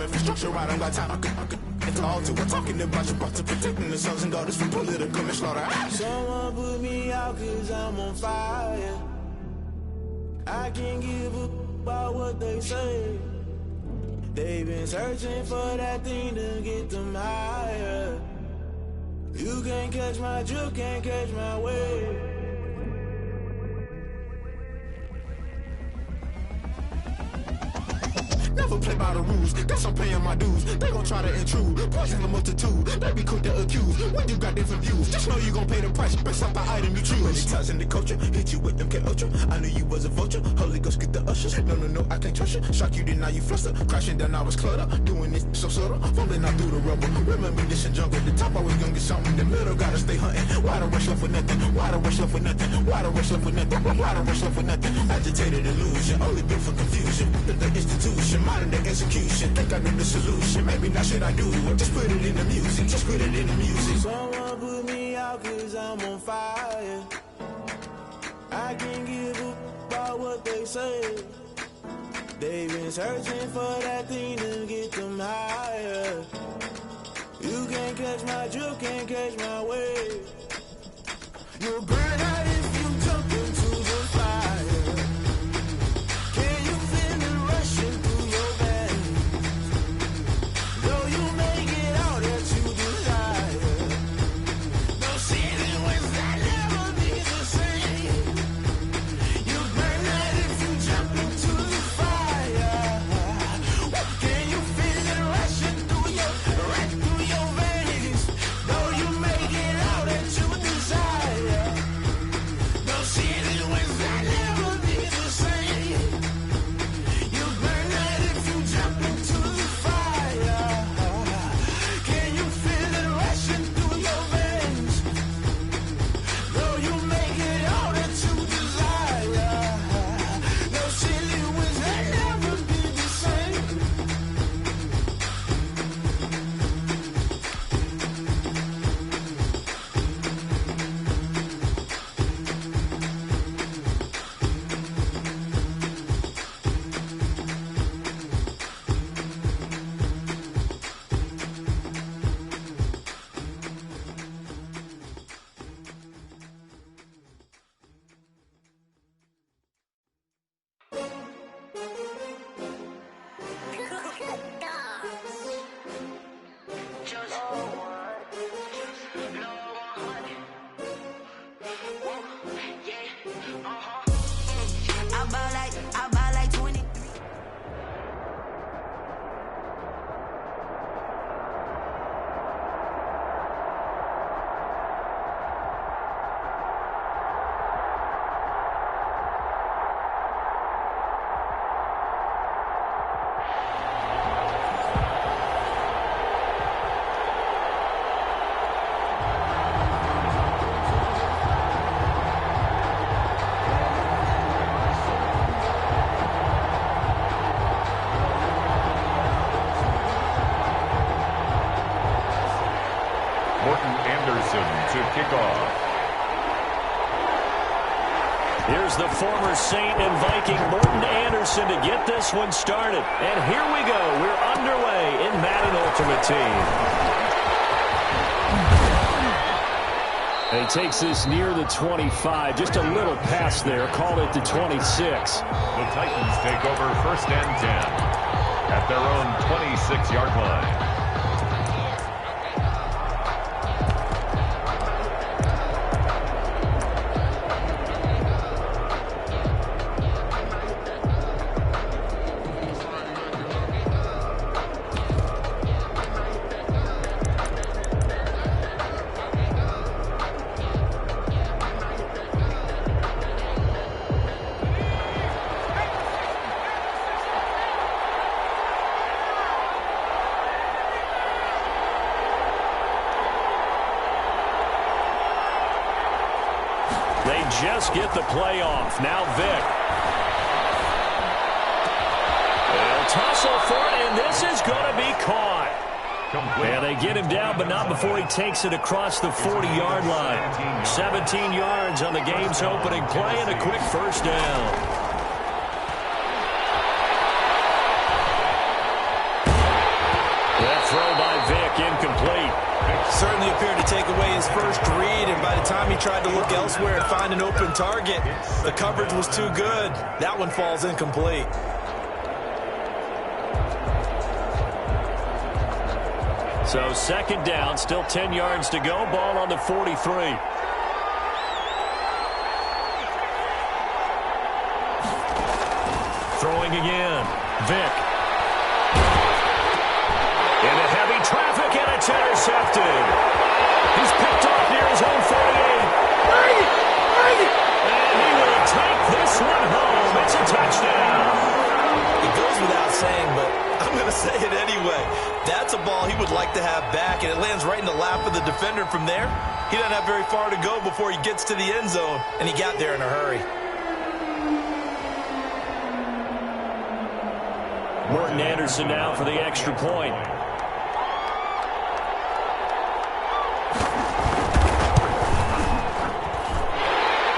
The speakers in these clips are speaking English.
time. Infrastructure, I don't got time. I could it's all to. We're talking about your brother protecting the sons and daughters from political manslaughter. Someone put me out cause I'm on fire. I can't give a about what they say. They've been searching for that thing to get them higher. You can't catch my drift, can't catch my wave. Never play by the rules, guess I'm paying my dues. They gon' try to intrude, poison the multitude. They be quick to accuse, when you got different views. Just know you gon' pay the price, based off the item you choose. Many ties in the culture, hit you with them K-Ultra. I knew you was a vulture, Holy Ghost get the ushers. No, I can't trust you. Shock you, then now you fluster. Crashing down, I was cluttered. Doing this so subtle, falling out through the rubble. Remember this in jungle, the top I was gonna get something. The middle gotta stay hunting. Why the rush left for nothing? Why the rush left for nothing? Why the rush left for nothing? Why the rush left for nothing? Agitated illusion, only built for confusion. The institution, modern day execution. Think I know the solution. Maybe not should I do it? Just put it in the music. Just put it in the music. Someone put me out cause I'm on fire. I can't give a about what they say. They've been searching for that thing to get them higher. You can't catch my drift, can't catch my wave. You'll burn out if you jump into the fire. Can you feel it rushing through your veins? Though you make it out that you desire. No ceiling winds that never be the same. You burn out if you jump into the fire. Can you feel it rushing through your veins? Though you make it out that you desire. No ceiling winds that never be the same. You burn out if you jump into the fire. Can you feel it rushing through your veins? Though you make it all that you desire. No ceiling winds that never be the same. I buy like 20. To kick off. Here's the former Saint and Viking Morton Anderson to get this one started. And here we go. We're underway in Madden Ultimate Team. And he takes this near the 25. Just a little pass there. Call it the 26. The Titans take over 1st and 10 at their own 26-yard line. They just get the play off. Now Vic. They'll tussle for it, and this is going to be caught. And they get him down, but not before he takes it across the 40-yard line. 17 yards on the game's opening play and a quick first down. throw by Vick, incomplete. Certainly appeared to take away his first read, and by the time he tried to look elsewhere and find an open target, the coverage was too good. That one falls incomplete. So second down, still 10 yards to go, ball on the 43. Throwing again, Vick. Into heavy traffic, and it's intercepted. He's picked off near his own 48. And he will take this one home. It's a touchdown. It goes without saying, but I'm going to say it anyway. That's a ball he would like to have back, and it lands right in the lap of the defender from there. He doesn't have very far to go before he gets to the end zone, and he got there in a hurry. Morton Anderson now for the extra point.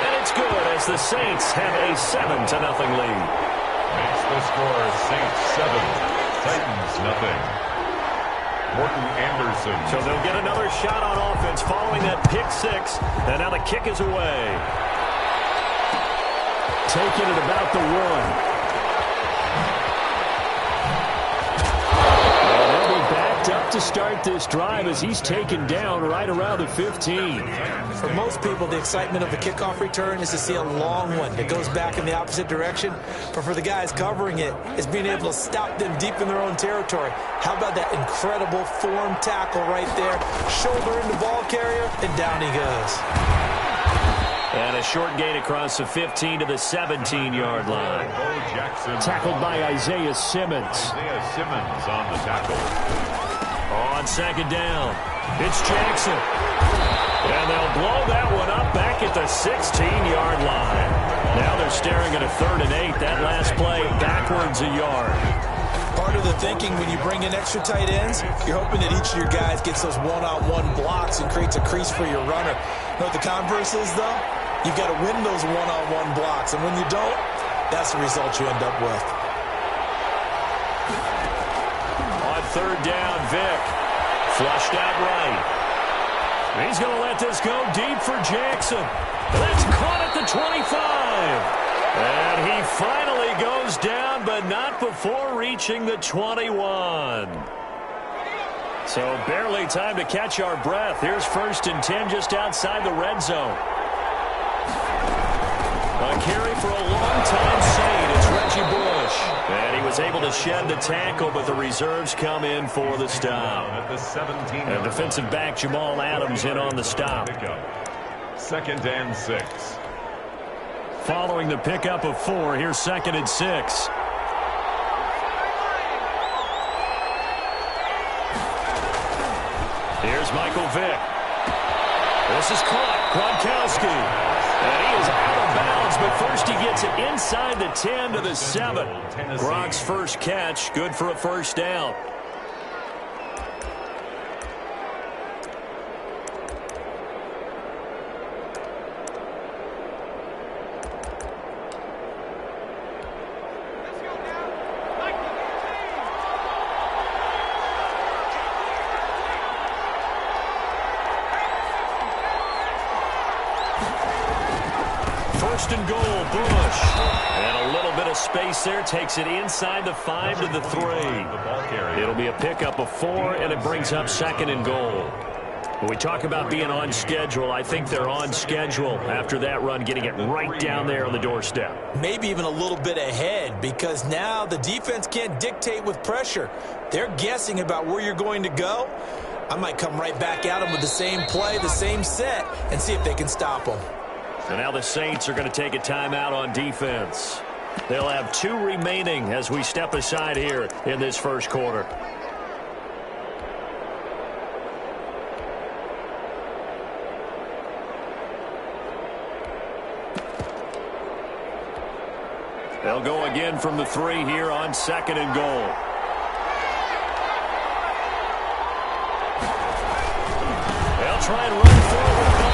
And it's good as the Saints have a 7-0 lead. Makes the score Saints 7, Titans nothing. Morton Anderson. So they'll get another shot on offense following that pick six. And now the kick is away. Taking it about the 1. Up to start this drive as he's taken down right around the 15. For most people, the excitement of a kickoff return is to see a long one that goes back in the opposite direction. But for the guys covering it, is being able to stop them deep in their own territory. How about that incredible form tackle right there? Shoulder into ball carrier, and down he goes. And a short gain across the 15 to the 17-yard line. Tackled by Isaiah Simmons. Isaiah Simmons on the tackle. On second down, it's Jackson. And they'll blow that one up back at the 16-yard line. Now they're staring at a 3rd and 8. That last play backwards a yard. Part of the thinking when you bring in extra tight ends, you're hoping that each of your guys gets those one-on-one blocks and creates a crease for your runner. You know what the converse is, though? You've got to win those one-on-one blocks, and when you don't, that's the result you end up with. On 3rd down, Vick. Flushed out right. He's going to let this go deep for Jackson. That's caught at the 25. And he finally goes down, but not before reaching the 21. So barely time to catch our breath. Here's 1st and 10 just outside the red zone. A carry for a long-time Saint. It's Reggie Bush. And he was able to shed the tackle, but the reserves come in for the stop. At the 17. And defensive back Jamal Adams in on the stop. 2nd and 6. Following the pickup of 4, here's 2nd and 6. Here's Michael Vick. This is caught. Gronkowski. And he is out of bounds, but first he gets it inside the 10 to the 7. Gronk's first catch, good for a 1st down. First and goal, Bush. And a little bit of space there. Takes it inside the 5 to the 3. It'll be a pickup of 4, and it brings up 2nd and goal. When we talk about being on schedule, I think they're on schedule after that run, getting it right down there on the doorstep. Maybe even a little bit ahead, because now the defense can't dictate with pressure. They're guessing about where you're going to go. I might come right back at them with the same play, the same set, and see if they can stop them. So now the Saints are going to take a timeout on defense. They'll have 2 remaining as we step aside here in this first quarter. They'll go again from the 3 here on 2nd and goal. They'll try and run forward.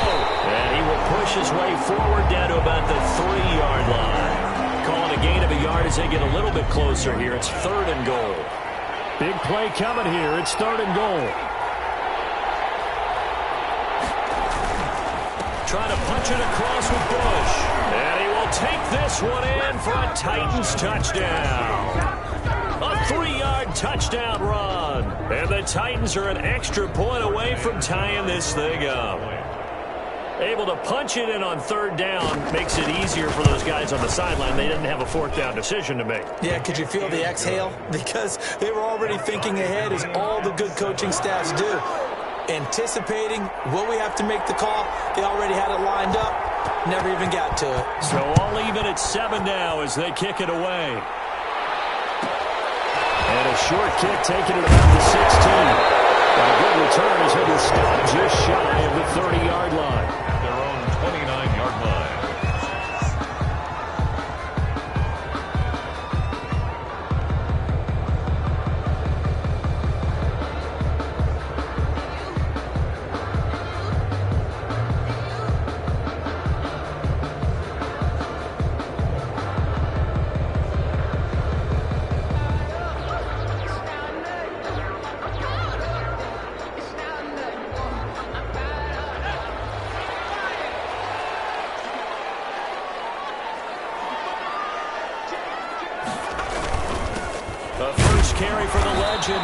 And he will push his way forward down to about the 3-yard line. Calling a gain of a yard as they get a little bit closer here. It's 3rd and goal. Big play coming here. It's 3rd and goal. Trying to punch it across with Bush. And he will take this one in for a Titans touchdown. A 3-yard touchdown run. And the Titans are an extra point away from tying this thing up. Able to punch it in on 3rd down makes it easier for those guys on the sideline. They didn't have a 4th down decision to make. Yeah, could you feel the exhale? Because they were already thinking ahead, as all the good coaching staffs do. Anticipating, will we have to make the call? They already had it lined up. Never even got to it. So all even at 7 now as they kick it away. And a short kick taking it about the 16. And a good return is able to stop just shy of the 30-yard line. Their own 29-yard line.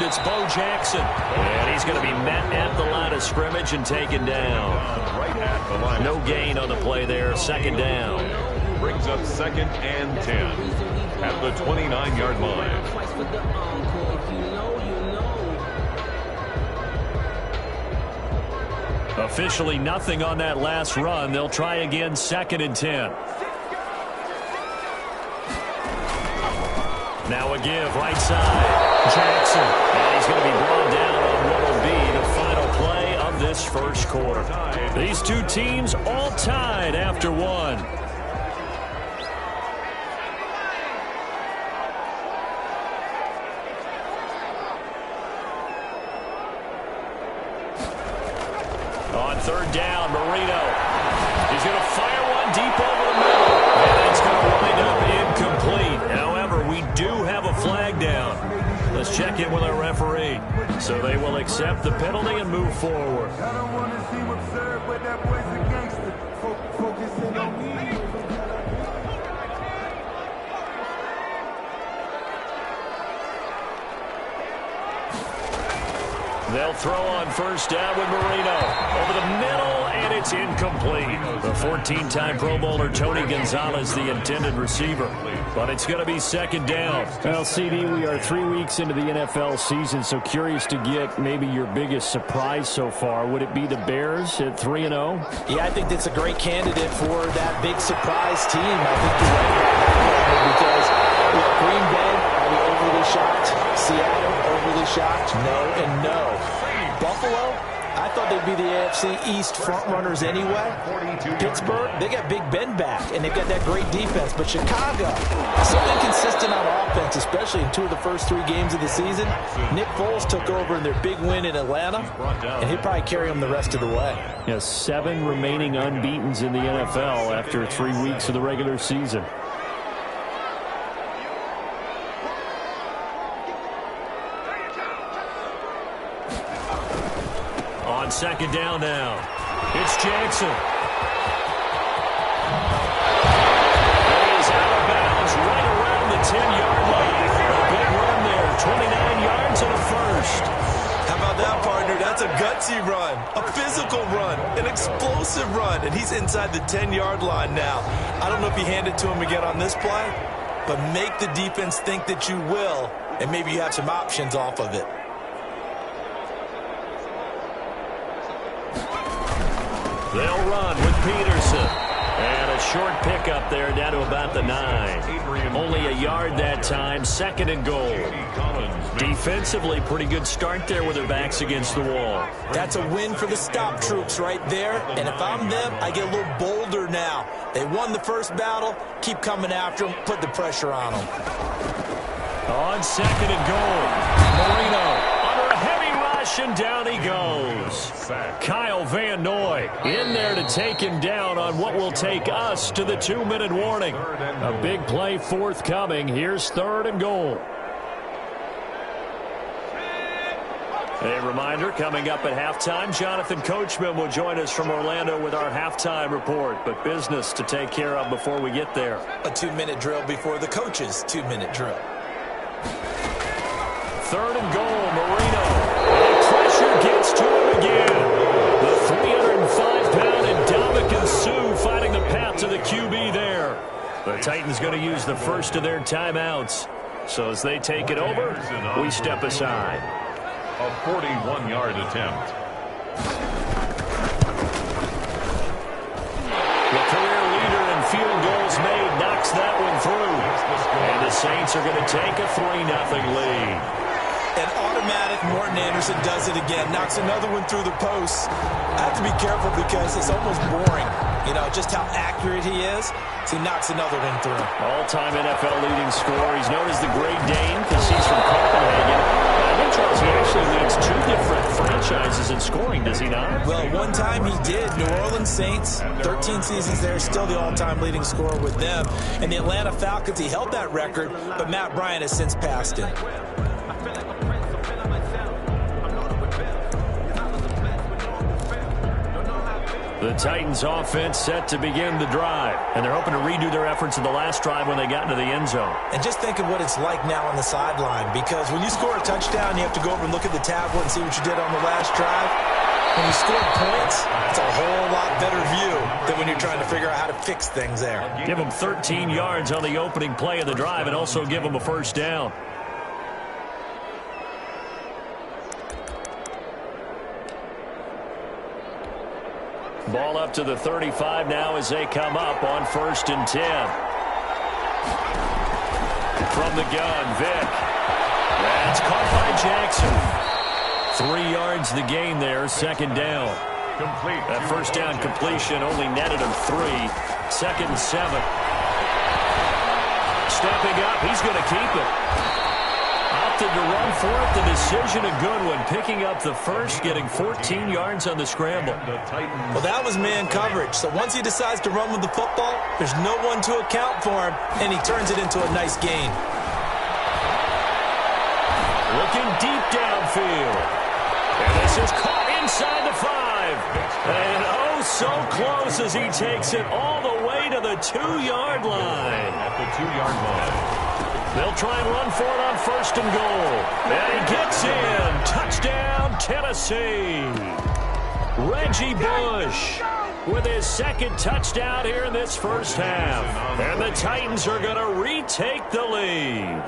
It's Bo Jackson, and he's going to be met at the line of scrimmage and taken down. Right at the line. No gain on the play there. 2nd down. Brings up 2nd and 10 at the 29-yard line. Officially nothing on that last run. They'll try again 2nd and 10. Now a give, right side. Jackson. And he's going to be brought down on what will be the final play of this first quarter. These two teams all tied after 1. On 3rd down, Marino. He's going to fire one deep over the middle. And it's going to wind up incomplete. However, we do have a flag down. Let's check in with our referee. So they will accept the penalty and move forward. I don't want to see what's served, but that boy's a gangster. Focusing on me. They'll throw on 1st down with Marino. Over the middle, and it's incomplete. The 14-time Pro Bowler Tony Gonzalez, the intended receiver. But it's going to be 2nd down. Well, CD, we are 3 weeks into the NFL season, so curious to get maybe your biggest surprise so far. Would it be the Bears at 3-0? Yeah, I think that's a great candidate for that big surprise team. I think you're right because Green Bay, are we overly shocked? Seattle, overly shocked? No and no. Buffalo, I thought they'd be the AFC East front-runners anyway. Pittsburgh, they got Big Ben back, and they've got that great defense. But Chicago, so inconsistent on offense, especially in 2 of the first 3 games of the season. Nick Foles took over in their big win in Atlanta, and he'll probably carry them the rest of the way. Yeah, 7 remaining unbeatens in the NFL after 3 weeks of the regular season. On 2nd down now, it's Jackson. He's out of bounds right around the 10-yard line. A big run there, 29 yards and a first. How about that, partner? That's a gutsy run, a physical run, an explosive run, and he's inside the 10-yard line now. I don't know if you hand it to him again on this play, but make the defense think that you will, and maybe you have some options off of it. They'll run with Peterson. And a short pickup there down to about the 9. Only a yard that time, 2nd and goal. Defensively, pretty good start there with their backs against the wall. That's a win for the stop troops right there. And if I'm them, I get a little bolder now. They won the first battle. Keep coming after them. Put the pressure on them. On 2nd and goal, Marino under a heavy rush, and down he goes. Kyle Van Noy in there to take him down on what will take us to the 2-minute warning. A big play forthcoming. Here's 3rd and goal. A reminder, coming up at halftime, Jonathan Coachman will join us from Orlando with our halftime report. But business to take care of before we get there. A 2-minute drill before the coach's 2-minute drill. 3rd and goal, Marino. And pressure gets to him again. The 305-pound Ndamukong Suh finding the path to the QB there. The Titans going to use the first of their timeouts. So as they take it over, we step aside. A 41-yard attempt. The career leader in field goals made knocks that one through. And the Saints are going to take a 3-0 lead. An automatic Morton Anderson does it again. Knocks another one through the post. I have to be careful because it's almost boring. You know, just how accurate he is. So he knocks another one through. All-time NFL leading scorer. He's known as the Great Dane because he's from Copenhagen. I think, Charles, he actually leads 2 different franchises in scoring, does he not? Well, one time he did. New Orleans Saints, 13 seasons there, still the all-time leading scorer with them. And the Atlanta Falcons, he held that record, but Matt Bryant has since passed him. The Titans offense set to begin the drive. And they're hoping to redo their efforts in the last drive when they got into the end zone. And just think of what it's like now on the sideline. Because when you score a touchdown, you have to go over and look at the tablet and see what you did on the last drive. When you score points, it's a whole lot better view than when you're trying to figure out how to fix things there. Give them 13 yards on the opening play of the drive and also give them a first down. Ball up to the 35 now as they come up on 1st and 10. From the gun, Vick. That's caught by Jackson. 3 yards the gain there, 2nd down. Complete. That first down completion only netted him 3. 2nd and 7. Stepping up, he's going to keep it. Opted to run for it. The decision a good one. Picking up the first, getting 14 yards on the scramble. Well, that was man coverage. So once he decides to run with the football, there's no one to account for him, and he turns it into a nice gain. Looking deep downfield. And this is caught inside the 5. And oh, so close as he takes it all the way to the 2-yard line. At the 2-yard line. They'll try and run for it on 1st and goal. And he gets in. Touchdown, Tennessee. Reggie Bush with his 2nd touchdown here in this first half. And the Titans are going to retake the lead.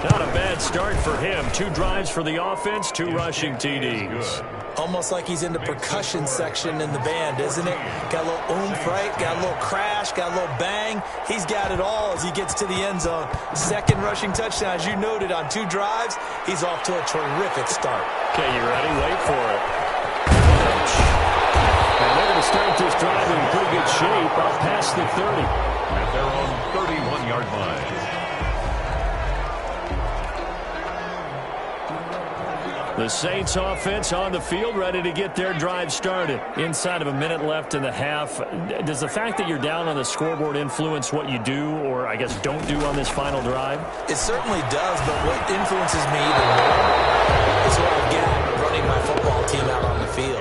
Not a bad start for him. 2 drives for the offense, 2 rushing TDs. Almost like he's in the percussion section in the band, isn't it? Got a little oomph, right? Got a little crash, got a little bang. He's got it all as he gets to the end zone. 2nd rushing touchdown, as you noted, on 2 drives. He's off to a terrific start. Okay, you ready? Wait for it. And they're going to start this drive in pretty good shape up past the 30. At their own 31-yard line. The Saints offense on the field, ready to get their drive started. Inside of a minute left in the half. Does the fact that you're down on the scoreboard influence what you do, or I guess don't do on this final drive? It certainly does, but what influences me even more is what I've got running my football team out on the field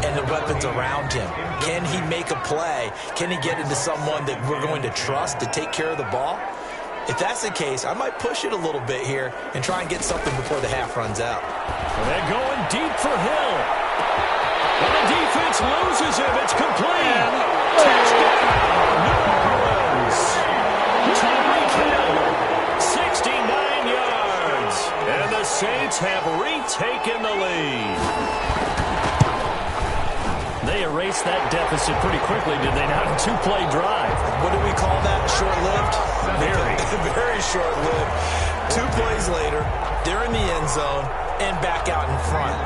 and the weapons around him. Can he make a play? Can he get into someone that we're going to trust to take care of the ball? If that's the case, I might push it a little bit here and try and get something before the half runs out. And they're going deep for Hill. And the defense loses him. It's complete. Touchdown, New Orleans. Tyreek Hill, 69 yards. And the Saints have retaken the lead. They erased that deficit pretty quickly, did they not? A 2-play drive. What do we call that? Short-lived? Very. Very short-lived. 2 plays later, they're in the end zone and back out in front.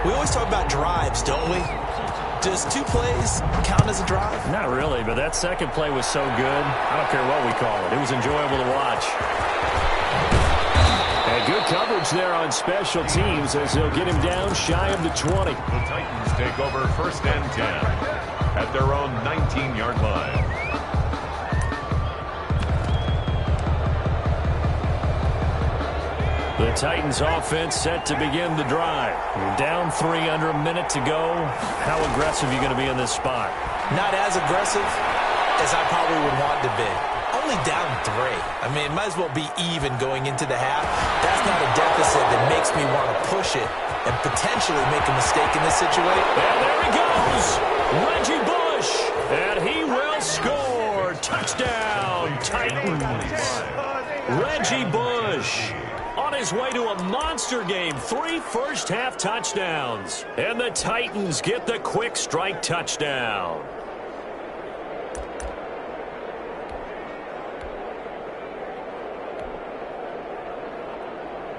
We always talk about drives, don't we? Does 2 plays count as a drive? Not really, but that 2nd play was so good. I don't care what we call it. It was enjoyable to watch. And good coverage there on special teams as they'll get him down shy of the 20. The Titans take over 1st and 10 at their own 19-yard line. The Titans offense set to begin the drive. You're down 3 under a minute to go. How aggressive are you going to be in this spot? Not as aggressive as I probably would want to be. Only down 3. I mean, it might as well be even going into the half. That's not a deficit that makes me want to push it and potentially make a mistake in this situation. And there he goes. Reggie Bush. And he will score. Touchdown, Titans. Reggie Bush on his way to a monster game. 3 first-half touchdowns. And the Titans get the quick strike touchdown.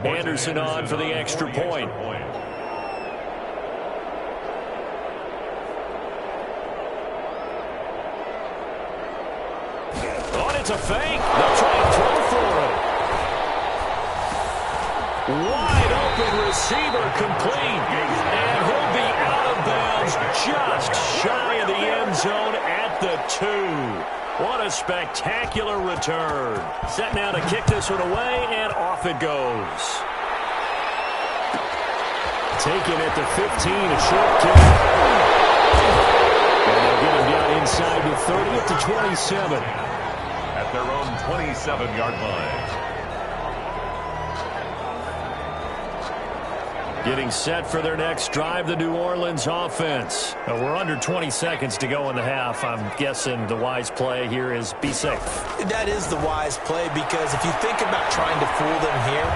Anderson on for the extra point. Oh, it's a fake. They'll try and throw for it. Wide open receiver complete. And he'll be out of bounds just shy of the end zone at the 2. What a spectacular return. Set now to kick this one away, and off it goes. Taken at the 15, a short kick. And they'll get him down inside the 30 at the 27. At their own 27-yard line. Getting set for their next drive, the New Orleans offense. We're under 20 seconds to go in the half. I'm guessing the wise play here is be safe. That is the wise play, because if you think about trying to fool them here,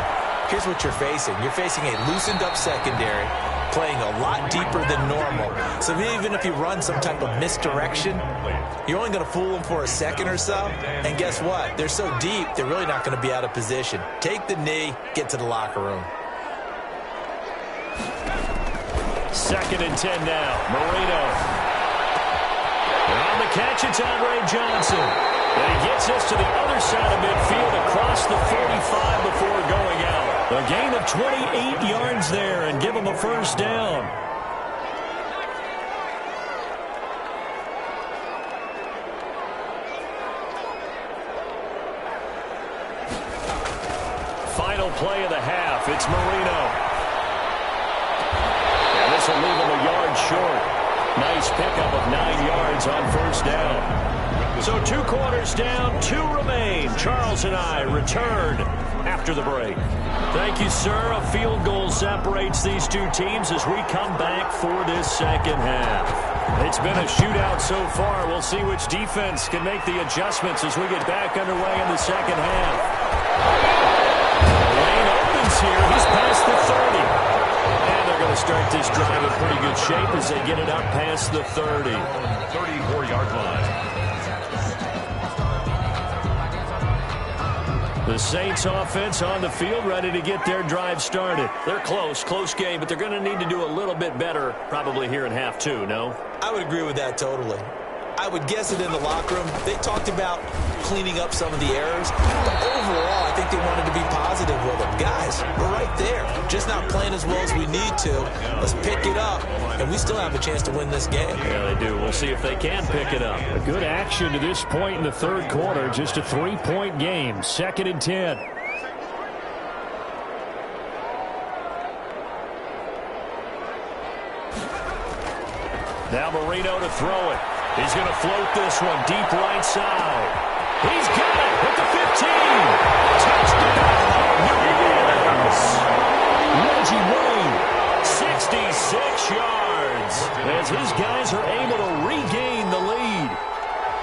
here's what you're facing. You're facing a loosened-up secondary, playing a lot deeper than normal. So even if you run some type of misdirection, you're only going to fool them for a second or so. And guess what? They're so deep, they're really not going to be out of position. Take the knee, get to the locker room. 2nd and 10 now. Marino. And on the catch, it's Andre Johnson. And he gets us to the other side of midfield across the 45 before going out. A gain of 28 yards there and give him a first down. Final play of the half. It's Marino. This will leave him a yard short. Nice pickup of 9 yards on first down. So 2 quarters down, 2 remain. Charles and I return after the break. Thank you, sir. A field goal separates these 2 teams as we come back for this second half. It's been a shootout so far. We'll see which defense can make the adjustments as we get back underway in the second half. Lane opens here. He's past the 30. And they're going to start this drive in pretty good shape as they get it up past the 30. 34-yard line. The Saints offense on the field ready to get their drive started. They're close game, but they're going to need to do a little bit better probably here in half 2, no? I would agree with that totally. I would guess it in the locker room. They talked about cleaning up some of the errors. But overall, I think they wanted to be positive with them. Guys, we're right there. Just not playing as well as we need to. Let's pick it up. And we still have a chance to win this game. Yeah, they do. We'll see if they can pick it up. A good action to this point in the 3rd quarter. Just a 3-point game. 2nd and 10. Now Marino to throw it. He's going to float this one deep right side. He's got it at the 15. Touchdown, New Orleans. Reggie Wayne, 66 yards. As his guys are able to regain the lead.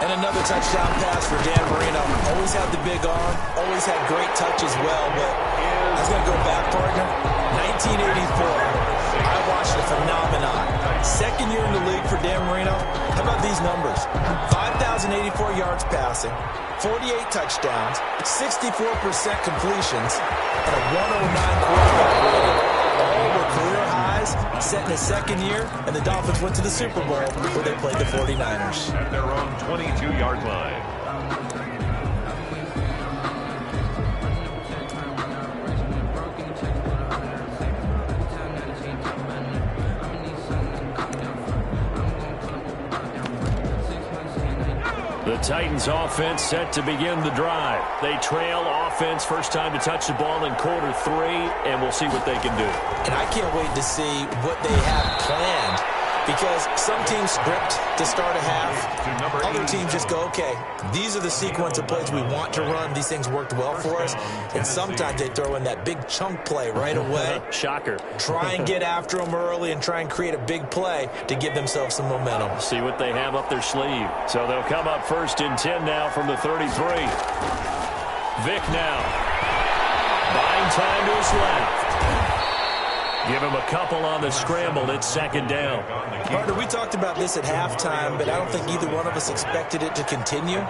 And another touchdown pass for Dan Marino. Always had the big arm. Always had great touch as well. But I was going to go back, partner. 1984. I watched a phenomenon. 2nd year in the league for Dan Marino. How about these numbers? 5,084 yards passing, 48 touchdowns, 64% completions, and a 109 quarterback rating. All were career highs set in his 2nd year, and the Dolphins went to the Super Bowl where they played the 49ers. At their own 22-yard line. The The Titans offense set to begin the drive. They trail offense, first time to touch the ball in quarter 3, and we'll see what they can do. And I can't wait to see what they have planned, because some teams script to start a half. Other teams just go, okay, these are the sequence of plays we want to run. These things worked well for us. And sometimes they throw in that big chunk play right away. Shocker. Try and get after them early and try and create a big play to give themselves some momentum. See what they have up their sleeve. So they'll come up first and 10 now from the 33. Vick now. Buying time to his left. Give him a couple on the scramble. It's second down. Partner, we talked about this at halftime, but I don't think either one of us expected it to continue.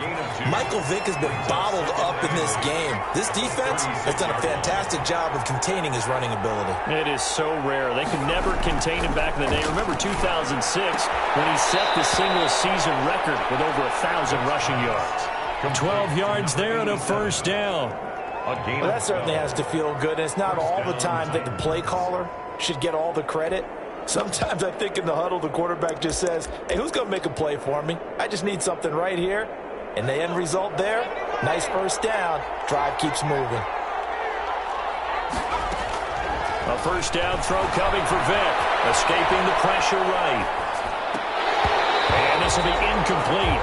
Michael Vick has been bottled up in this game. This defense has done a fantastic job of containing his running ability. It is so rare. They could never contain him back in the day. Remember 2006 when he set the single-season record with over 1,000 rushing yards. 12 yards there and a first down. Well, that certainly has to feel good. And it's not all the time that the play caller should get all the credit. Sometimes I think in the huddle, the quarterback just says, hey, who's going to make a play for me? I just need something right here. And the end result there, nice first down. Drive keeps moving. A first down throw coming for Vick. Escaping the pressure right. And this will be incomplete.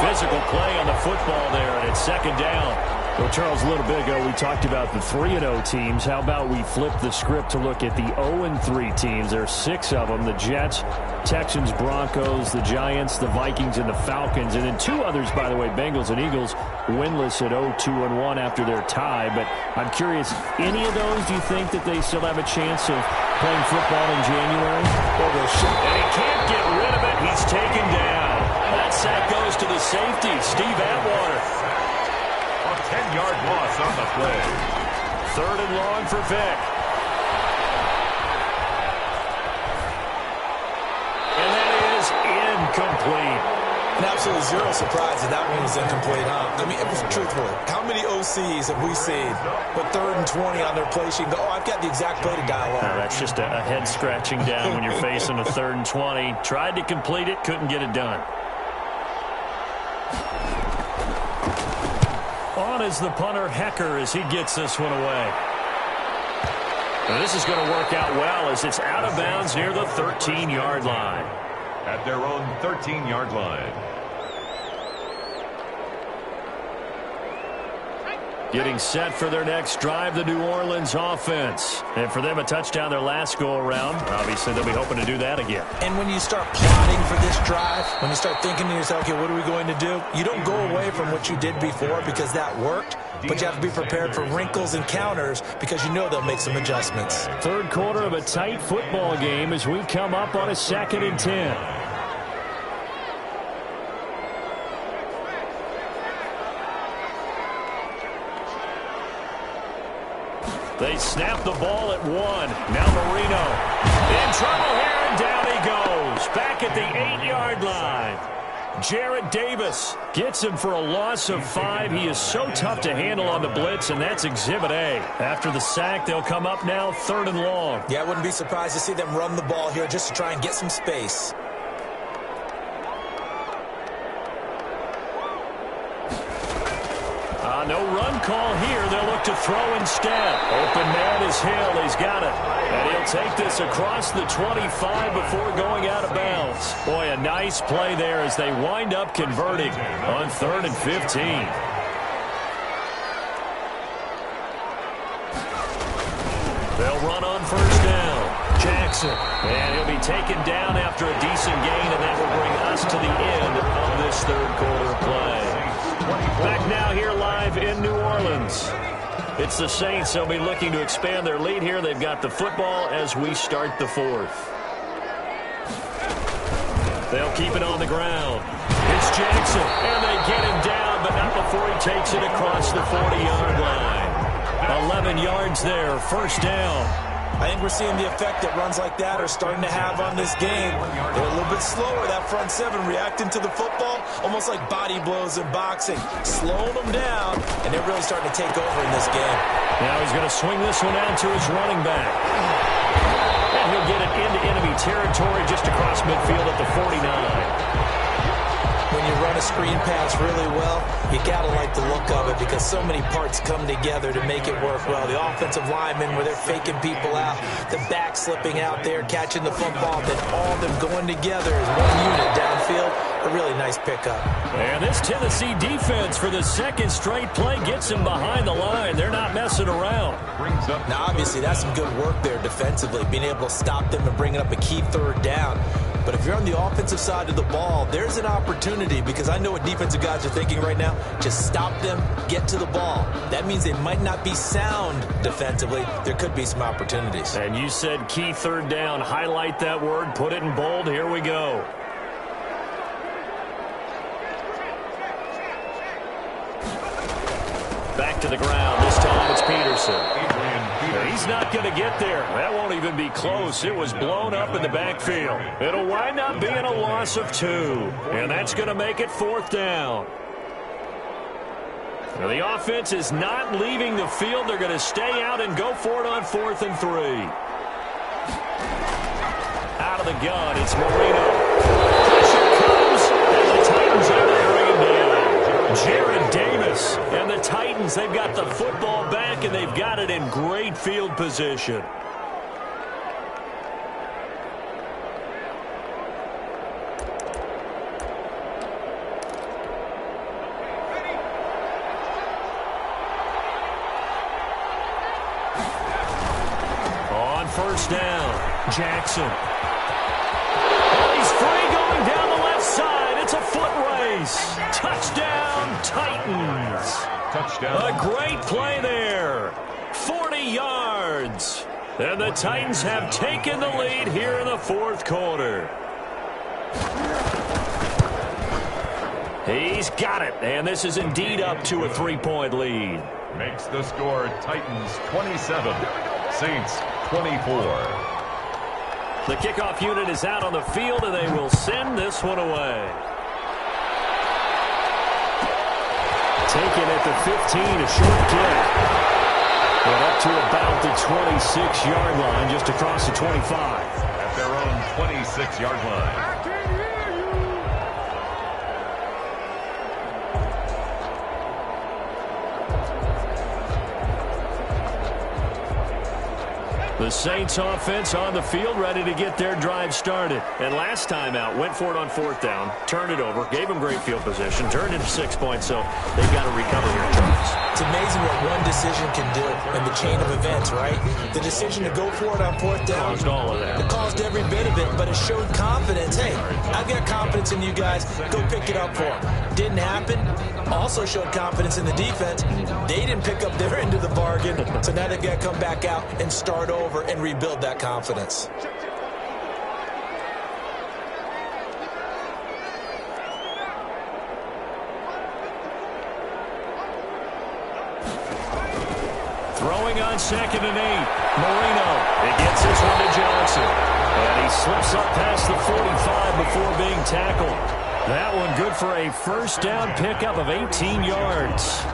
Physical play on the football there, and it's second down. Well, Charles, a little bit ago, we talked about the 3-0 teams. How about we flip the script to look at the 0-3 teams? There are 6 of them, the Jets, Texans, Broncos, the Giants, the Vikings, and the Falcons. And then 2 others, by the way, Bengals and Eagles, winless at 0-2-1 after their tie. But I'm curious, any of those, do you think that they still have a chance of playing football in January? And he can't get rid of it. He's taken down. That sack goes to the safety, Steve Atwater. 10-yard loss on the play. Third and long for Vick. And that is incomplete. And absolutely zero surprise that one was incomplete, huh? I mean, truthfully, how many OCs have we seen with 3rd and 20 on their play sheet and go, oh, I've got the exact play to dial up? That's just a head scratching down when you're facing a 3rd and 20. Tried to complete it, couldn't get it done. On is the punter, Hecker, as he gets this one away. And this is going to work out well as it's out of bounds near the 13-yard line. At their own 13-yard line. Getting set for their next drive, the New Orleans offense. And for them, a touchdown their last go-around. Obviously, they'll be hoping to do that again. And when you start plotting for this drive, when you start thinking to yourself, okay, what are we going to do? You don't go away from what you did before because that worked, but you have to be prepared for wrinkles and counters because you know they'll make some adjustments. Third quarter of a tight football game as we come up on a 2nd and 10. They snap the ball at 1. Now Marino in trouble here, and down he goes. Back at the 8-yard line. Jarrett Davis gets him for a loss of 5. He is so tough to handle on the blitz, and that's Exhibit A. After the sack, they'll come up now 3rd and long. Yeah, I wouldn't be surprised to see them run the ball here just to try and get some space. No run call here. They'll look to throw instead. Open man is Hill. He's got it. And he'll take this across the 25 before going out of bounds. Boy, a nice play there as they wind up converting on 3rd and 15. They'll run on first down. Jackson. And he'll be taken down after a decent gain, and that will bring us to the end of this 3rd quarter play. Back now here live in New Orleans. It's the Saints. They'll be looking to expand their lead here. They've got the football as we start the 4th. They'll keep it on the ground. It's Jackson, and they get him down, but not before he takes it across the 40-yard line. 11 yards there, first down. I think we're seeing the effect that runs like that are starting to have on this game. They're a little bit slower, that front 7, reacting to the football, almost like body blows in boxing, slowing them down, and they're really starting to take over in this game. Now he's going to swing this one out to his running back. And he'll get it into enemy territory just across midfield at the 49. When when you run a screen pass really well, you got to like the look of it because so many parts come together to make it work well. The offensive linemen, where they're faking people out, the back slipping out there, catching the football, then all of them going together as one unit downfield. A really nice pickup. And this Tennessee defense for the second straight play gets them behind the line. They're not messing around. Now, obviously, that's some good work there defensively, being able to stop them and bringing up a key third down. But if you're on the offensive side of the ball, there's an opportunity because I know what defensive guys are thinking right now. Just stop them, get to the ball. That means they might not be sound defensively. There could be some opportunities. And you said key third down. Highlight that word. Put it in bold. Here we go. Back to the ground. This time it's Peterson. He's not going to get there. That won't even be close. It was blown up in the backfield. It'll wind up being a loss of 2. And that's going to make it 4th down. Now the offense is not leaving the field. They're going to stay out and go for it on 4th and 3. Out of the gun, it's Marino. Pressure comes, and the Titans are able to bring him down. Jared Davis and the Titans, they've got the football back, and they've got it in great field position. On 1st down, Jackson. He's free going down the left side. It's a foot race. Touchdown, Titans. Touchdown. A great play there. 40 yards. And the Titans have taken the lead here in the 4th quarter. He's got it. And this is indeed up to a 3-point lead. Makes the score Titans 27, Saints 24. The kickoff unit is out on the field, and they will send this one away. Taken at the 15, a short kick. And up to about the 26-yard line, just across the 25. At their own 26-yard line. The Saints offense on the field, ready to get their drive started. And last time out, went for it on 4th down, turned it over, gave them great field position, turned into 6 points, so they've got to recover here, Charles. It's amazing what one decision can do in the chain of events, right? The decision to go for it on 4th down. Caused all of that. It caused every bit of it, but it showed confidence. Hey, I've got confidence in you guys. Go pick it up for them. Didn't happen. Also showed confidence in the defense. They didn't pick up their end of the bargain, so now they've got to come back out and start over and rebuild that confidence. Throwing on 2nd and 8. Marino. It gets this one to Johnson. And he slips up past the 45 before being tackled. That one good for a 1st down pickup of 18 yards.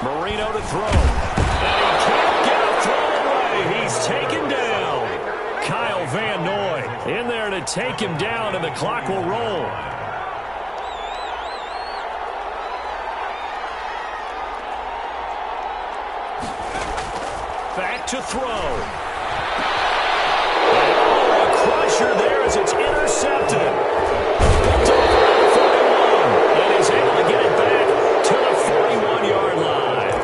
Marino to throw. And he can't get a throw away. He's taken down. Kyle Van Noy in there to take him down, and the clock will roll. Back to throw. And a crusher there as it's intercepted. Picked up around the 41. And he's able to get it back to the 41-yard line.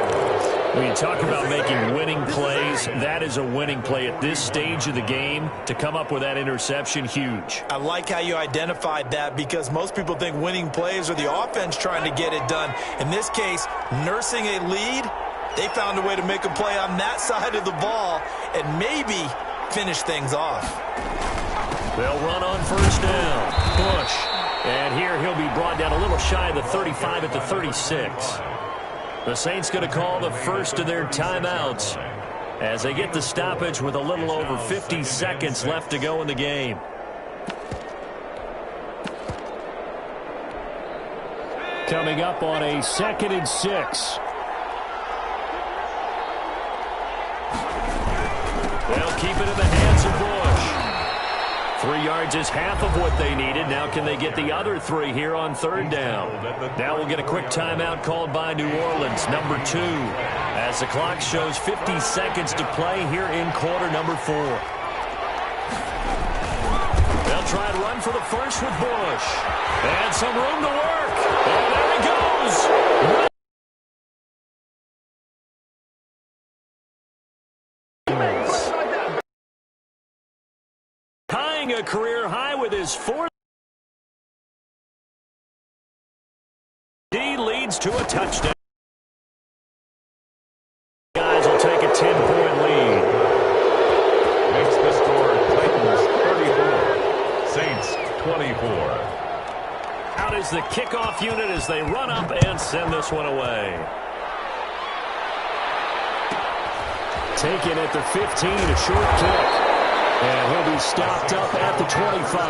When you talk about making winning plays, that is a winning play at this stage of the game. To come up with that interception, huge. I like how you identified that because most people think winning plays are the offense trying to get it done. In this case, nursing a lead, they found a way to make a play on that side of the ball and maybe finish things off. They'll run on 1st down. Bush. And here he'll be brought down a little shy of the 35 at the 36. The Saints going to call the first of their timeouts as they get the stoppage with a little over 50 seconds left to go in the game. Coming up on a 2nd and 6. keep it in the hands of Bush. 3 yards is half of what they needed. Now can they get the other 3 here on 3rd down? Now we'll get a quick timeout called by New Orleans, number 2, as the clock shows 50 seconds to play here in quarter number 4. They'll try and run for the first with Bush. And some room to work. And there he goes. Tying a career high with his 4th. D leads to a touchdown. Guys will take a 10-point lead. Makes the score Titans 34, Saints 24. Out is the kickoff unit as they run up and send this one away. Taken at the 15, a short kick. And he'll be stopped up at the 25.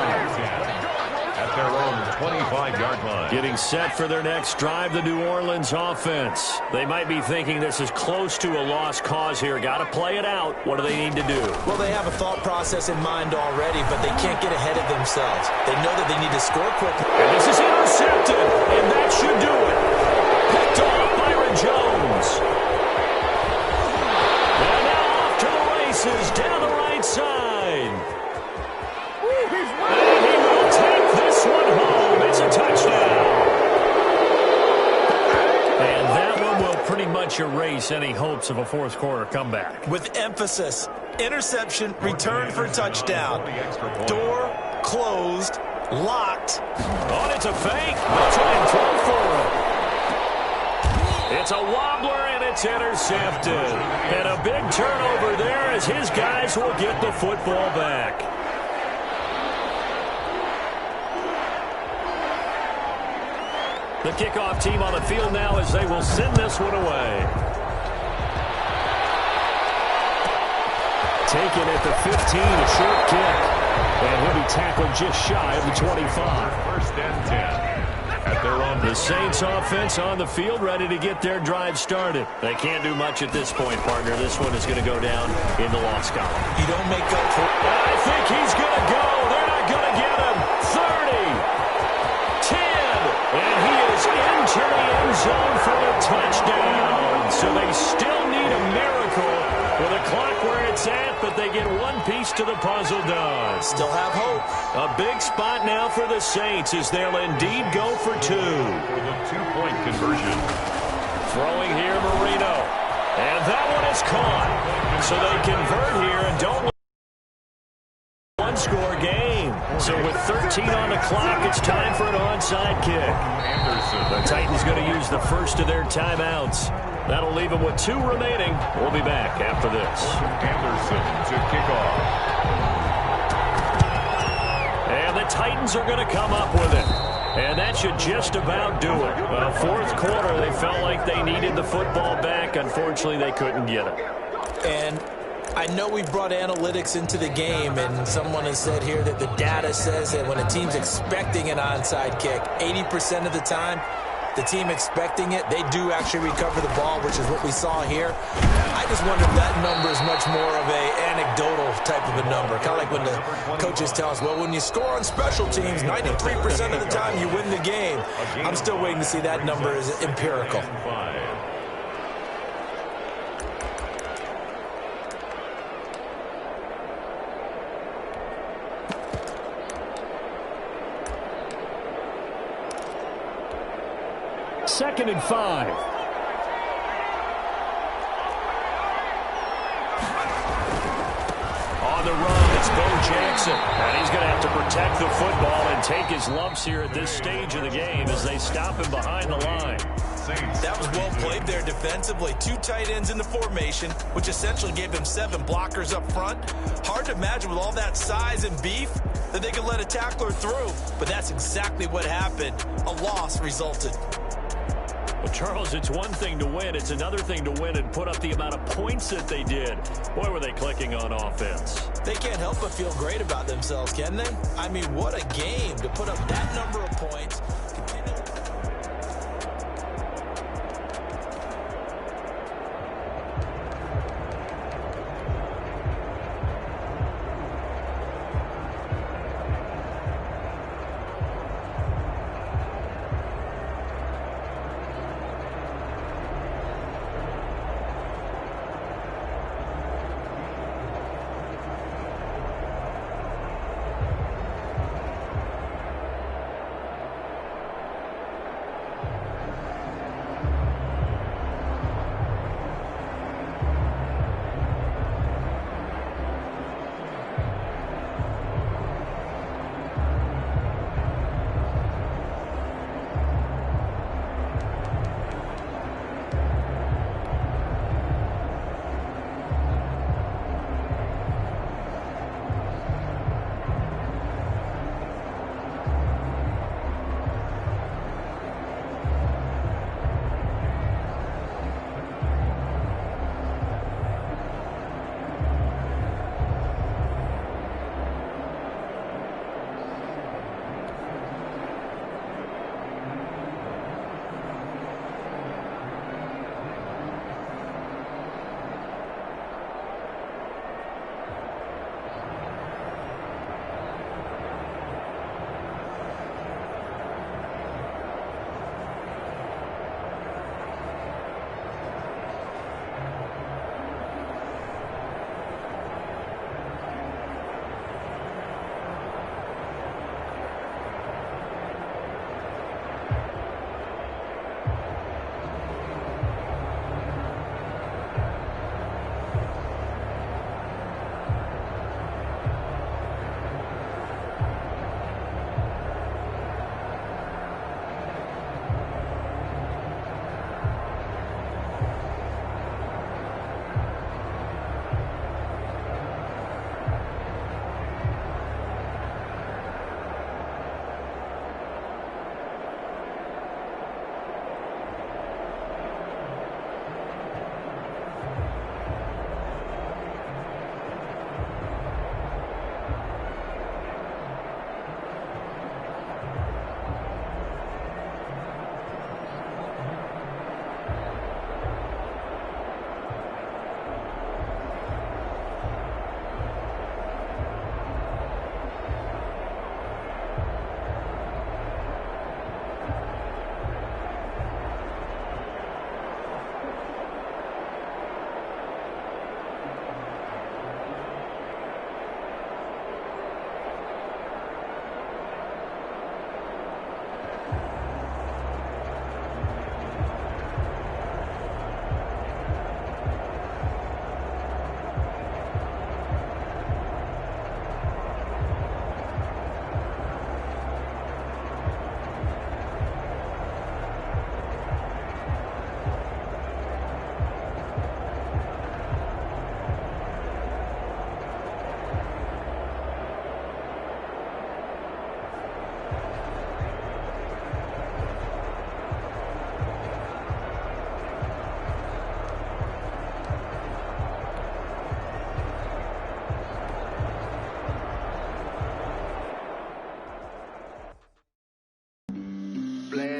At their own 25-yard line. Getting set for their next drive, the New Orleans offense. They might be thinking this is close to a lost cause here. Got to play it out. What do they need to do? Well, they have a thought process in mind already, but they can't get ahead of themselves. They know that they need to score quickly. And this is intercepted, and that should do it. Picked off Byron Jones. And now off to the races down the right side. And he will take this one home. It's a touchdown. And that one will pretty much erase any hopes of a fourth quarter comeback. With emphasis, interception, return for touchdown. Door closed, locked. Oh, it's a fake. They'll try and throw for it. It's a wobbler, and it's intercepted. And a big turnover there as his guys will get the football back. The kickoff team on the field now as they will send this one away. Taken at the 15, a short kick. And he'll be tackled just shy of the 25. 1st and 10. At their own. The Saints offense on the field, ready to get their drive started. They can't do much at this point, partner. This one is going to go down in the loss column. You don't make up for it. I think he's going to go. They're not going to get him. 30. 10. And he is into the end zone for the touchdown. So they still need a miracle with a clock where it's at, but they get one piece to the puzzle done. Still have hope. A big spot now for the Saints as they'll indeed go for 2. For the 2-point conversion. Throwing here, Marino. And that one is caught. So they convert here and don't one-score game. So with 13 on the clock, it's time for an onside kick. The Titans going to use the first of their timeouts. That'll leave them with 2 remaining. We'll be back after this. Anderson to kick off. And the Titans are going to come up with it. And that should just about do it. Fourth quarter, they felt like they needed the football back. Unfortunately, they couldn't get it. And I know we brought analytics into the game, and someone has said here that the data says that when a team's expecting an onside kick, 80% of the time, the team expecting it, they do actually recover the ball, which is what we saw here. I just wonder if that number is much more of a anecdotal type of a number. Kind of like when the coaches tell us, well, when you score on special teams, 93% of the time you win the game. I'm still waiting to see that number is empirical. Second and 5. On the run, it's Bo Jackson. And he's going to have to protect the football and take his lumps here at this stage of the game as they stop him behind the line. That was well played there defensively. 2 tight ends in the formation, which essentially gave them 7 blockers up front. Hard to imagine with all that size and beef that they could let a tackler through. But that's exactly what happened. A loss resulted. Well, Charles, it's one thing to win. It's another thing to win and put up the amount of points that they did. Boy, were they clicking on offense. They can't help but feel great about themselves, can they? I mean, what a game to put up that number of points.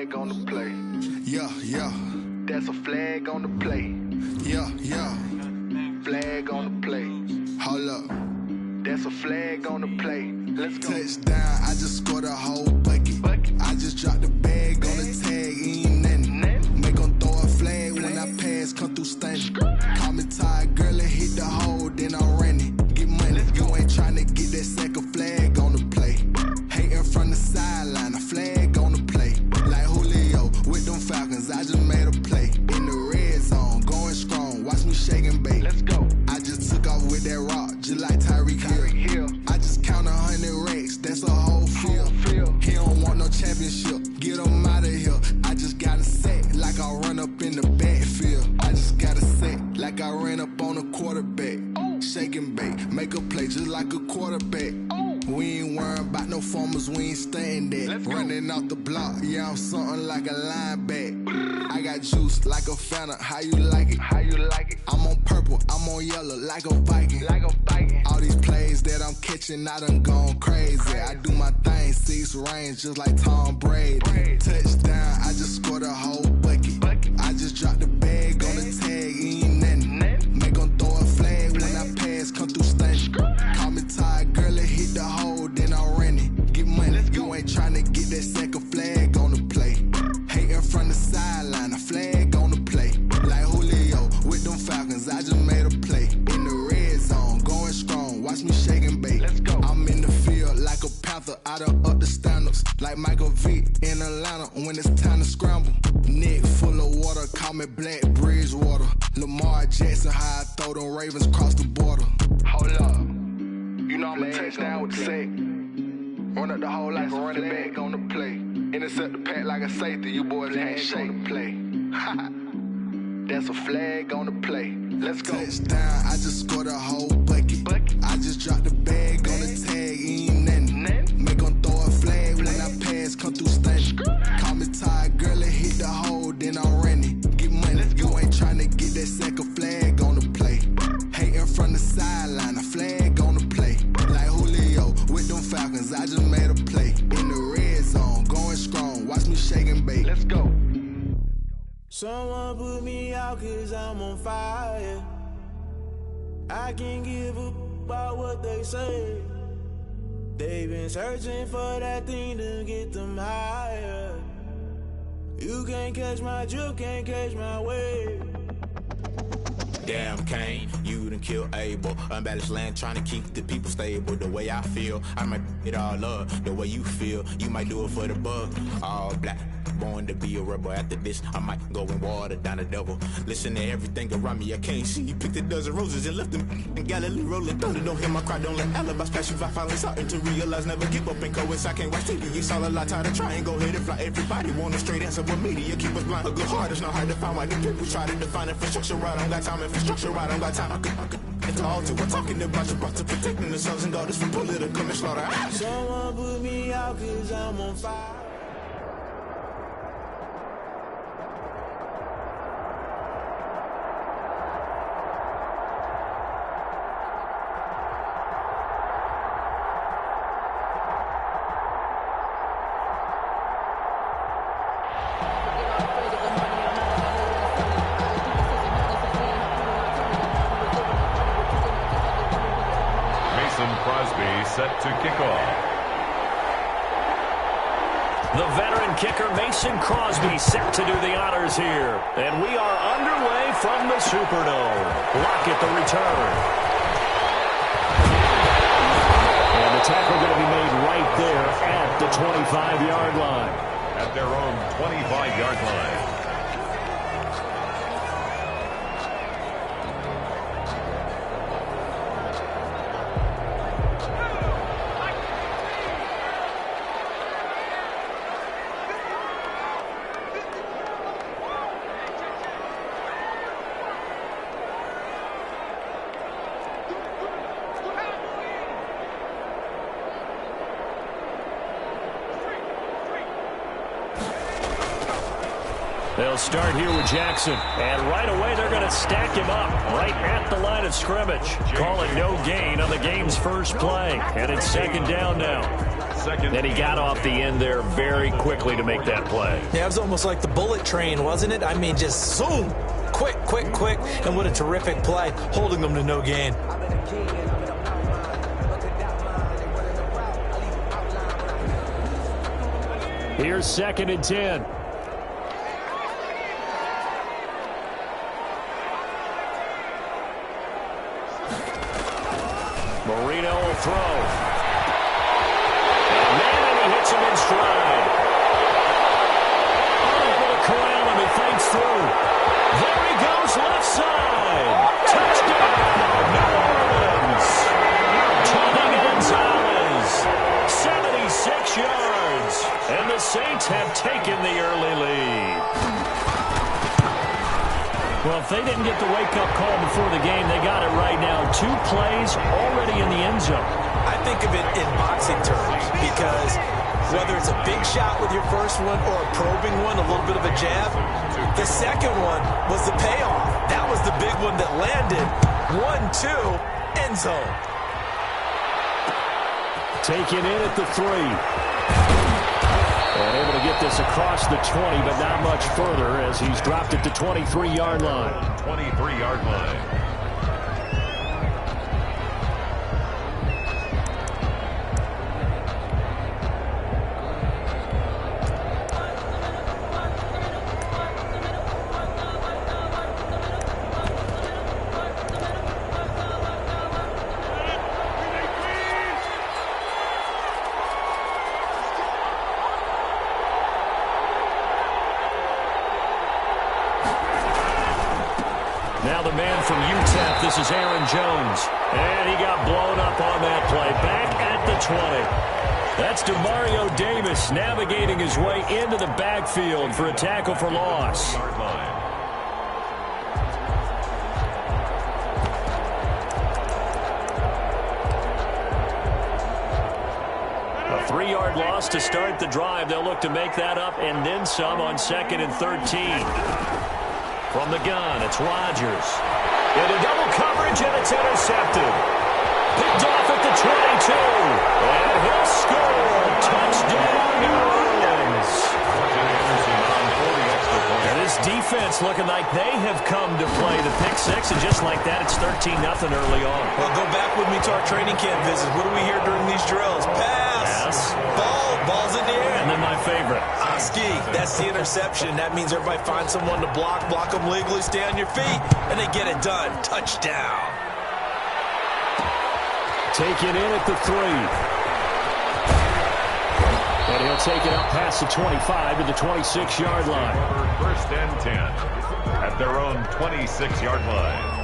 flag on the play. Yeah, yeah. That's a flag on the play. Yeah, yeah. Flag on the play. Hold up. That's a flag on the play. Let's go. Touchdown, I just scored a whole bucket. I just dropped the bag on the tag, ain't nothing. Make 'em throw a flag when I pass, come through stunning. Call me tired, girl, and hit the hole, then I'm running. Get money, you ain't tryna get that second flag on the play. Hating from the sideline, a flag on the play. Like Julio with them Falcons, I just made a play. In the red zone, going strong, watch me shake and bake. Let's go. I just took off with that rock, just like Tyreek Hill. I just count 100 racks, that's a whole field. He don't want no championship, get him out of here. I just got a set, like I run up in the backfield. I just got a set, like I ran up on a quarterback. Shake and bake, make a play just like a quarterback. We ain't worrying about no formers, we ain't staying there. Running off the block, yeah, I'm something like a linebacker. I got juice like a Fanta, how you like it? How you like it? I'm on purple, I'm on yellow, like a Viking. Like a Viking. All these plays that I'm catching, I done gone crazy. I do my thing, 6 range, just like Tom Brady. Touchdown, I just scored a whole bucket. I just dropped the bag on the tag, ain't nothing. Make 'em throw a flag when I pass, come through stunning. Call me tired, girl, and hit the hole, then I'm running. Get money, you ain't tryna get that second flag on the play. Hating from the sideline, a flag on the play. Like Julio with them Falcons, I just made a play. In the red zone, going strong, watch me shake and bake. Let's go. I'm in the field like a Panther, I done up the standards. Like Michael Vick in Atlanta when it's time to scramble. Neck full of water, call me Black Bridgewater. Lamar Jackson, how I throw them Ravens cross the border. Hold up. You know I'm a touchdown with the sack. Run up the hole like a running back on the play. Intercept the pack like a safety. You boys can't shake the play. That's a flag on the play. Let's go. Touchdown, I just scored a whole bucket. I just dropped the bag on the tag, ain't nothing. Make 'em throw a flag when I pass, come through stunning. Call me tired, girl, and hit the hole, then I'm running. Get money, you ain't tryna get that second flag on the play. Hating from the sideline, a flag on the play. Like Julio with them Falcons, I just made a play. In the red zone, going strong, watch me shake and bake. Let's go. Someone put me out 'cause I'm on fire. I can't give up about what they say. They've been searching for that thing to get them higher. You can't catch my drift, can't catch my wave. Damn Kane, you done killed Abel. Unbalanced land trying to keep the people stable. The way I feel, I might it all up. The way you feel, you might do it for the bug. All black, born to be a rebel. After this, I might go and water down the devil. Listen to everything around me, I can't see. You picked a dozen roses and left them in Galilee rolling thunder. Don't hear my cry, don't let alibis pass you. I finally starting to realize, never give up and coincide. I can't watch TV, it's all a lot. Tired of trying, go ahead and fly. Everybody want a straight answer, but media keep us blind. A good heart is not hard to find. Why the people try to define infrastructure right? I don't got time, infrastructure right? I don't got time. I could it's all to we're talking about you, brought to protecting the sons and daughters from political and slaughter. Someone put me out 'cause I'm on fire. Set to kick off. The veteran kicker Mason Crosby set to do the honors here. And we are underway from the Superdome. Lockett the return. And the tackle going to be made right there at the 25-yard line. At their own 25-yard line. They'll start here with Jackson. And right away, they're going to stack him up right at the line of scrimmage. Calling no gain on the game's first play. And it's second down now. second. And he got off the end there very quickly to make that play. Yeah, it was almost like the bullet train, wasn't it? I mean, just zoom. Quick, quick, quick. And what a terrific play, holding them to no gain. Here's 2nd and 10. Marino will throw. And he hits him in stride. Able to corral him. He fights through. There he goes, left side. Touchdown, New Orleans. Tony Gonzalez, 76 yards. And the Saints have taken the early lead. Well, if they didn't get the wake-up call before the game, they got it right now. 2 plays already in the end zone. I think of it in boxing terms because whether it's a big shot with your first one or a probing one, a little bit of a jab, the second one was the payoff. That was the big one that landed. 1-2, end zone. Taken in at the 3. And able to get this across the 20, but not much further as he's dropped it to 23-yard line. 23-yard line. Now the man from UTEP, this is Aaron Jones. And he got blown up on that play. Back at the 20. That's DeMario Davis navigating his way into the backfield for a tackle for loss. A 3-yard loss to start the drive. They'll look to make that up and then some on 2nd and 13. From the gun, it's Rodgers. Into double coverage, and it's intercepted. Picked off at the 22. And he'll score. Touchdown, New Orleans. And this defense looking like they have come to play the pick 6, and just like that, it's 13-0 early on. Well, go back with me to our training camp visits. What do we hear during these drills? Pass. Ball's in the air. And then my favorite. Ski, that's the interception. That means everybody finds someone to block them legally, stay on your feet, and they get it done. Touchdown. Taken in at the 3. And he'll take it up past the 25 to the 26-yard line. 1st and 10 at their own 26-yard line.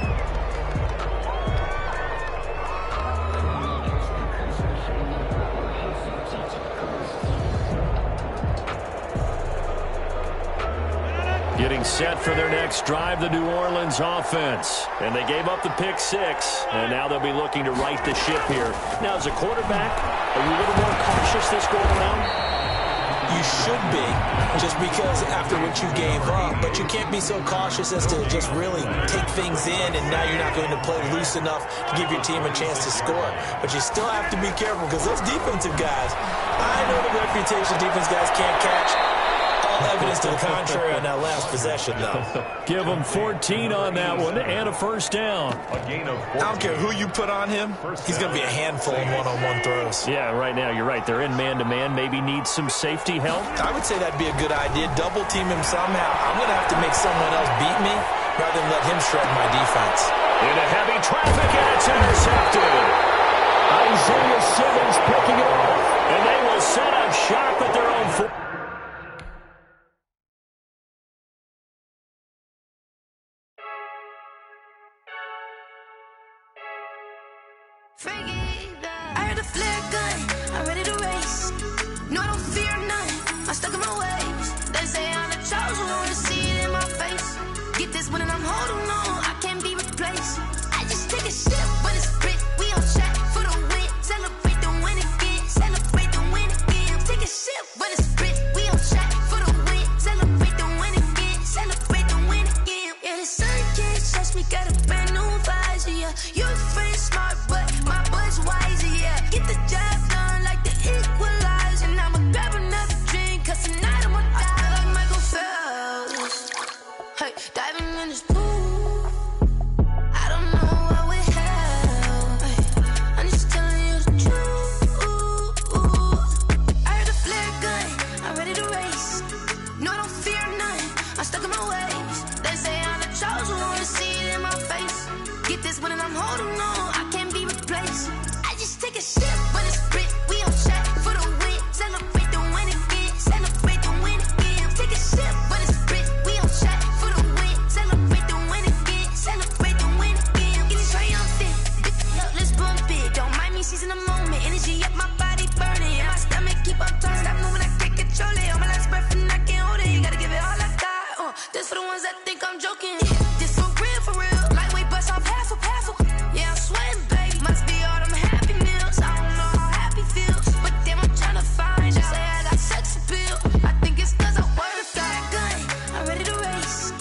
Getting set for their next drive, the New Orleans offense. And they gave up the pick 6, and now they'll be looking to right the ship here. Now, as a quarterback, are you a little more cautious this go around? You should be, just because after what you gave up, but you can't be so cautious as to just really take things in, and now you're not going to play loose enough to give your team a chance to score. But you still have to be careful because those defensive guys, I know the reputation defense guys can't catch. Evidence to the contrary on that last possession, though. Give him 14 on that one and a first down. A gain of 14. I don't care who you put on him. He's going to be a handful in one-on-one throws. Yeah, right now, you're right. They're in man-to-man. Maybe need some safety help. I would say that'd be a good idea. Double team him somehow. I'm going to have to make someone else beat me rather than let him shred my defense. Into heavy traffic, and it's intercepted. Isaiah Simmons picking it off. And they will set up shop at their own 4. I heard a flare gun, I'm ready to race. No, I don't fear none, I'm stuck in my ways. They say I'm the chosen one, to see it in my face. Get this one and I'm holding on, I can't be replaced. I just take a sip when it's split, we on track for the win. Celebrate the win again, celebrate the win again. Take a sip when it's split, we on track for the win. Celebrate the win again, celebrate the win again. Yeah, the sun can't touch me, got a brand new visor, yeah. You're friend smart, but my bud's wiser, yeah. Get the job done like the equalizer. I'm stuck in my ways. They say I'm the chosen one, to see it in my face. Get this one and I'm holding on, I can't be replaced. I just take a sip, but it's split. We on track for the win. Celebrate the win again. Celebrate the win again. Take a sip, but it's split. We on track for the win. Celebrate the win again. Celebrate the win again. Get it triumphant. Let's bump it. Don't mind me seizing the moment. Energy up, my body burning. My stomach keep on turning. Stop moving, I can't control it. On my last breath and I can't hold it. You gotta give it all I got. This for the ones that think I'm joking. This for real. Lightweight bust off half a. Yeah, I'm sweating, baby. Must be all them happy meals. I don't know how happy feels, but damn, I'm trying to find out. Say I got sex appeal. I think it's cause I work. Got a gun, I'm ready to race.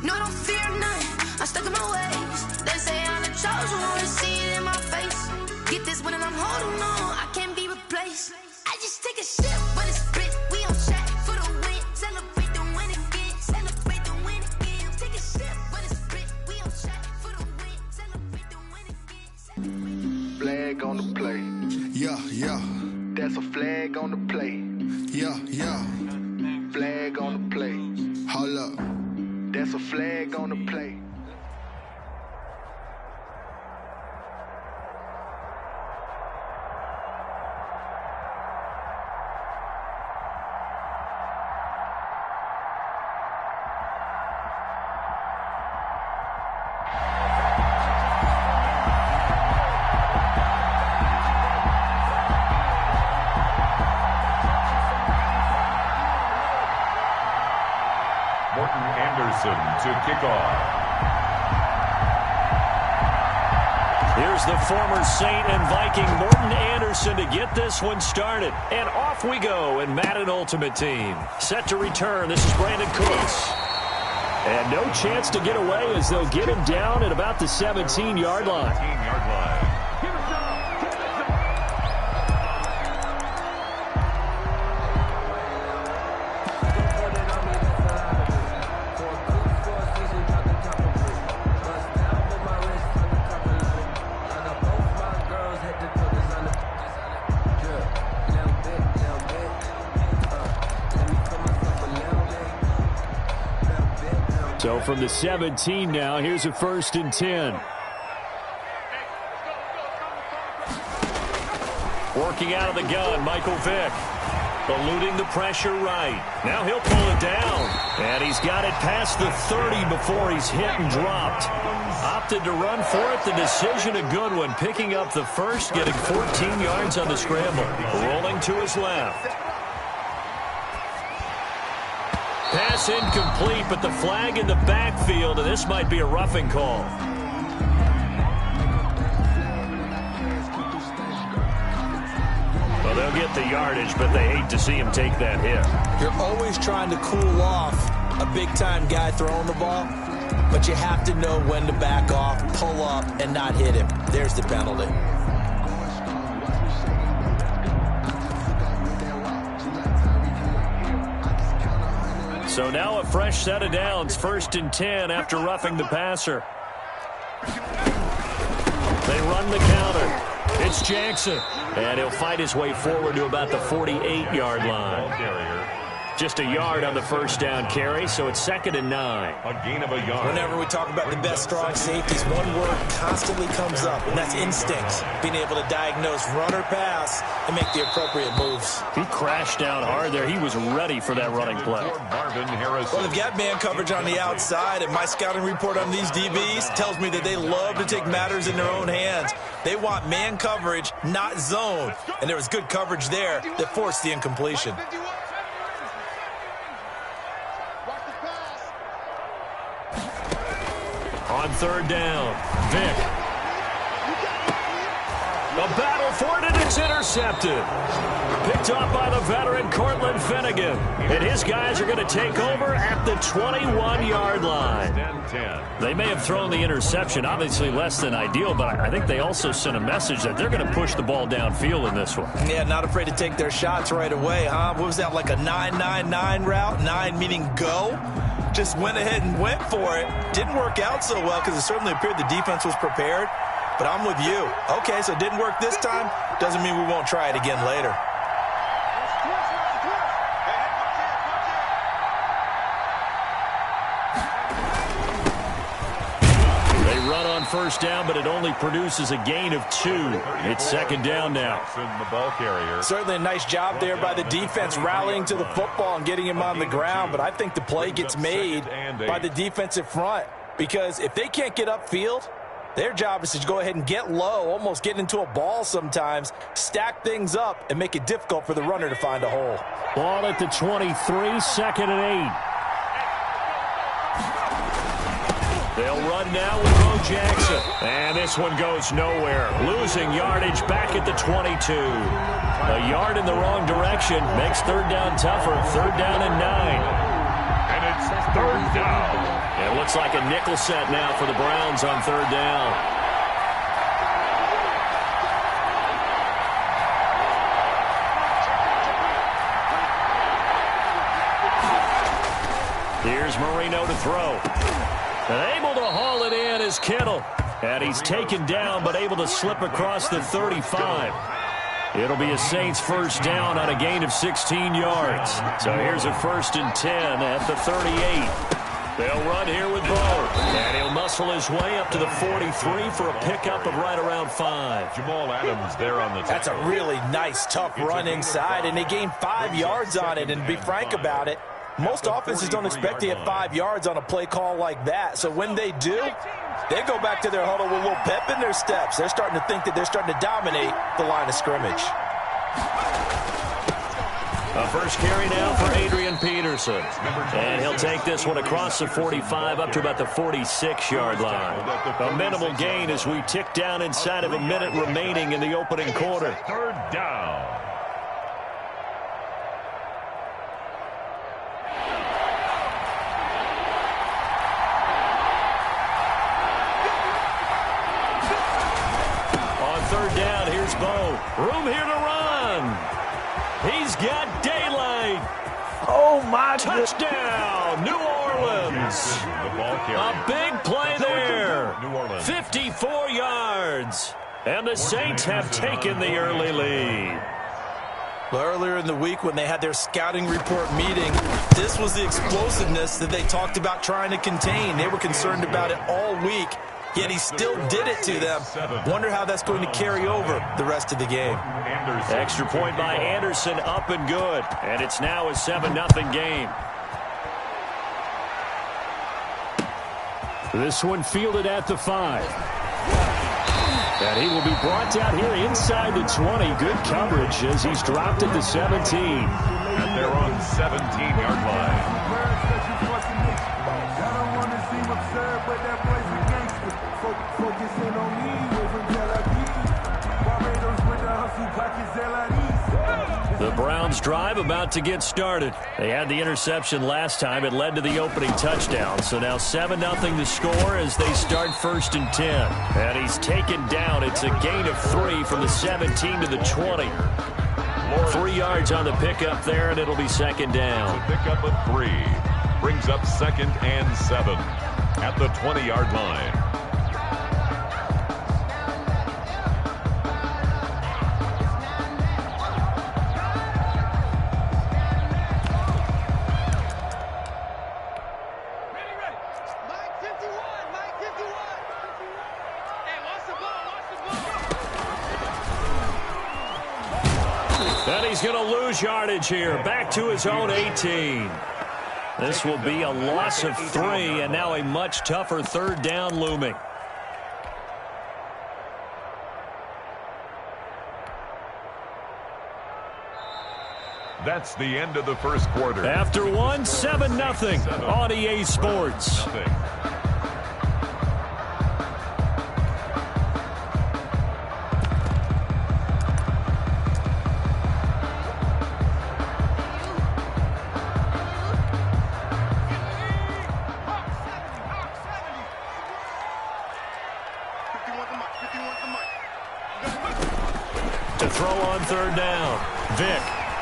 No, I don't fear none. I'm stuck in my ways. They say I'm the chosen one, to see it in my face. Get this one and I'm holding on, I can't be replaced. I just take a sip, but it's split. We on track for the win. Celebrate the win again. Celebrate the win again. Take a sip, but it's split. We on track for the win. Celebrate the win again. Flag on the play. Yeah. That's a flag on the play. Yeah. Flag on the play. Hold up. That's a flag on the play. To kick off. Here's the former Saint and Viking Morton Anderson to get this one started. And off we go in Madden Ultimate Team. Set to return. This is Brandon Cooks. And no chance to get away as they'll get him down at about the 17-yard line. So from the 17 now, here's a 1st and 10. Working out of the gun, Michael Vick. Eluding the pressure right. Now he'll pull it down. And he's got it past the 30 before he's hit and dropped. Opted to run for it. The decision a good one. Picking up the first, getting 14 yards on the scramble. Rolling to his left. Pass incomplete, but the flag in the backfield, and this might be a roughing call. Well, they'll get the yardage, but they hate to see him take that hit. You're always trying to cool off a big-time guy throwing the ball, but you have to know when to back off, pull up, and not hit him. There's the penalty. So now a fresh set of downs, 1st and 10 after roughing the passer. They run the counter. It's Jackson. And he'll fight his way forward to about the 48-yard line. Just a yard on the 1st down carry, so it's 2nd and 9. A gain of a yard. Whenever we talk about the best strong safeties, one word constantly comes up, and that's instincts. Being able to diagnose run or pass and make the appropriate moves. He crashed down hard there. He was ready for that running play. Well, they've got man coverage on the outside, and my scouting report on these DBs tells me that they love to take matters in their own hands. They want man coverage, not zone. And there was good coverage there that forced the incompletion. On 3rd down, Vick. A battle for it, and it's intercepted. Picked off by the veteran Cortland Finnegan. And his guys are going to take over at the 21-yard line. They may have thrown the interception, obviously less than ideal, but I think they also sent a message that they're going to push the ball downfield in this one. Yeah, not afraid to take their shots right away, huh? What was that, like a 9-9-9 route? 9 meaning go? Just went ahead and went for it. Didn't work out so well because it certainly appeared the defense was prepared. But I'm with you. Okay, so it didn't work this time. Doesn't mean we won't try it again later. first down, but it only produces a gain of 2. It's second down now. The ball carrier. Certainly a nice job there by the defense rallying to the football and getting him on the ground, but I think the play gets made by the defensive front because if they can't get upfield, their job is to go ahead and get low, almost get into a ball sometimes, stack things up, and make it difficult for the runner to find a hole. Ball at the 23, second and 8. They'll run now with Bo Jackson. And this one goes nowhere. Losing yardage back at the 22. A yard in the wrong direction makes third down tougher. Third down and 9. And it's third down. It looks like a nickel set now for the Browns on third down. Here's Marino to throw. And able to haul it in is Kittle. And he's taken down but able to slip across the 35. It'll be a Saints first down on a gain of 16 yards. So here's a first and 10 at the 38. They'll run here with Bo. And he'll muscle his way up to the 43 for a pickup of right around 5. Jamal Adams there on the tackle. That's a really nice, tough run inside, and they gained 5 yards on it. And to be frank about it, most offenses don't expect to get 5 yards on a play call like that. So when they do, they go back to their huddle with a little pep in their steps. They're starting to think that they're starting to dominate the line of scrimmage. A first carry now for Adrian Peterson. And he'll take this one across the 45 up to about the 46-yard line. A minimal gain as we tick down inside of a minute remaining in the opening quarter. Third down. On third down, here's Bo. Room here to run. He's got daylight. Oh, my Touchdown, New Orleans. A big play there. 54 yards. And the Saints have taken the early lead. Well, earlier in the week when they had their scouting report meeting, this was the explosiveness that they talked about trying to contain. They were concerned about it all week, yet he still did it to them. Wonder how that's going to carry over the rest of the game. Extra point by Anderson, up and good. And it's now a 7-0 game. This one fielded at the 5. And he will be brought down here inside the 20. Good coverage as he's dropped at the 17. At their own 17-yard line. The Browns drive about to get started. They had the interception last time. It led to the opening touchdown. So now 7-0 the score as they start first and 10. And he's taken down. It's a gain of 3 from the 17 to the 20. 3 yards on the pickup there, and it'll be second down. The pickup of 3 brings up second and 7 at the 20-yard line. And he's going to lose yardage here. Back to his own 18. This will be a loss of 3, and now a much tougher third down looming. That's the end of the first quarter. After one, 7-0 on EA Sports. To throw on third down. Vick,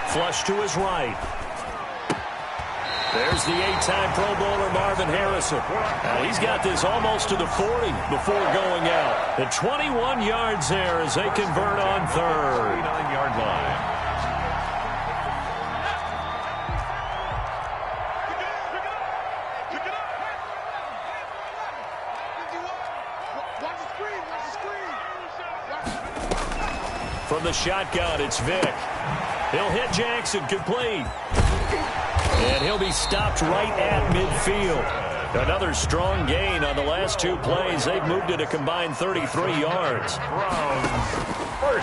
flush to his right. There's the 8-time Pro Bowler Marvin Harrison. Now he's got this almost to the 40 before going out. The 21 yards there as they convert on third. 39-yard line. Watch From the shotgun, it's Vick. He'll hit Jackson, complete. And he'll be stopped right at midfield. Another strong gain on the last 2 plays. They've moved it a combined 33 yards.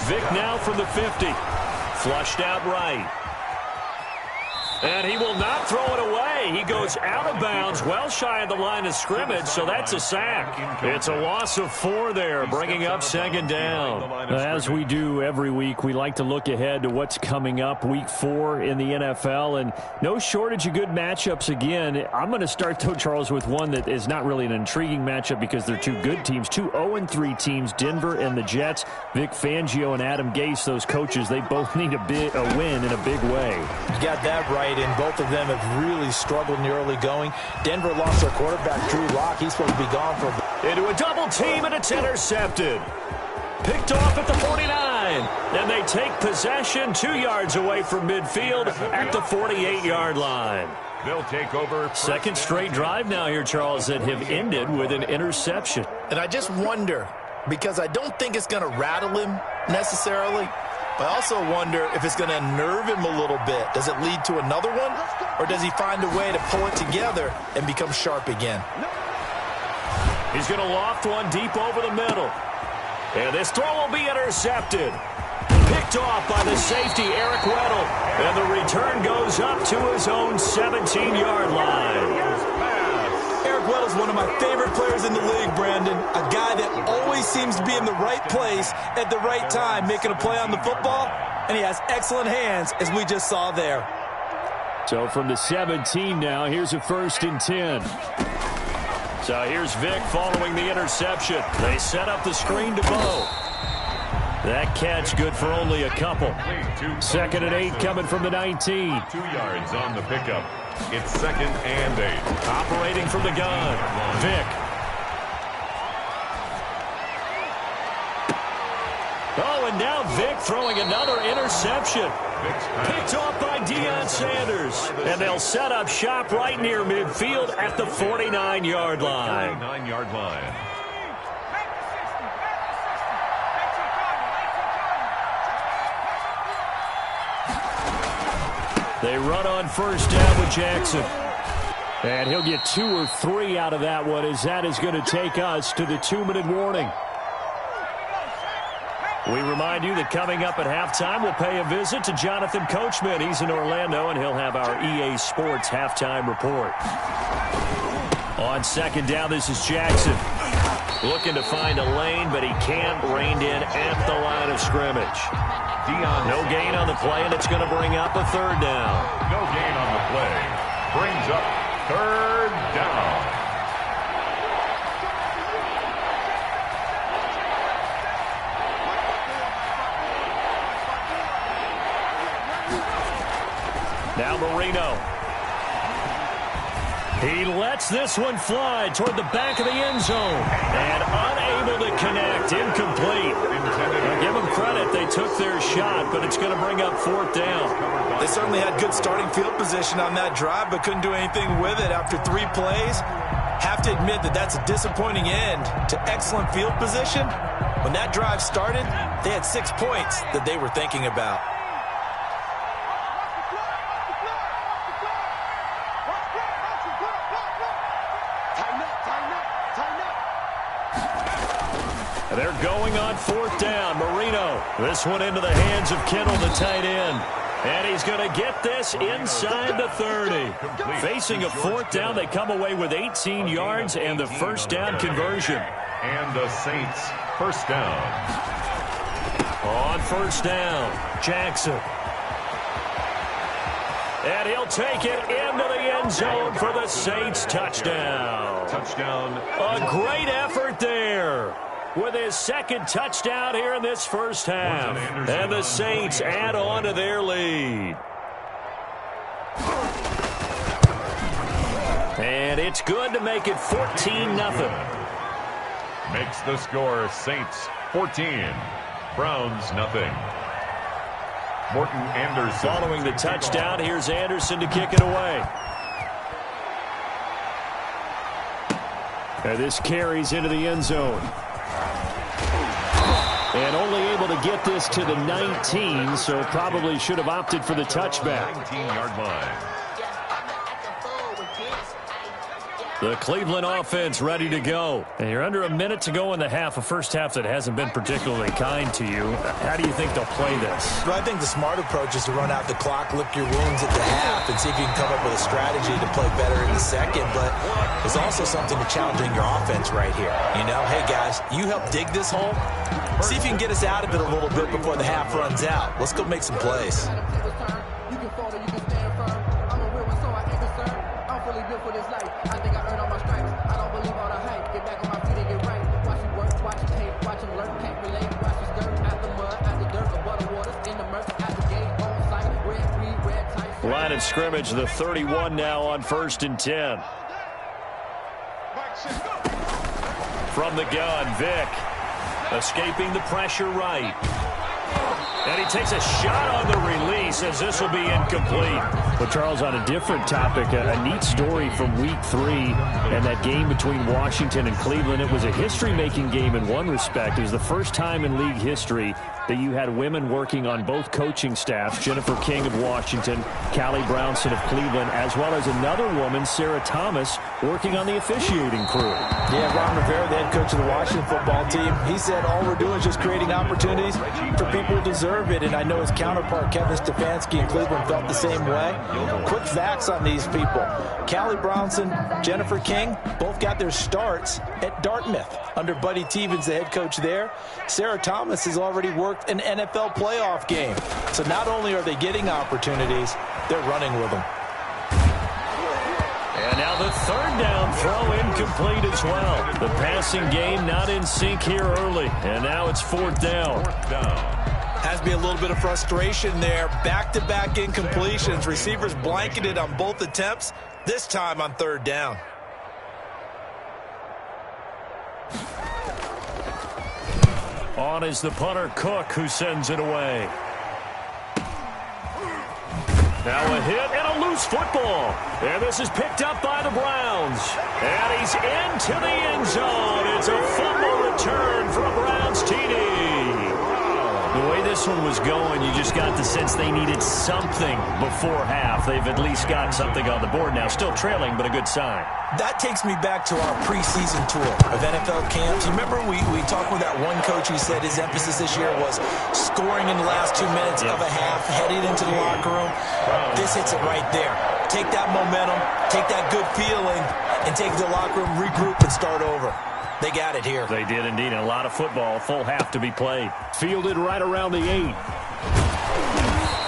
Vick now from the 50. Flushed out right. And he will not throw it away. He goes out of bounds, well shy of the line of scrimmage, so that's a sack. It's a loss of 4 there, bringing up second down. As we do every week, we like to look ahead to what's coming up week 4 in the NFL, and no shortage of good matchups again. I'm going to start, though, Charles, with one that is not really an intriguing matchup because they're 2 good teams, 2 0-3 teams, Denver and the Jets. Vic Fangio and Adam Gase, those coaches, they both need a win in a big way. You got that right. And both of them have really struggled in the early going. Denver lost their quarterback, Drew Lock. He's supposed to be gone for into a double team, and it's intercepted. Picked off at the 49. And they take possession 2 yards away from midfield at the 48-yard line. They'll take over. Second straight drive now here, Charles, that have ended with an interception. And I just wonder, because I don't think it's going to rattle him necessarily, but I also wonder if it's going to unnerve him a little bit. Does it lead to another one? Or does he find a way to pull it together and become sharp again? He's going to loft one deep over the middle. And this throw will be intercepted. Picked off by the safety, Eric Weddle. And the return goes up to his own 17-yard line. Weddle's one of my favorite players in the league, Brandon. A guy that always seems to be in the right place at the right time, making a play on the football, and he has excellent hands, as we just saw there. So from the 17 now, here's a 1st and 10. So here's Vick following the interception. They set up the screen to Bo. That catch good for only a couple. 2nd and 8 coming from the 19. 2 yards on the pickup. It's 2nd and 8. Operating from the gun, Vick. Oh, and now Vick throwing another interception. Picked off by Deion Sanders. And they'll set up shop right near midfield at the 49-yard line. 49-yard line. They run on 1st down with Jackson. And he'll get 2 or 3 out of that one, as that is going to take us to the 2-minute warning. We remind you that coming up at halftime, we'll pay a visit to Jonathan Coachman. He's in Orlando, and he'll have our EA Sports halftime report. On 2nd down, this is Jackson. Looking to find a lane, but he can't. Reined in at the line of scrimmage. No gain on the play, and it's going to bring up a 3rd down. No gain on the play. Brings up 3rd down. Now Marino. He lets this one fly toward the back of the end zone. And unable to connect. Incomplete. Now give them credit. They took their shot, but it's going to bring up 4th down. They certainly had good starting field position on that drive, but couldn't do anything with it after 3 plays. Have to admit that that's a disappointing end to excellent field position. When that drive started, they had 6 points that they were thinking about. They're going on 4th down. Marino. This one into the hands of Kittle, the tight end. And he's going to get this inside the 30. Facing a 4th down, they come away with 18 yards and the 1st down conversion. And the Saints 1st down. On 1st down, Jackson. And he'll take it into the end zone for the Saints touchdown. Touchdown. A great effort there. With his 2nd touchdown here in this 1st half. And the Saints add on to their lead. And it's good to make it 14-0. Makes the score Saints 14. Browns nothing. Morton Anderson. Following the touchdown, here's Anderson to kick it away. And this carries into the end zone. And only able to get this to the 19, so probably should have opted for the touchback. 19-yard line. The Cleveland offense ready to go. And you're under a minute to go in the half, a first half that hasn't been particularly kind to you. How do you think they'll play this? Well, I think the smart approach is to run out the clock, lick your wounds at the half, and see if you can come up with a strategy to play better in the second. But there's also something to challenging your offense right here. You know, hey, guys, you help dig this hole. See if you can get us out of it a little bit before the half runs out. Let's go make some plays. Line of scrimmage, the 31 now on 1st and 10. From the gun, Vick. Escaping the pressure right. And he takes a shot on the release as this will be incomplete. But, Charles, on a different topic, a neat story from Week 3 and that game between Washington and Cleveland. It was a history-making game in one respect. It was the first time in league history that you had women working on both coaching staffs, Jennifer King of Washington, Callie Brownson of Cleveland, as well as another woman, Sarah Thomas, working on the officiating crew. Yeah, Ron Rivera, the head coach of the Washington football team, he said all we're doing is just creating opportunities for people who deserve it. And I know his counterpart, Kevin Stefanski in Cleveland, felt the same way. Quick facts on these people. Callie Brownson, Jennifer King, both got their starts at Dartmouth under Buddy Tevens, the head coach there. Sarah Thomas has already worked an NFL playoff game. So not only are they getting opportunities, they're running with them. And now the third down throw incomplete as well. The passing game not in sync here early. And now it's 4th down. Has to be a little bit of frustration there. Back-to-back incompletions. Receivers blanketed on both attempts, this time on 3rd down. On is the punter, Cook, who sends it away. Now a hit and a loose football. And this is picked up by the Browns. And he's into the end zone. It's a fumble return for a Browns TD. The way this one was going, you just got the sense they needed something before half. They've at least got something on the board now. Still trailing, but a good sign. That takes me back to our preseason tour of NFL camps. You remember we talked with that one coach who said his emphasis this year was scoring in the last 2 minutes of a half, heading into the locker room. This hits it right there. Take that momentum, take that good feeling, and take it to the locker room, regroup, and start over. They got it here. They did indeed, and a lot of football, full half to be played. Fielded right around the 8.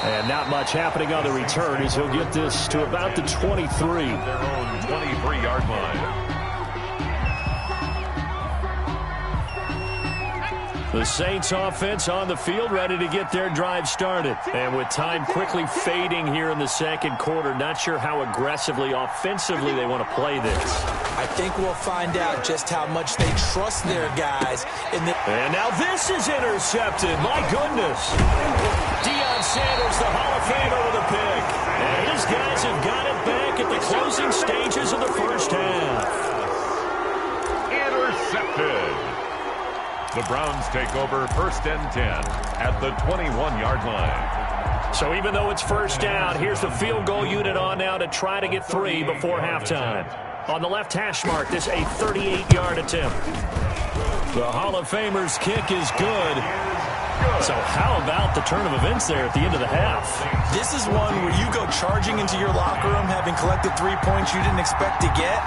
And not much happening on the return as he'll get this to about the 23. Their own 23-yard line. The Saints offense on the field, ready to get their drive started. And with time quickly fading here in the second quarter, not sure how aggressively, offensively they want to play this. I think we'll find out just how much they trust their guys. And now this is intercepted. My goodness. Deion Sanders, the Hall of Famer, with a pick. And his guys have got it back at the closing stages of the first half. Intercepted. The Browns take over 1st and 10 at the 21-yard line. So even though it's first down, here's the field goal unit on now to try to get 3 before halftime. On the left hash mark, this a 38-yard attempt. The Hall of Famer's kick is good. So how about the turn of events there at the end of the half? This is one where you go charging into your locker room having collected 3 points you didn't expect to get,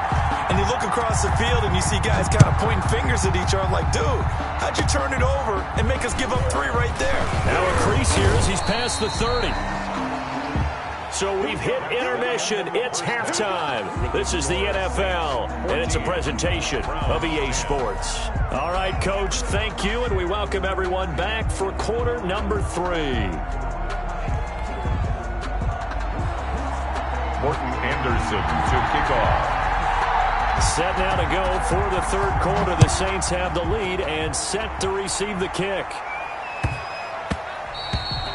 and you look across the field and you see guys kind of pointing fingers at each other like, dude, how'd you turn it over and make us give up 3 right there? Now a crease here as he's past the 30. So we've hit intermission. It's halftime. This is the NFL, and it's a presentation of EA Sports. All right, Coach, thank you, and we welcome everyone back for quarter number 3. Morton Anderson to kick off. Set now to go for the third quarter. The Saints have the lead and set to receive the kick.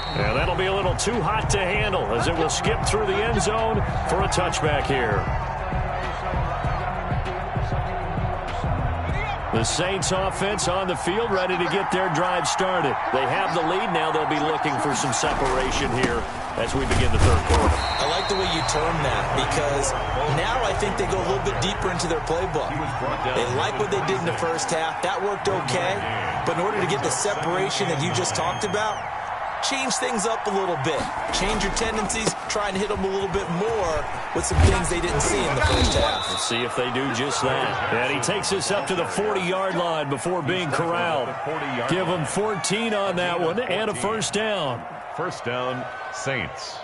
And that'll be a little too hot to handle as it will skip through the end zone for a touchback here. The Saints offense on the field, ready to get their drive started. They have the lead. Now they'll be looking for some separation here as we begin the third quarter. I like the way you term that, because now I think they go a little bit deeper into their playbook. They like what they did in the first half. That worked okay. But in order to get the separation that you just talked about, change things up a little bit. Change your tendencies. Try and hit them a little bit more with some things they didn't see in the first half. Let's see if they do just that. And he takes us up to the 40-yard line before being corralled. Give him 14 on that one and a first down. First down, Saints.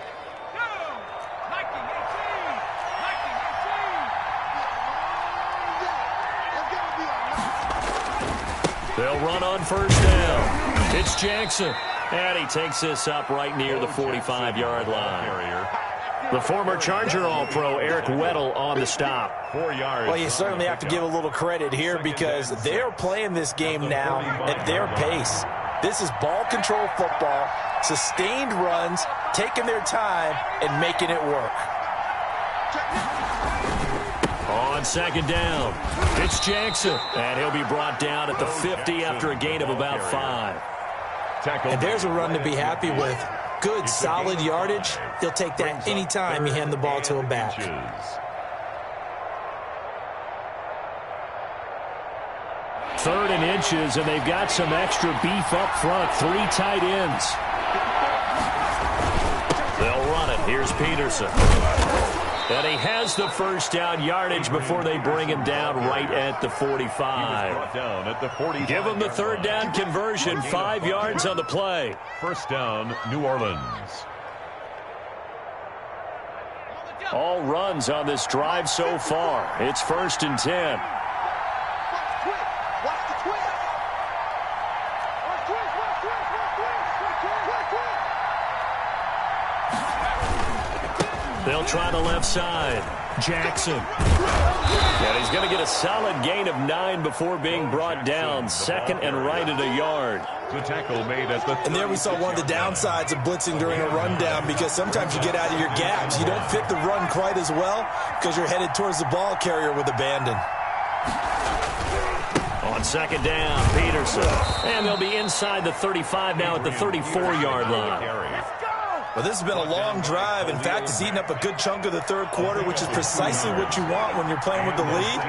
They'll run on first down. It's Jackson. And he takes this up right near the 45-yard line. The former Charger All-Pro Eric Weddle on the stop. 4 yards. Well, you certainly have to give a little credit here because they're playing this game now at their pace. This is ball control football, sustained runs, taking their time, and making it work. On second down, it's Jackson. And he'll be brought down at the 50 after a gain of about 5. And there's a run to be happy with. Good, solid yardage. He'll take that anytime you hand the ball to him back. Third and inches, and they've got some extra beef up front. 3 tight ends. They'll run it. Here's Peterson. And he has the first down yardage before they bring him down right at the 45. Give him the third down conversion. 5 yards on the play. First down, New Orleans. All runs on this drive so far. It's 1st and 10. They'll try the left side. Jackson. And he's going to get a solid gain of 9 before being brought down. 2nd and right at a yard. The tackle made at the... And there we saw one of the downsides of blitzing during a rundown, because sometimes you get out of your gaps. You don't fit the run quite as well because you're headed towards the ball carrier with abandon. On second down, Peterson. And they'll be inside the 35 now at the 34-yard line. Well, this has been a long drive. In fact, it's eaten up a good chunk of the third quarter, which is precisely what you want when you're playing with the lead.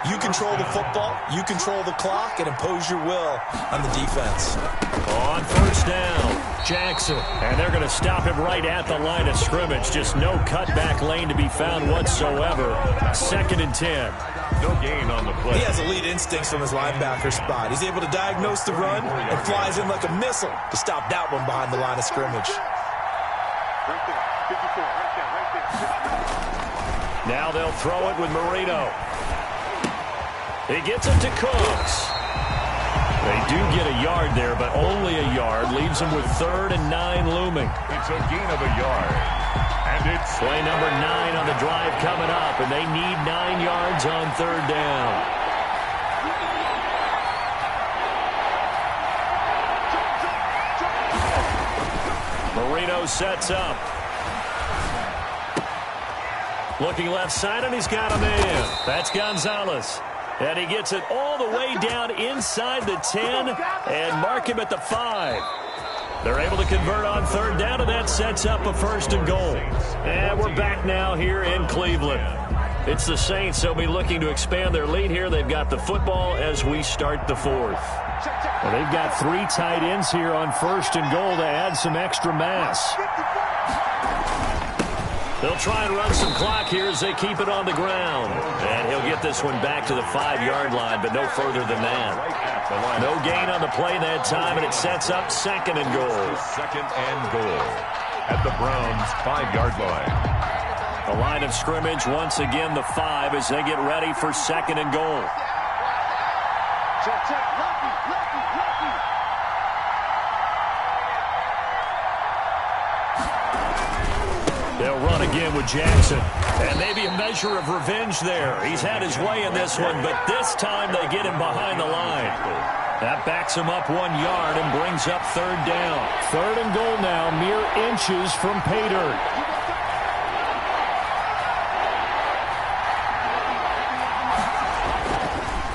You control the football, you control the clock, and impose your will on the defense. On first down, Jackson. And they're going to stop him right at the line of scrimmage. Just no cutback lane to be found whatsoever. 2nd and 10. No gain on the play. He has elite instincts from his linebacker spot. He's able to diagnose the run and flies in like a missile to stop that one behind the line of scrimmage. Now they'll throw it with Marino. He gets it to Cooks. They do get a yard there, but only a yard. Leaves them with 3rd and 9 looming. It's a gain of a yard. And it's play number 9 on the drive coming up, and they need 9 yards on 3rd down. Marino sets up. Looking left side, and he's got a man. That's Gonzalez. And he gets it all the way down inside the 10 and mark him at the 5. They're able to convert on 3rd down, and that sets up a 1st and goal. And we're back now here in Cleveland. It's the Saints. They'll be looking to expand their lead here. They've got the football as we start the 4th. Well, they've got 3 tight ends here on 1st and goal to add some extra mass. They'll try and run some clock here as they keep it on the ground. And he'll get this one back to the 5-yard line, but no further than that. No gain on the play that time, and it sets up 2nd and goal. 2nd and goal at the Browns' 5-yard line. The line of scrimmage, once again, the 5 as they get ready for 2nd and goal. They'll run again with Jackson. And maybe a measure of revenge there. He's had his way in this one, but this time they get him behind the line. That backs him up 1 yard and brings up 3rd down. 3rd and goal now, mere inches from pay dirt.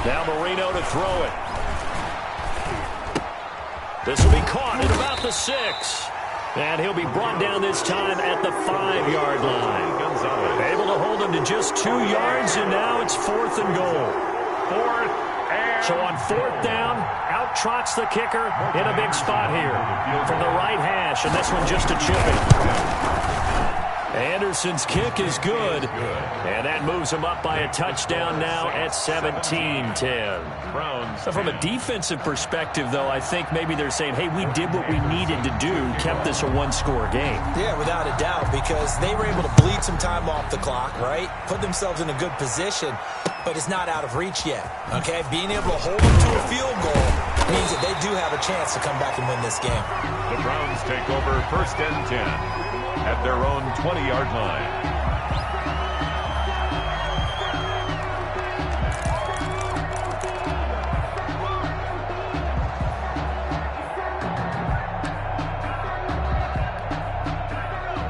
Now Marino to throw it. This will be caught at about the 6. And he'll be brought down this time at the 5-yard line. Able to hold him to just 2 yards, and now it's 4th and goal. So on 4th down, out trots the kicker in a big spot here from the right hash, and this one just a chipping. Anderson's kick is good, and that moves him up by a touchdown now at 17-10. So from a defensive perspective, though, I think maybe they're saying, hey, we did what we needed to do, kept this a 1-score game. Yeah, without a doubt, because they were able to bleed some time off the clock, right? Put themselves in a good position, but it's not out of reach yet, okay? Being able to hold them to a field goal means that they do have a chance to come back and win this game. The Browns take over 1st and 10 at their own 20-yard line.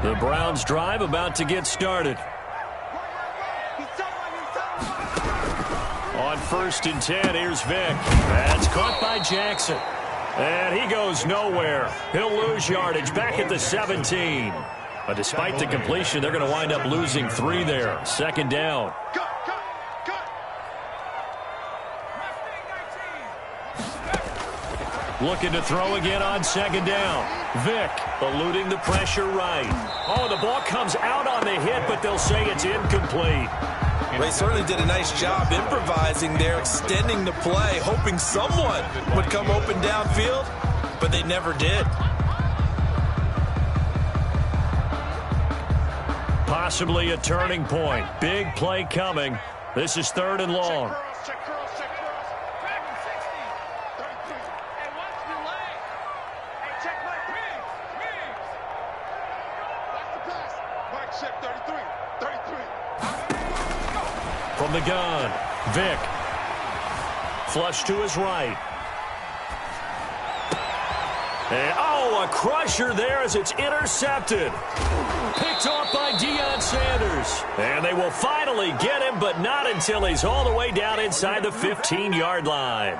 The Browns drive about to get started. On 1st and 10, here's Vic. That's caught by Jackson. And he goes nowhere. He'll lose yardage back at the 17. But despite the completion, they're going to wind up losing 3 there. 2nd down. Looking to throw again on 2nd down. Vic eluding the pressure right. Oh, the ball comes out on the hit, but they'll say it's incomplete. They certainly did a nice job improvising there, extending the play, hoping someone would come open downfield, but they never did. Possibly a turning point. Big play coming. This is 3rd and long. From the gun, Vic. Flush to his right. And, oh, a crusher there as it's intercepted. Picked off by Deion Sanders. And they will finally get him, but not until he's all the way down inside the 15-yard line.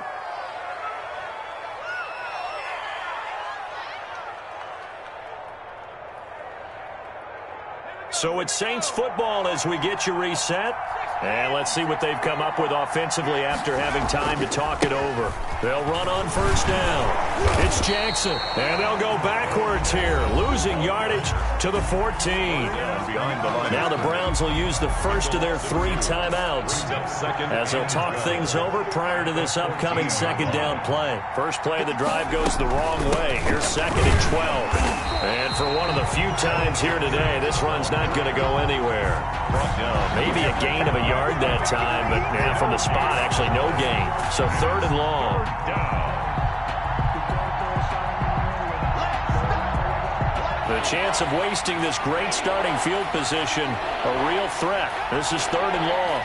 So it's Saints football as we get you reset. And let's see what they've come up with offensively after having time to talk it over. They'll run on 1st down. It's Jackson. And they'll go backwards here, losing yardage to the 14. Now the Browns will use the first of their 3 timeouts as they'll talk things over prior to this upcoming 2nd down play. First play of the drive goes the wrong way. Here's 2nd and 12. And for one of the few times here today, this run's not going to go anywhere. Maybe a gain of a yard that time, but yeah, from the spot, actually no gain. So 3rd and long. The chance of wasting this great starting field position, a real threat. This is 3rd and long.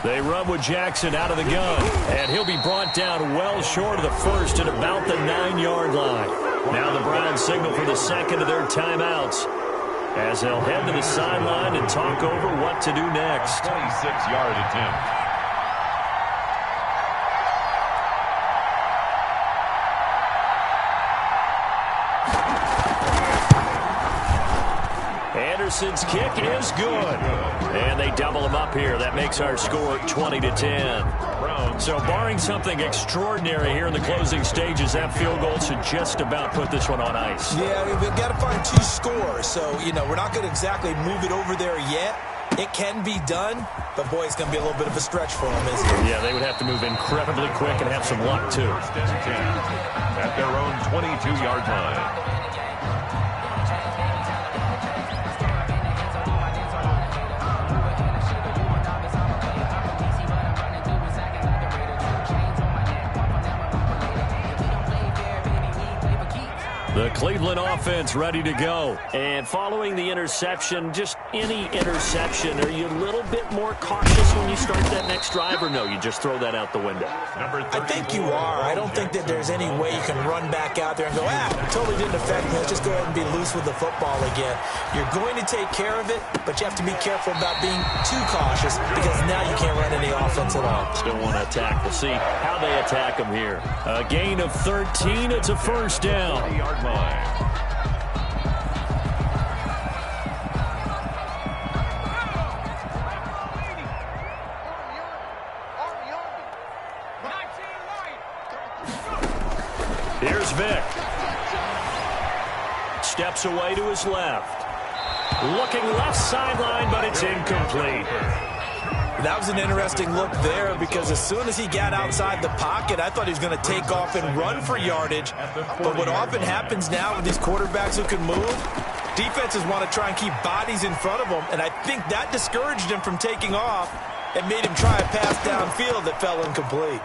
They run with Jackson out of the gun, and he'll be brought down well short of the 1st at about the 9-yard line. Now the Browns signal for the 2nd of their timeouts as they'll head to the sideline and talk over what to do next. 26-yard attempt. Anderson's kick is good. And they double him up here. That makes our score 20-10. So barring something extraordinary here in the closing stages, that field goal should just about put this one on ice. Yeah, we've got to find 2 scores. So, you know, we're not going to exactly move it over there yet. It can be done, but boy, it's going to be a little bit of a stretch for them, isn't it? Yeah, they would have to move incredibly quick and have some luck, too. At their own 22-yard line. The Cleveland offense ready to go. And following the interception, just any interception, are you a little bit more cautious when you start that next drive, or no, you just throw that out the window? I think you are. I don't think that there's any way you can run back out there and go, totally didn't affect me. Let's just go ahead and be loose with the football again. You're going to take care of it, but you have to be careful about being too cautious because now you can't run any offense at all. Still want to attack. We'll see how they attack them here. A gain of 13. It's a first down. Here's Vic. Steps away to his left. Looking left sideline, but it's incomplete. That was an interesting look there because as soon as he got outside the pocket, I thought he was going to take off and run for yardage. But what often happens now with these quarterbacks who can move, defenses want to try and keep bodies in front of them, and I think that discouraged him from taking off and made him try a pass downfield that fell incomplete.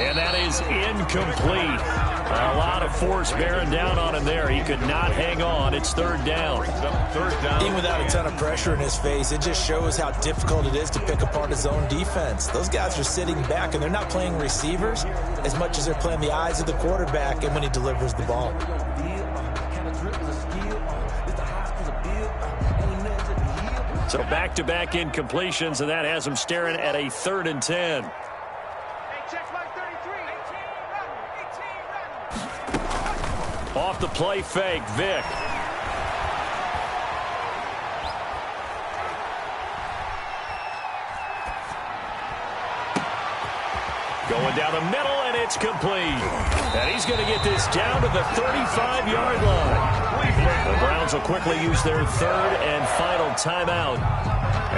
And that is incomplete. A lot of force bearing down on him there. He could not hang on. It's third down. Even without a ton of pressure in his face, it just shows how difficult it is to pick apart his own defense. Those guys are sitting back, and they're not playing receivers as much as they're playing the eyes of the quarterback and when he delivers the ball. So back-to-back incompletions, and that has him staring at a 3rd and 10. Off the play fake, Vic. Going down the middle, and it's complete. And he's going to get this down to the 35-yard line. The Browns will quickly use their 3rd and final timeout,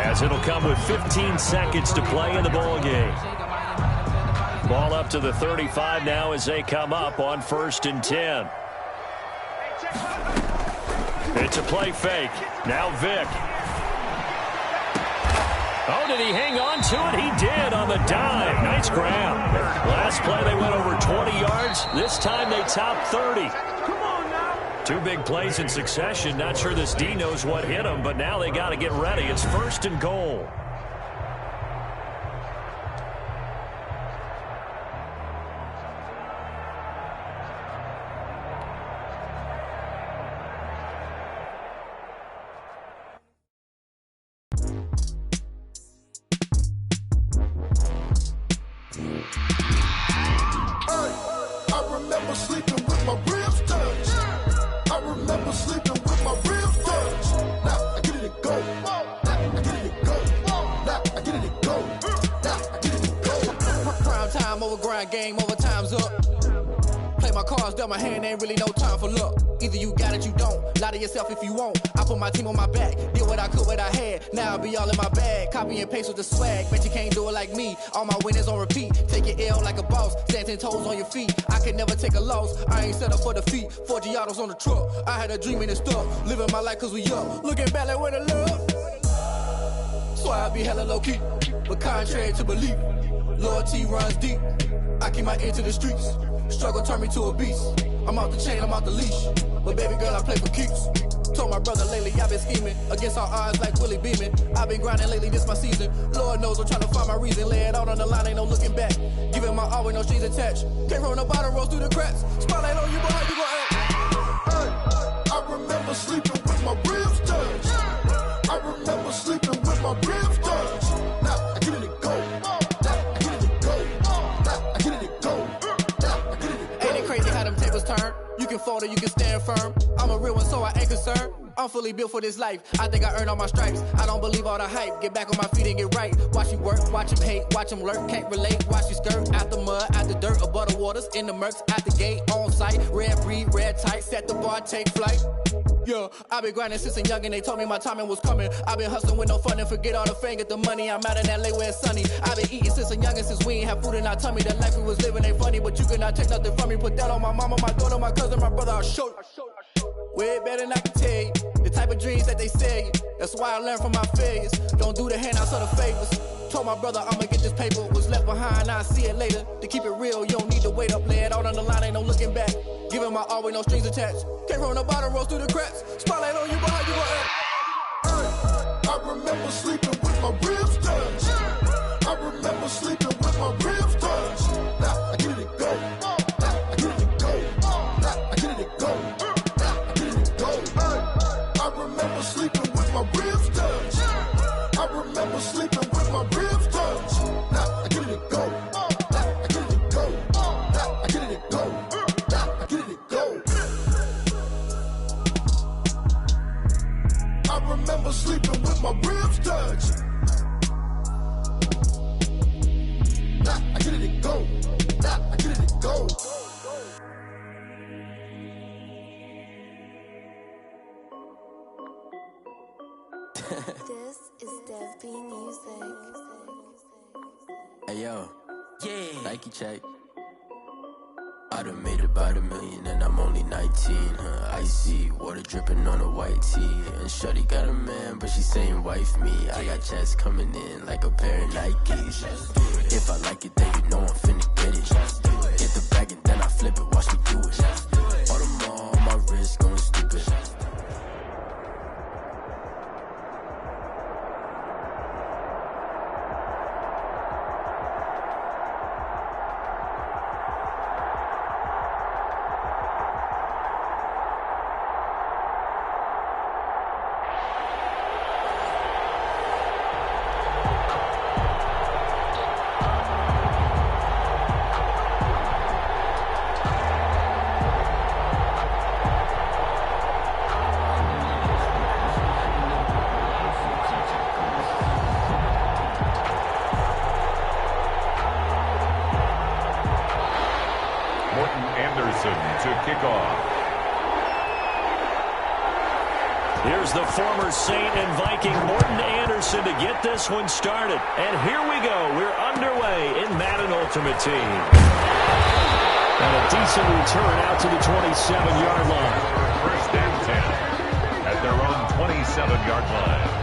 as it'll come with 15 seconds to play in the ball game. Ball up to the 35 now as they come up on 1st and 10. It's a play fake. Now Vic. Oh, did he hang on to it? He did on the dive. Nice grab. Last play they went over 20 yards. This time they topped 30. Two big plays in succession. Not sure this D knows what hit him, but now they got to get ready. It's 1st and goal. Game over, time's up. Play my cards, dealt my hand, ain't really no time for luck. Either you got it, you don't. Lie to yourself if you won't. I put my team on my back, did what I could, what I had. Now I'll be all in my bag. Copy and paste with the swag. Bet you can't do it like me. All my winners on repeat. Take your L like a boss. Stand 10 toes on your feet. I can never take a loss. I ain't set up for defeat. 4 Giottos on the truck. I had a dream and it's stuck. Living my life cause we up. Looking back like where the love. So I be hella low key. But contrary to belief, loyalty runs deep. I keep my ear to the streets. Struggle turned me to a beast. I'm out the chain, I'm out the leash. But baby girl, I play for keeps. Told my brother lately, I've been scheming. Against all odds like Willie Beeman. I've been grinding lately, this my season. Lord knows I'm trying to find my reason. Lay it out on the line, ain't no looking back. Giving my all with no strings attached. Came from the bottom, rose through the cracks. Spotlight on you, boy, how you gon' act? I remember sleeping with my ribs touched. I remember sleeping with my ribs touched. Now I get it and go. You can fold or you can stand firm. I'm a real one, so I ain't concerned. I'm fully built for this life. I think I earned all my stripes. I don't believe all the hype. Get back on my feet and get right. Watch you work, watch him hate, watch him lurk. Can't relate, watch you skirt. Out the mud, out the dirt, above the waters, in the murks, out the gate, on site. Red breed, red tight, set the bar, take flight. Yeah, I've been grinding since a young and they told me my timing was coming. I've been hustling with no fun and forget all the fame, get the money. I'm out in LA where it's sunny. I've been eating since a young and since we ain't have food in our tummy. The life we was living ain't funny, but you cannot take nothing from me. Put that on my mama, my daughter, my cousin, my brother, I'll show you. Way better than I can tell you. The type of dreams that they sell you. That's why I learned from my failures. Don't do the handouts or the favors. Told my brother I'ma get this paper. Was left behind, I'll see it later. To keep it real, you don't need to wait up. Lay it out on the line, ain't no looking back. Giving my my always no strings attached. Came from the bottom, rose through the cracks. Spotlight on you, but how you gon' act? I remember sleeping with my ribs touched. I remember sleeping with my ribs touched. Now I get it go. Now I get it go. Now I get it go. Now I get it go. I remember sleeping with my ribs touched. I remember sleeping with my ribs touched. Now I get it go. Now I get it go. Now I get it go. Now I get it go. I remember sleeping with my ribs touched. Now I get it go. Now I get it go. This is Dev B Music. Hey yo, Nike check. I done made about $1 million and I'm only 19. Icy water dripping on a white tee. And shorty got a man, but she saying wife me. I got checks coming in like a pair of Nikes. If I like it, then you know I'm finna get it. Get the bag and then I flip it, watch me do it. All on my wrist going stupid. To kick off. Here's the former Saint and Viking Morten Andersen to get this one started. And here we go. We're underway in Madden Ultimate Team. And a decent return out to the 27-yard line. First and 10 at their own 27-yard line.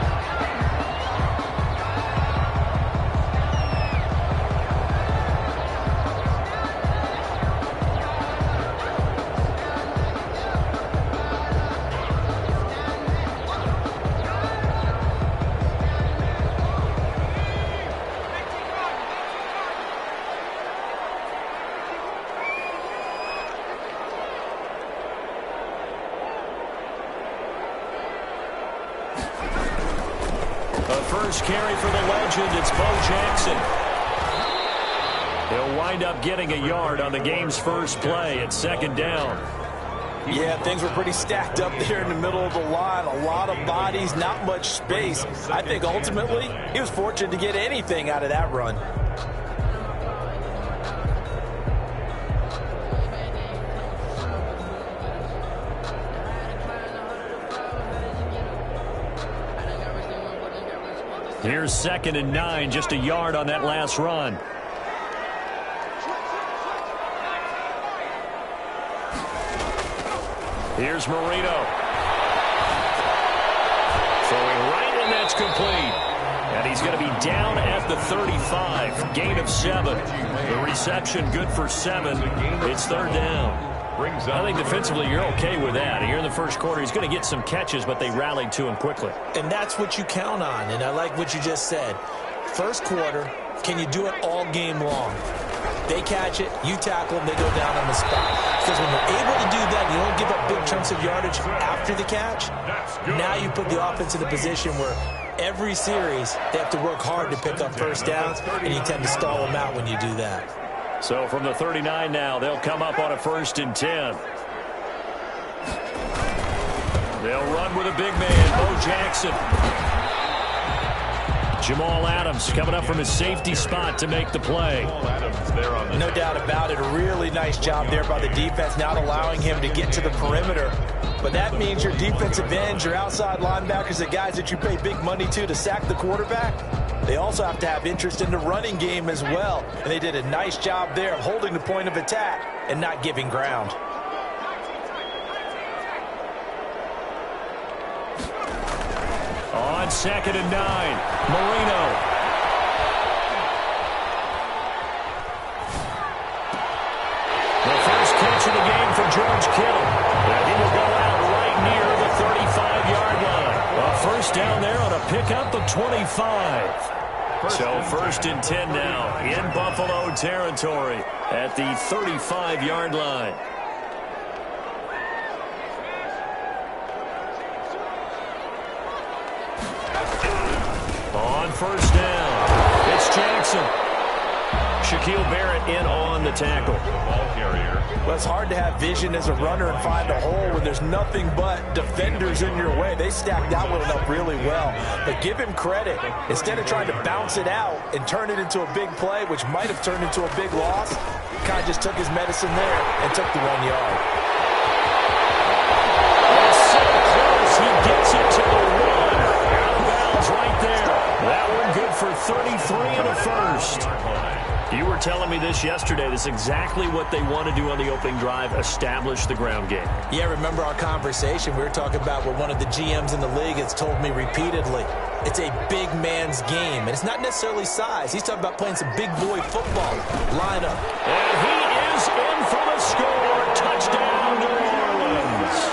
First carry for the legend, it's Bo Jackson. He'll wind up getting a yard on the game's first play at second down. Yeah, things were pretty stacked up there in the middle of the line. A lot of bodies, not much space. I think ultimately he was fortunate to get anything out of that run. Here's 2nd and 9, just a yard on that last run. Here's Marino. Throwing right, and that's complete. And he's going to be down at the 35. Gain of 7. The reception good for 7. It's third down. I think defensively you're okay with that. Here in the first quarter, he's going to get some catches, but they rallied to him quickly. And that's what you count on, and I like what you just said. First quarter, can you do it all game long? They catch it, you tackle them, they go down on the spot. Because when you're able to do that, you don't give up big chunks of yardage after the catch. Now you put the offense in a position where every series they have to work hard to pick up first downs, and you tend to stall them out when you do that. So from the 39 now, they'll come up on a 1st and 10. They'll run with a big man, Bo Jackson. Jamal Adams coming up from his safety spot to make the play. No doubt about it. A really nice job there by the defense, not allowing him to get to the perimeter. But that means your defensive ends, your outside linebackers, the guys that you pay big money to sack the quarterback, they also have to have interest in the running game as well. And they did a nice job there of holding the point of attack and not giving ground. On 2nd and 9, Marino. The first catch of the game for George Kittle. And he will go out right near the 35-yard line. A first down there on a pickup of 25. So first and 10 now in Buffalo territory at the 35-yard line. On first down, it's Jackson. Shaquille Barrett in on the tackle. Ball carrier. Well, it's hard to have vision as a runner and find a hole when there's nothing but defenders in your way. They stacked that one up really well. But give him credit. Instead of trying to bounce it out and turn it into a big play, which might have turned into a big loss, kind of just took his medicine there and took the 1 yard. It's so close. He gets it to the 1. Out of bounds right there. That one good for 33 and a first. You were telling me this yesterday. This is exactly what they want to do on the opening drive, establish the ground game. Yeah, remember our conversation? We were talking about what one of the GMs in the league has told me repeatedly. It's a big man's game, and it's not necessarily size. He's talking about playing some big boy football. Line up. And he is in for the score. Touchdown, New Orleans.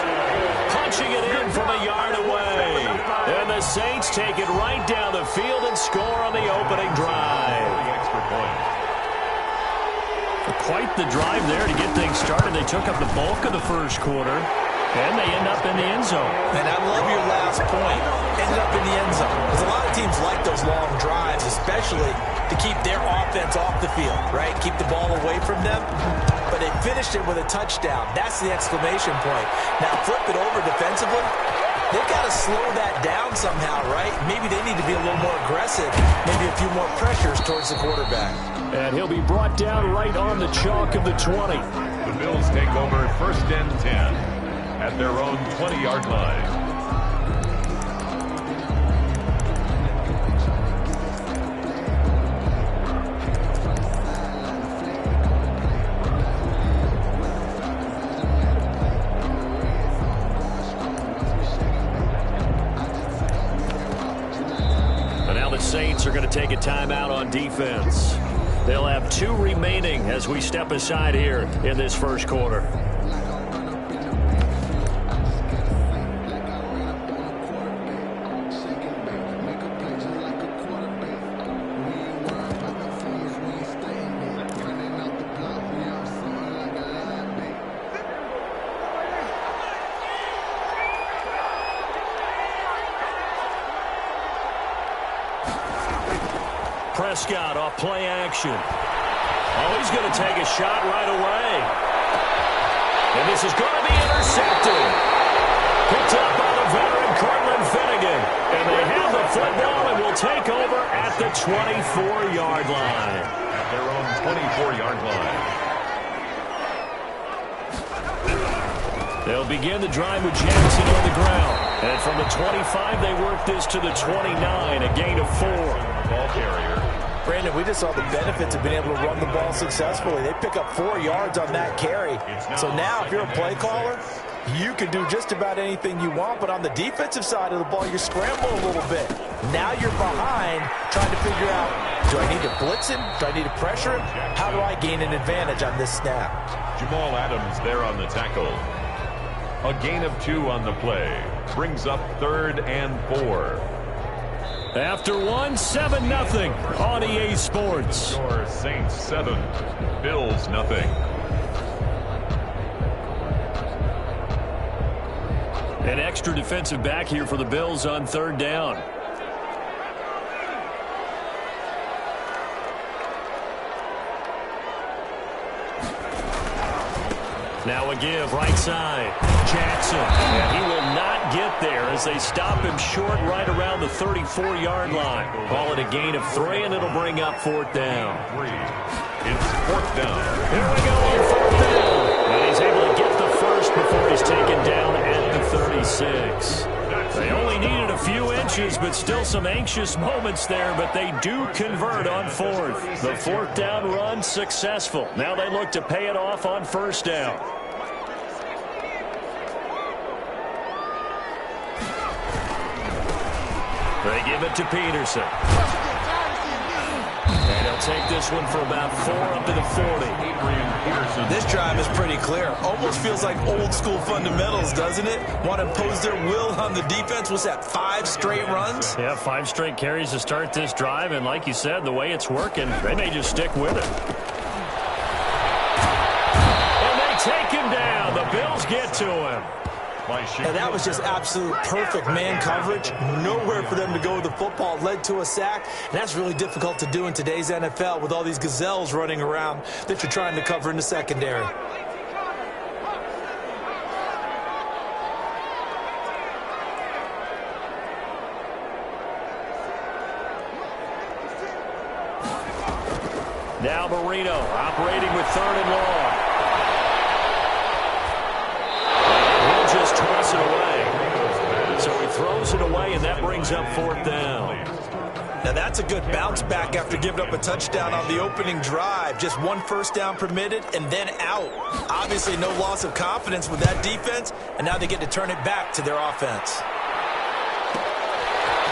Punching it in from a yard away. And the Saints take it right down the field and score on the opening drive. Extra point. Quite the drive there to get things started. They took up the bulk of the first quarter, and they end up in the end zone. And I love your last point. Ended up in the end zone. Because a lot of teams like those long drives, especially to keep their offense off the field, right? Keep the ball away from them. But they finished it with a touchdown. That's the exclamation point. Now flip it over defensively. They've got to slow that down somehow, right? Maybe they need to be a little more aggressive. Maybe a few more pressures towards the quarterback. And he'll be brought down right on the chalk of the 20. The Bills take over first and 10 at their own 20-yard line. Saints are going to take a timeout on defense. They'll have 2 remaining as we step aside here in this first quarter. Prescott off play action. Oh, he's going to take a shot right away. And this is going to be intercepted. Picked up by the veteran Cortland Finnegan. And they have the football and will take over at the 24-yard line. At their own 24-yard line. They'll begin the drive with Jackson on the ground. And from the 25, they work this to the 29, a gain of 4. Ball carrier. Brandon, we just saw the benefits of being able to run the ball successfully. They pick up 4 yards on that carry. So now if you're a play caller, you can do just about anything you want. But on the defensive side of the ball, you're scrambling a little bit. Now you're behind trying to figure out, do I need to blitz him? Do I need to pressure him? How do I gain an advantage on this snap? Jamal Adams there on the tackle. A gain of 2 on the play. Brings up 3rd and 4. After 1, 7-0 on EA Sports. Score Saints 7, Bills 0. An extra defensive back here for the Bills on 3rd down. Now a give right side. Jackson. And he will not get there as they stop him short right around the 34-yard line. Call it a gain of 3, and it'll bring up 4th down. 3. It's 4th down. Here we go on 4th down. And he's able to get the first before he's taken down at the 36. They only needed a few inches, but still some anxious moments there, but they do convert on 4th. The 4th down run successful. Now they look to pay it off on 1st down. They give it to Peterson. And he'll They'll take this one for about 4 up to the 40. This drive is pretty clear. Almost feels like old school fundamentals, doesn't it? Want to impose their will on the defense. What's that, 5 straight runs? Yeah, 5 straight carries to start this drive. And like you said, the way it's working, they may just stick with it. And they take him down. The Bills get to him. And that was just absolute perfect man coverage. Nowhere for them to go with the football. Led to a sack. And that's really difficult to do in today's NFL with all these gazelles running around that you're trying to cover in the secondary. Now Marino operating with 3rd and long. Just toss it away. So he throws it away, and that brings up 4th down. Now that's a good bounce back after giving up a touchdown on the opening drive. Just 1 first down permitted and then out. Obviously no loss of confidence with that defense, and now they get to turn it back to their offense.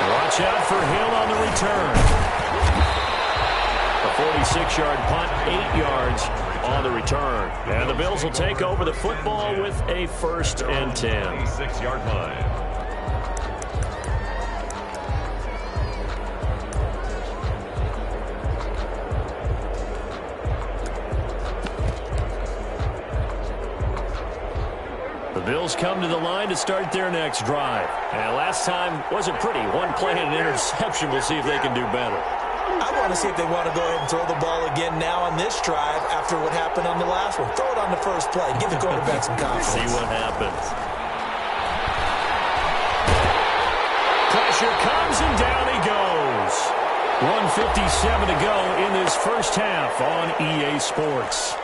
Watch out for Hill on the return. A 46-yard punt, 8 yards on the return. And the Bills will take over the football with a 1st and 10. 6-yard line. The Bills come to the line to start their next drive. And last time wasn't pretty. 1 play and an interception. We'll see if they can do better. I want to see if they want to go ahead and throw the ball again now on this drive after what happened on the last one. Throw it on the first play. Give the quarterback some confidence. See what happens. Pressure comes and down he goes. 1:57 to go in this first half on EA Sports.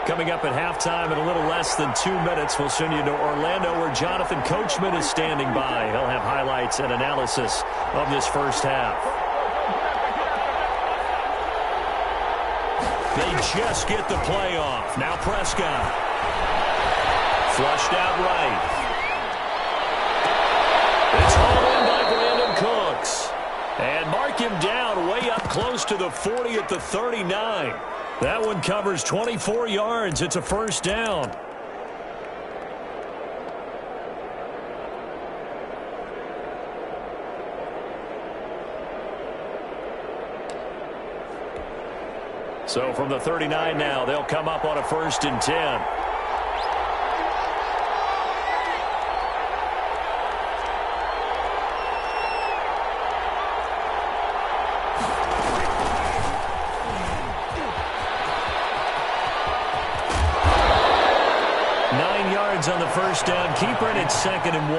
Coming up at halftime in a little less than 2 minutes, we'll send you to Orlando where Jonathan Coachman is standing by. He'll have highlights and analysis of this first half. They just get the play off. Now Prescott. Flushed out right. It's hauled in by Brandon Cooks. And mark him down way up close to the 40 at the 39. That one covers 24 yards. It's a 1st down. So from the 39 now, they'll come up on a 1st and 10. On the 1st down, keeper, and it's 2nd and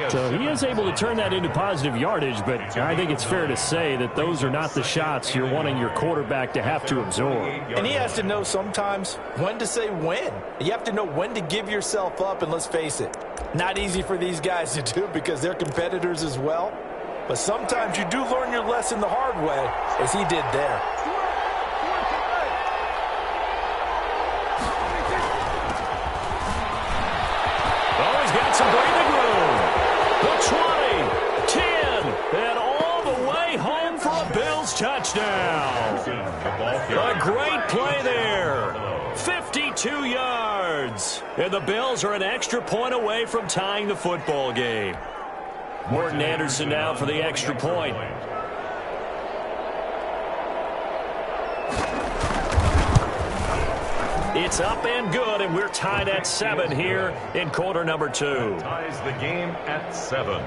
1. So he is able to turn that into positive yardage, but I think it's fair to say that those are not the shots you're wanting your quarterback to have to absorb. And he has to know sometimes when to say when. You have to know when to give yourself up, and let's face it, not easy for these guys to do because they're competitors as well. But sometimes you do learn your lesson the hard way, as he did there. Some breathing room. The 20, 10, and all the way home for a Bills touchdown. A great play there. 52 yards. And the Bills are an extra point away from tying the football game. Morton Anderson now for the extra point. It's up and good, and we're tied at 7 here in quarter number 2. Ties the game at 7.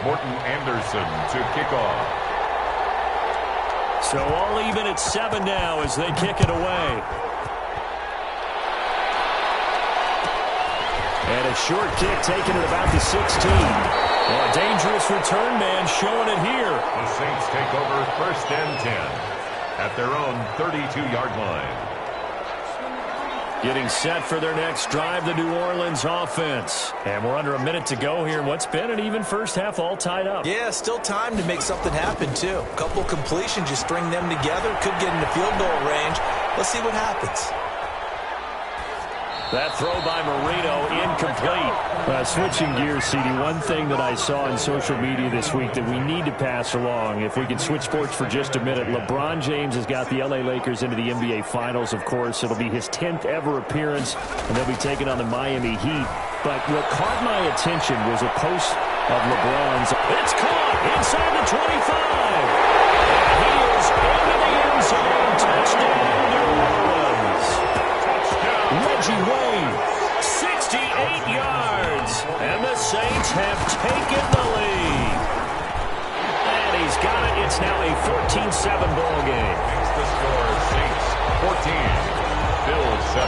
Morton Anderson to kick off. So all even at 7 now as they kick it away. And a short kick taken at about the 16. Well, a dangerous return man showing it here. The Saints take over 1st and 10. at their own 32-yard line. Getting set for their next drive, the New Orleans offense. And we're under a minute to go here in what's been an even first half, all tied up. Yeah, still time to make something happen, too. A couple completions, just string them together. Could get into field goal range. Let's see what happens. That throw by Marino, incomplete. Switching gears, CD, one thing that I saw on social media this week that we need to pass along, if we can switch sports for just a minute, LeBron James has got the LA Lakers into the NBA Finals, of course. It'll be his 10th ever appearance, and they'll be taking on the Miami Heat. But what caught my attention was a post of LeBron's. It's caught inside the 25. And he is into the end zone. Touchdown, New Orleans. Reggie Wayne, 68 yards, and the Saints have taken the lead. And he's got it. It's now a 14-7 ball game. Makes the score Saints 14, Bills 7.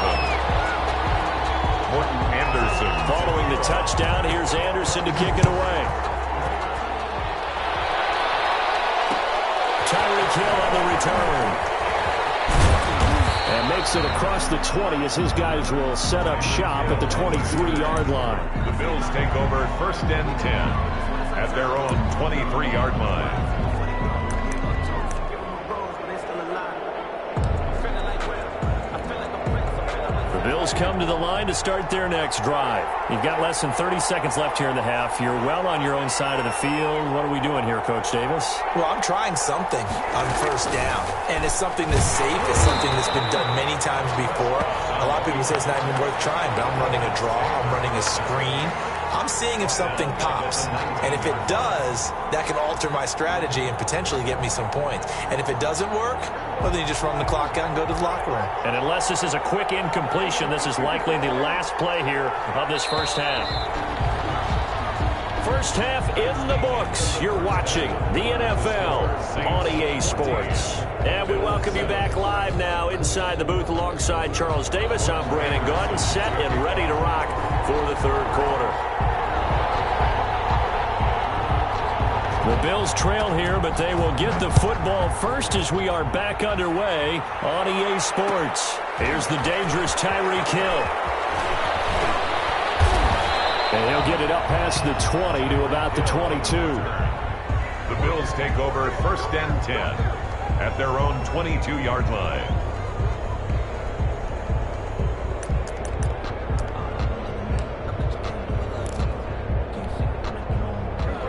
Morton Anderson. Following the touchdown, here's Anderson to kick it away. Tyreek Hill on the return. And makes it across the 20 as his guys will set up shop at the 23-yard line. The Bills take over 1st and 10 at their own 23-yard line. The Bills come to the line to start their next drive. You've got less than 30 seconds left here in the half. You're well on your own side of the field. What are we doing here, Coach Davis? Well, I'm trying something on first down, and it's something that's safe. It's something that's been done many times before. A lot of people say it's not even worth trying, but I'm running a draw. I'm running a screen. I'm seeing if something pops, and if it does, that can alter my strategy and potentially get me some points. And if it doesn't work, well, then you just run the clock out and go to the locker room. And unless this is a quick incompletion, this is likely the last play here of this first half. First half in the books. You're watching the NFL on EA Sports. And we welcome you back live now inside the booth alongside Charles Davis. I'm Brandon Gaudin, set and ready to rock for the third quarter. The Bills trail here, but they will get the football first as we are back underway on EA Sports. Here's the dangerous Tyreek Hill. And he'll get it up past the 20 to about the 22. The Bills take over 1st and 10 at their own 22-yard line.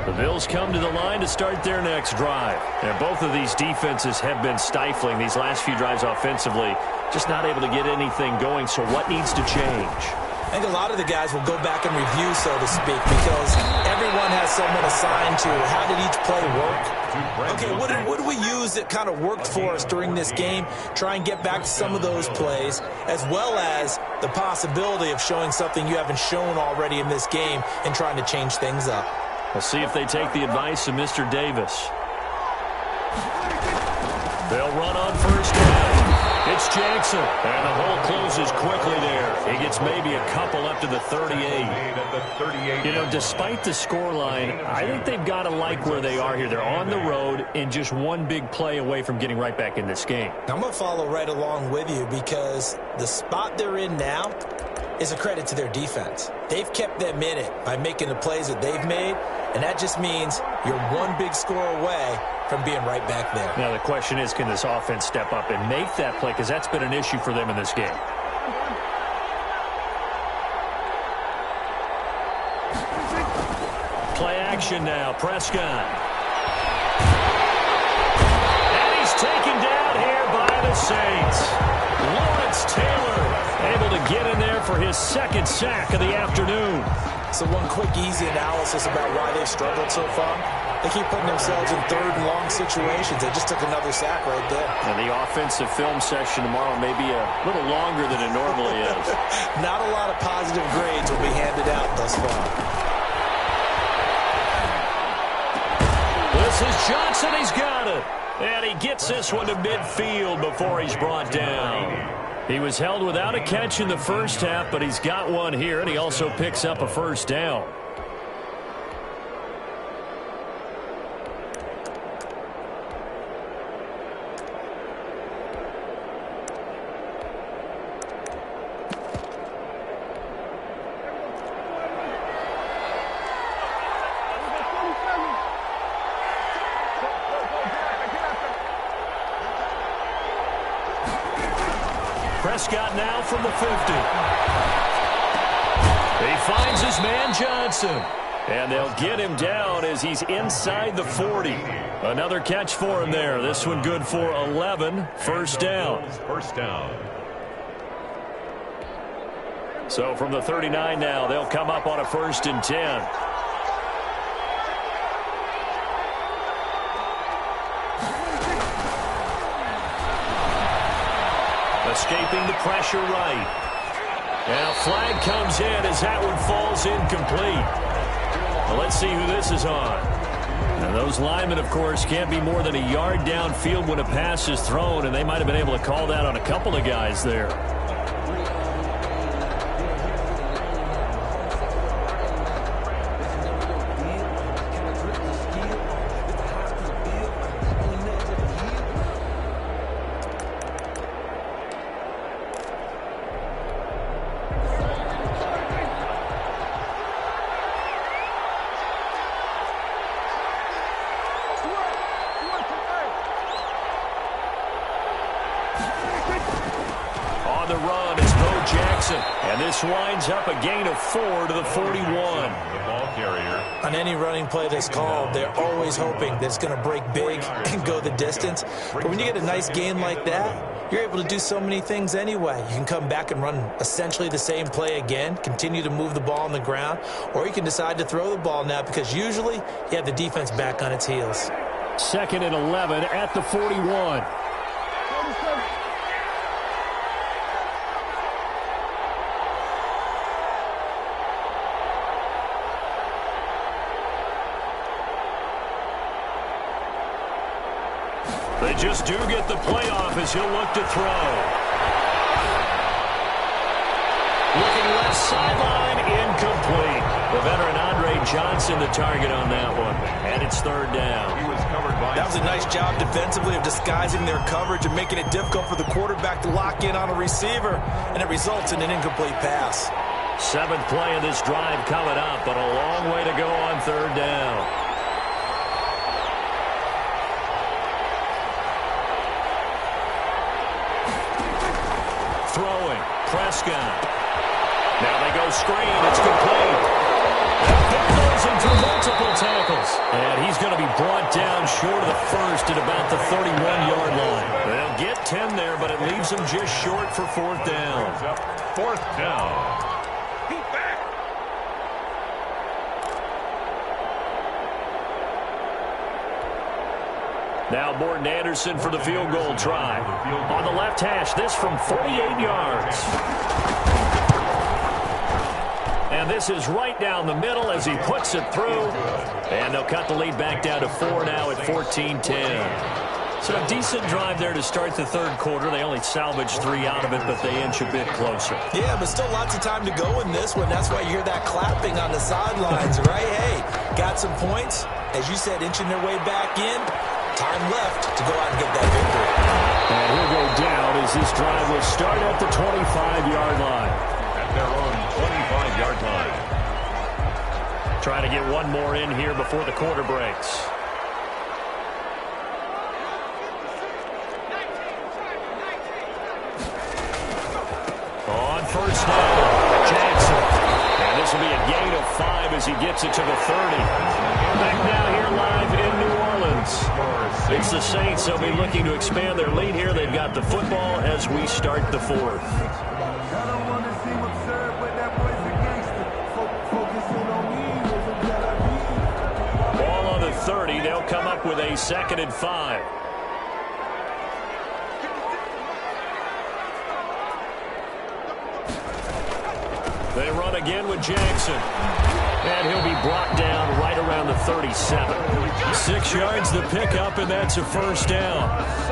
The Bills come to the line to start their next drive. And both of these defenses have been stifling these last few drives offensively. Just not able to get anything going, so what needs to change? I think a lot of the guys will go back and review, so to speak, because everyone has someone assigned to how did each play work. Okay, what did we use that kind of worked for us during this game? Try and get back to some of those plays, as well as the possibility of showing something you haven't shown already in this game and trying to change things up. We'll see if they take the advice of Mr. Davis. They'll run on first down. It's Jackson. And the hole closes quickly there. He gets maybe a couple up to the 38. You know, despite the scoreline, I think they've got to like where they are here. They're on the road and just one big play away from getting right back in this game. I'm going to follow right along with you because the spot they're in now is a credit to their defense. They've kept them in it by making the plays that they've made, and that just means you're one big score away from being right back there. Now the question is, can this offense step up and make that play? Because that's been an issue for them in this game. Play action now. Prescott. And he's taken down here by the Saints. Lawrence Taylor able to get in there for his second sack of the afternoon. So one quick, easy analysis about why they've struggled so far. They keep putting themselves in third and long situations. They just took another sack right there. And the offensive film session tomorrow may be a little longer than it normally is. Not a lot of positive grades will be handed out thus far. This is Johnson. He's got it. And he gets this one to midfield before he's brought down. He was held without a catch in the first half, but he's got one here, and he also picks up a first down. Prescott now from the 50. He finds his man Johnson. And they'll get him down as he's inside the 40. Another catch for him there. This one good for 11. First down. First down. So from the 39 now, they'll come up on a 1st and 10. Escaping the pressure right. And a flag comes in as that one falls incomplete. Well, let's see who this is on. And those linemen, of course, can't be more than a yard downfield when a pass is thrown, and they might have been able to call that on a couple of guys there. And this winds up a gain of 4 to the 41. The ball carrier. On any running play that's called, they're always hoping that it's going to break big and go the distance. But when you get a nice gain like that, you're able to do so many things anyway. You can come back and run essentially the same play again, continue to move the ball on the ground, or you can decide to throw the ball now because usually you have the defense back on its heels. 2nd and 11 at the 41. They just do get the playoff as he'll look to throw. Looking left sideline, incomplete. The veteran Andre Johnson the target on that one. And it's 3rd down. He was covered by... That was a nice job defensively of disguising their coverage and making it difficult for the quarterback to lock in on a receiver. And it results in an incomplete pass. 7th play of this drive coming up, but a long way to go on 3rd down. Throwing, Prescott. Now they go screen, it's complete. That goes in through multiple tackles. And he's going to be brought down short of the 1st at about the 31-yard line. They'll get 10 there, but it leaves them just short for 4th down. 4th down. Now Morton Anderson for the field goal try. On the left hash, this from 48 yards. And this is right down the middle as he puts it through. And they'll cut the lead back down to 4 now at 14-10. So a decent drive there to start the 3rd quarter. They only salvaged 3 out of it, but they inch a bit closer. Yeah, but still lots of time to go in this one. That's why you hear that clapping on the sidelines, right? Hey, got some points. As you said, inching their way back in. Time left to go out and get that victory. And he'll go down as this drive will start at the 25-yard line. At their own 25-yard line. Trying to get one more in here before the quarter breaks. On 1st down, Jackson. And this will be a gain of 5 as he gets it to the 30. Back now here live in New Orleans. It's the Saints. They'll be looking to expand their lead here. They've got the football as we start the 4th. Ball on the 30. They'll come up with a 2nd and 5. They run again with Jackson. And he'll be brought down right around the 37. 6 yards the pickup, and that's a 1st down.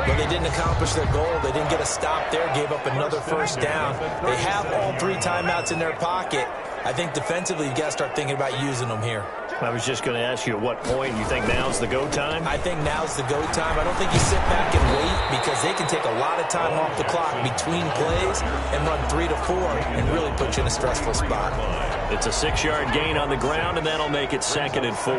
But they didn't accomplish their goal. They didn't get a stop there, gave up another 1st down. They have all 3 timeouts in their pocket. I think defensively you've got to start thinking about using them here. I was just going to ask you at what point you think now's the go time? I think now's the go time. I don't think you sit back and wait because they can take a lot of time off the clock between plays and run 3 to 4 and really put you in a stressful spot. It's a 6-yard gain on the ground, and that'll make it 2nd and 4.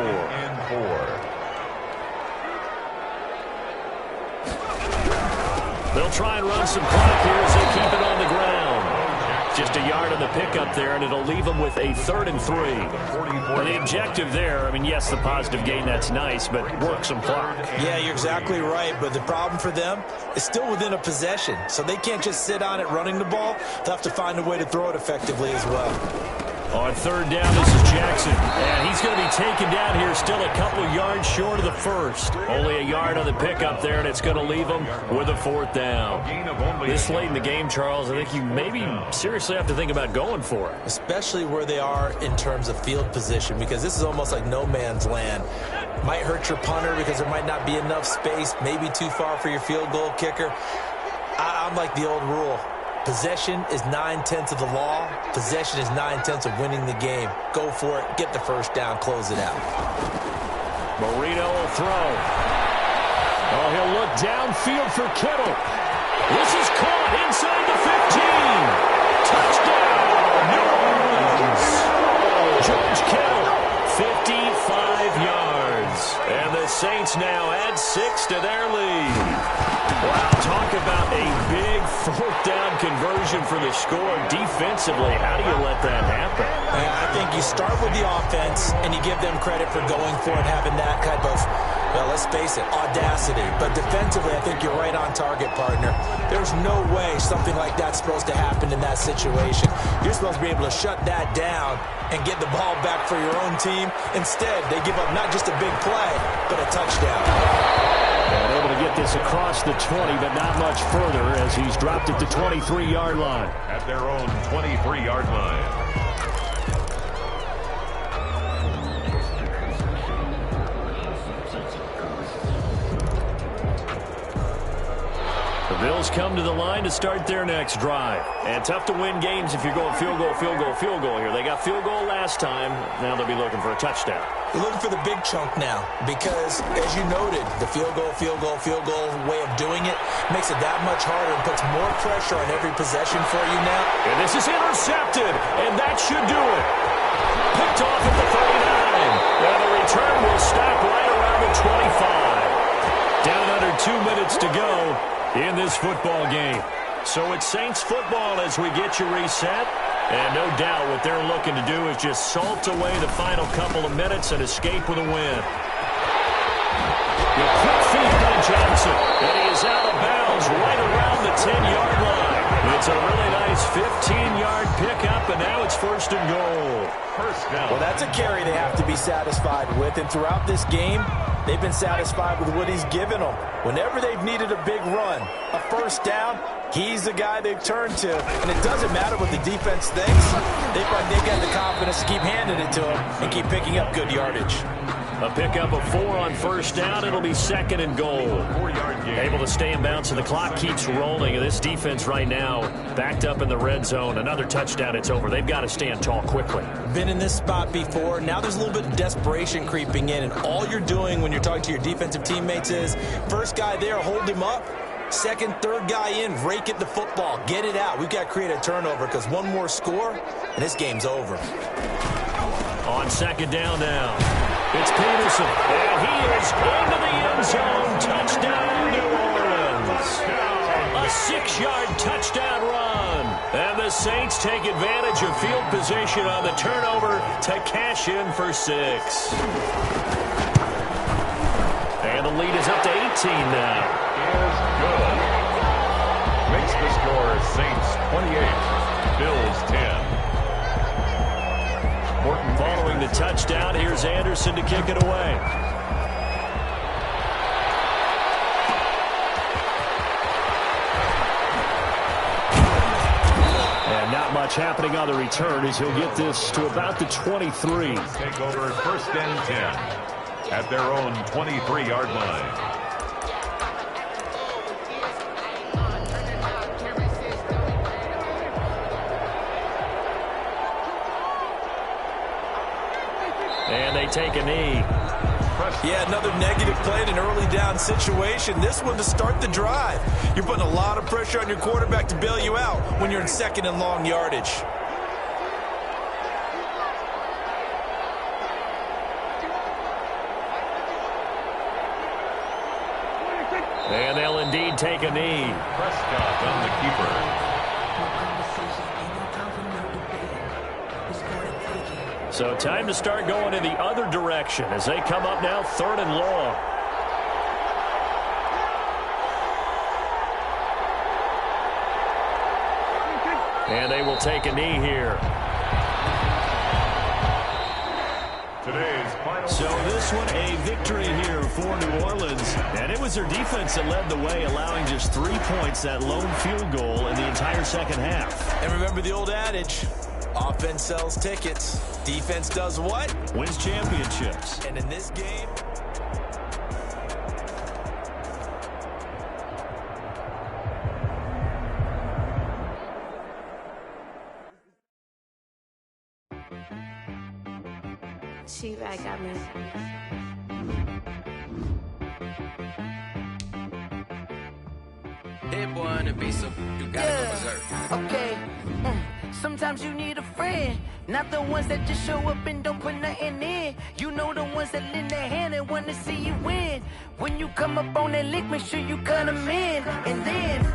They'll try and run some clock here as they keep it on the ground. Just a yard on the pickup there, and it'll leave them with a 3rd and 3. Well, the objective there, I mean, yes, the positive gain, that's nice, but work some clock. Yeah, you're exactly right, but the problem for them is still within a possession, so they can't just sit on it running the ball. They'll have to find a way to throw it effectively as well. On 3rd down, this is Jackson. And he's going to be taken down here still a couple yards short of the first. Only a yard on the pickup there, and it's going to leave him with a 4th down. This late in the game, Charles, I think you maybe seriously have to think about going for it. Especially where they are in terms of field position, because this is almost like no man's land. Might hurt your punter because there might not be enough space, maybe too far for your field goal kicker. I'm like the old rule. Possession is 9/10 of the law. Possession is 9/10 of winning the game. Go for it. Get the first down. Close it out. Marino will throw. Oh, he'll look downfield for Kittle. This is caught inside the 15. Touchdown, New Orleans. George Kittle, 55 yards. And the Saints now add 6 to their lead. Wow, talk about a big 4th down conversion for the score. Defensively, how do you let that happen? I think you start with the offense, and you give them credit for going for it, having that type of, well, let's face it, audacity. But defensively, I think you're right on target, partner. There's no way something like that's supposed to happen in that situation. You're supposed to be able to shut that down and get the ball back for your own team. Instead, they give up not just a big play, but a touchdown. And able to get this across the 20, but not much further as he's dropped at the 23-yard line. At their own 23-yard line. The Bills come to the line to start their next drive. And tough to win games if you're going field goal, field goal, field goal here. They got field goal last time. Now they'll be looking for a touchdown. You're looking for the big chunk now because, as you noted, the field goal way of doing it makes it that much harder and puts more pressure on every possession for you now. And this is intercepted, and that should do it. Picked off at the 39. And the return will stop right around the 25. Down under 2 minutes to go in this football game. So it's Saints football as we get you reset. And no doubt what they're looking to do is just salt away the final couple of minutes and escape with a win. The quick feed by Johnson. And he is out of bounds right around the 10-yard line. It's a really nice 15-yard pickup, and now it's 1st and goal. First down. Well, that's a carry they have to be satisfied with. And throughout this game, they've been satisfied with what he's given them. Whenever they've needed a big run, a first down, he's the guy they've turned to. And it doesn't matter what the defense thinks. They've got the confidence to keep handing it to him and keep picking up good yardage. A pickup of 4 on first down. It'll be 2nd and goal. 4-yard gain. Able to stay in bounds, and the clock keeps rolling. And this defense right now backed up in the red zone. Another touchdown, it's over. They've got to stand tall quickly. Been in this spot before. Now there's a little bit of desperation creeping in. And all you're doing when you're talking to your defensive teammates is, first guy there, hold him up. Second, third guy in, rake at the football. Get it out. We've got to create a turnover because one more score, and this game's over. On 2nd down now. It's Peterson, and he is into the end zone. Touchdown, New Orleans. A 6-yard touchdown run. And the Saints take advantage of field position on the turnover to cash in for 6. And the lead is up to 18 now. Is good. Makes the score Saints 28, Bills 10. Following the touchdown, here's Anderson to kick it away. And not much happening on the return as he'll get this to about the 23. Take over 1st and 10 at their own 23-yard line. And they take a knee. Yeah, another negative play in an early down situation. This one to start the drive. You're putting a lot of pressure on your quarterback to bail you out when you're in 2nd and long yardage. And they'll indeed take a knee. Prescott on the keeper. So time to start going in the other direction as they come up now 3rd and long. And they will take a knee here. Today's final. So this one a victory here for New Orleans. And it was their defense that led the way, allowing just 3 points, that lone field goal in the entire second half. And remember the old adage, offense sells tickets. Defense does what? Wins championships. And in this game... She right got me. Hit one and be so you gotta go berserk. Okay. Sometimes you need a friend, not the ones that just show up and don't put nothing in. You know the ones that lend their hand and want to see you win. When you come up on that lick, make sure you cut them in. And then,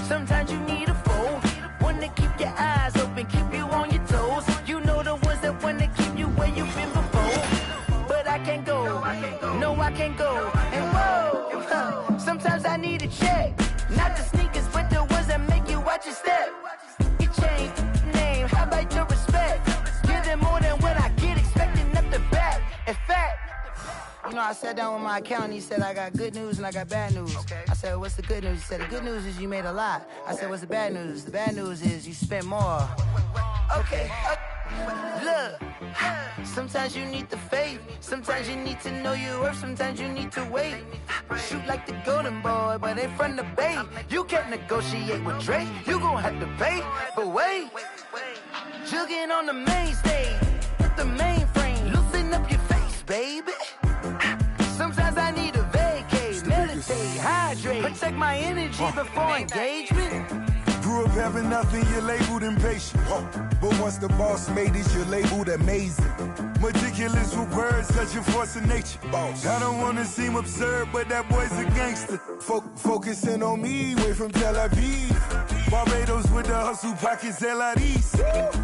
sometimes you need a foe, one to keep your eyes open, keep you on your toes. You know the ones that want to keep you where you've been before. But I can't go, no I can't go. And whoa, sometimes I need a check. Not the sneakers, but the ones that make you watch your step. Your chain, name, how about your respect? Give them more than what I get, expecting up the back. In fact, you know, I sat down with my accountant. He said, I got good news and I got bad news. I said, what's the good news? He said, the good news is you made a lot. I said, what's the bad news? The bad news is you spent more. Okay. Look, sometimes you need the faith. Sometimes you need to know your worth. Sometimes you need to wait. Shoot like the golden boy, but ain't from the bay. You can't negotiate with Drake. You gon' have to pay. But wait, jugging on the main stage with the mainframe. Loosen up your face, baby. Sometimes I need a vacate, meditate, hydrate, protect my energy before engagement. Grew up having nothing, you're labeled impatient. But once the boss made it, you're labeled amazing. Meticulous with words, such a force of nature. I don't wanna seem absurd, but that boy's a gangster. Focusing on me, way from Tel Aviv. Barbados with the hustle pockets, LIDs.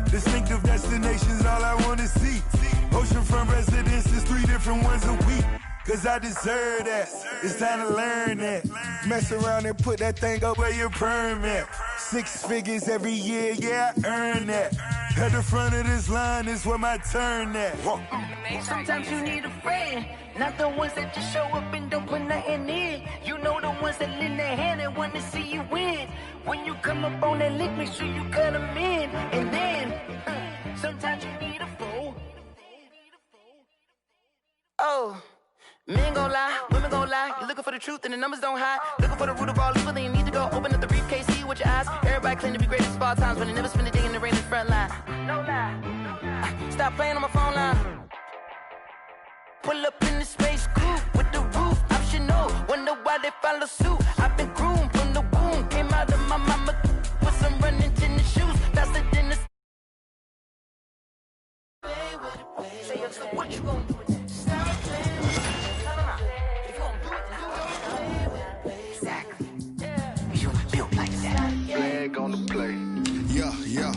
Distinctive destinations, all I wanna see. Oceanfront residences, 3 different ones a week. Cause I deserve that, it's time to learn that. Mess around and put that thing up where your permit. 6 figures every year, yeah, I earn that. At the front of this line is where my turn at. Sometimes you need a friend, not the ones that just show up and don't put nothing in. You know the ones that lend their hand and want to see you win. When you come up on that lick, make sure you cut them in. And then, sometimes you need a fool. Oh. Men gon' lie, women gon' lie. You're looking for the truth and the numbers don't hide. Looking for the root of all evil, then you need to go open up the briefcase, see with your eyes. Everybody claim to be greatest of all times, but they never spend a day in the rain in the front line. No lie. Stop playing on my phone line. Pull up in the space coupe with the roof optional. Wonder why they follow suit. I've been groomed from the womb. Came out of my mama with some running tennis shoes. Faster than the... Say, what you gon' do with that? Stop playing. Flag on the play. Yeah, yeah.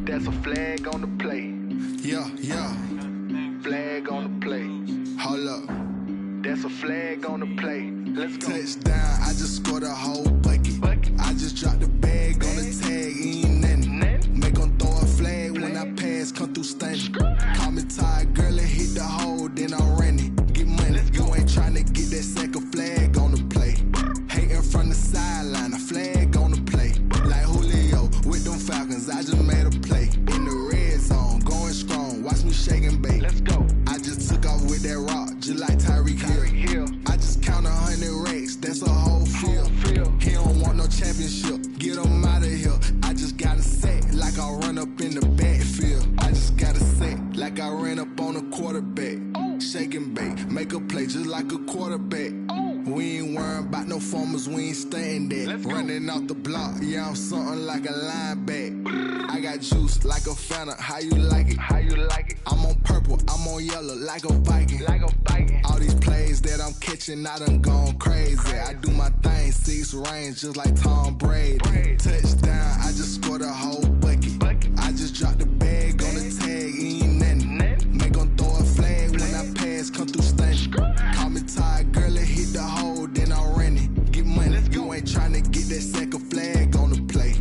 That's a flag on the play. Yeah, yeah. Flag on the play. Hold up. That's a flag on the play. Let's go. Touchdown, I just scored a whole bucket. I just dropped the bag on the tag, ain't nothing. Make 'em throw a flag when I pass, come through stunning. Call me tired, girl, and hit the hole, then I'm running. Get money, you ain't tryna get that second flag on the play. Hating from the sideline, a flag on the play. Like Julio with them Falcons, I just made a play. In the red zone, going strong, watch me shake and bake. Let's go. I just took off with that rock, just like Tyreek Hill. I just count 100 racks, that's a whole field. He don't want no championship, get him out of here. I just got a set, like I run up in the backfield. I just got a set, like I ran up on a quarterback. Shake and bake, make a play just like a quarterback. We ain't worrying about no formers, we ain't staying there. Running off the block, yeah, I'm something like a linebacker. I got juice like a Fanta, how you like it? How you like it? I'm on purple, I'm on on yellow like a Viking. All these plays that I'm catching, I done gone crazy. I do my thing, 6 range, just like Tom Brady. Touchdown, I just scored a whole bucket. I just dropped the bag on the tag, ain't nothing. Make 'em throw a flag when I pass, come through stunning. Call me tired, girl, it hit the hole, then I'm running. Get money, you ain't tryna get that second flag on the play.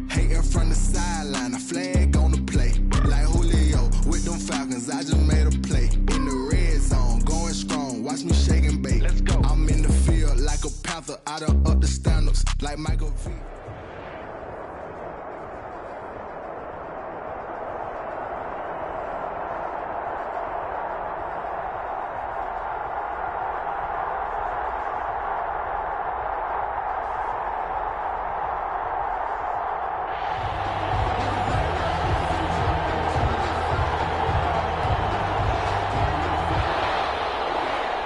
Hating from the sideline, a flag on the play. Like Julio with them Falcons, I just made a play. In the red zone, going strong, watch me shake and bake. I'm in the field like a panther, I done up the standards, like Michael V.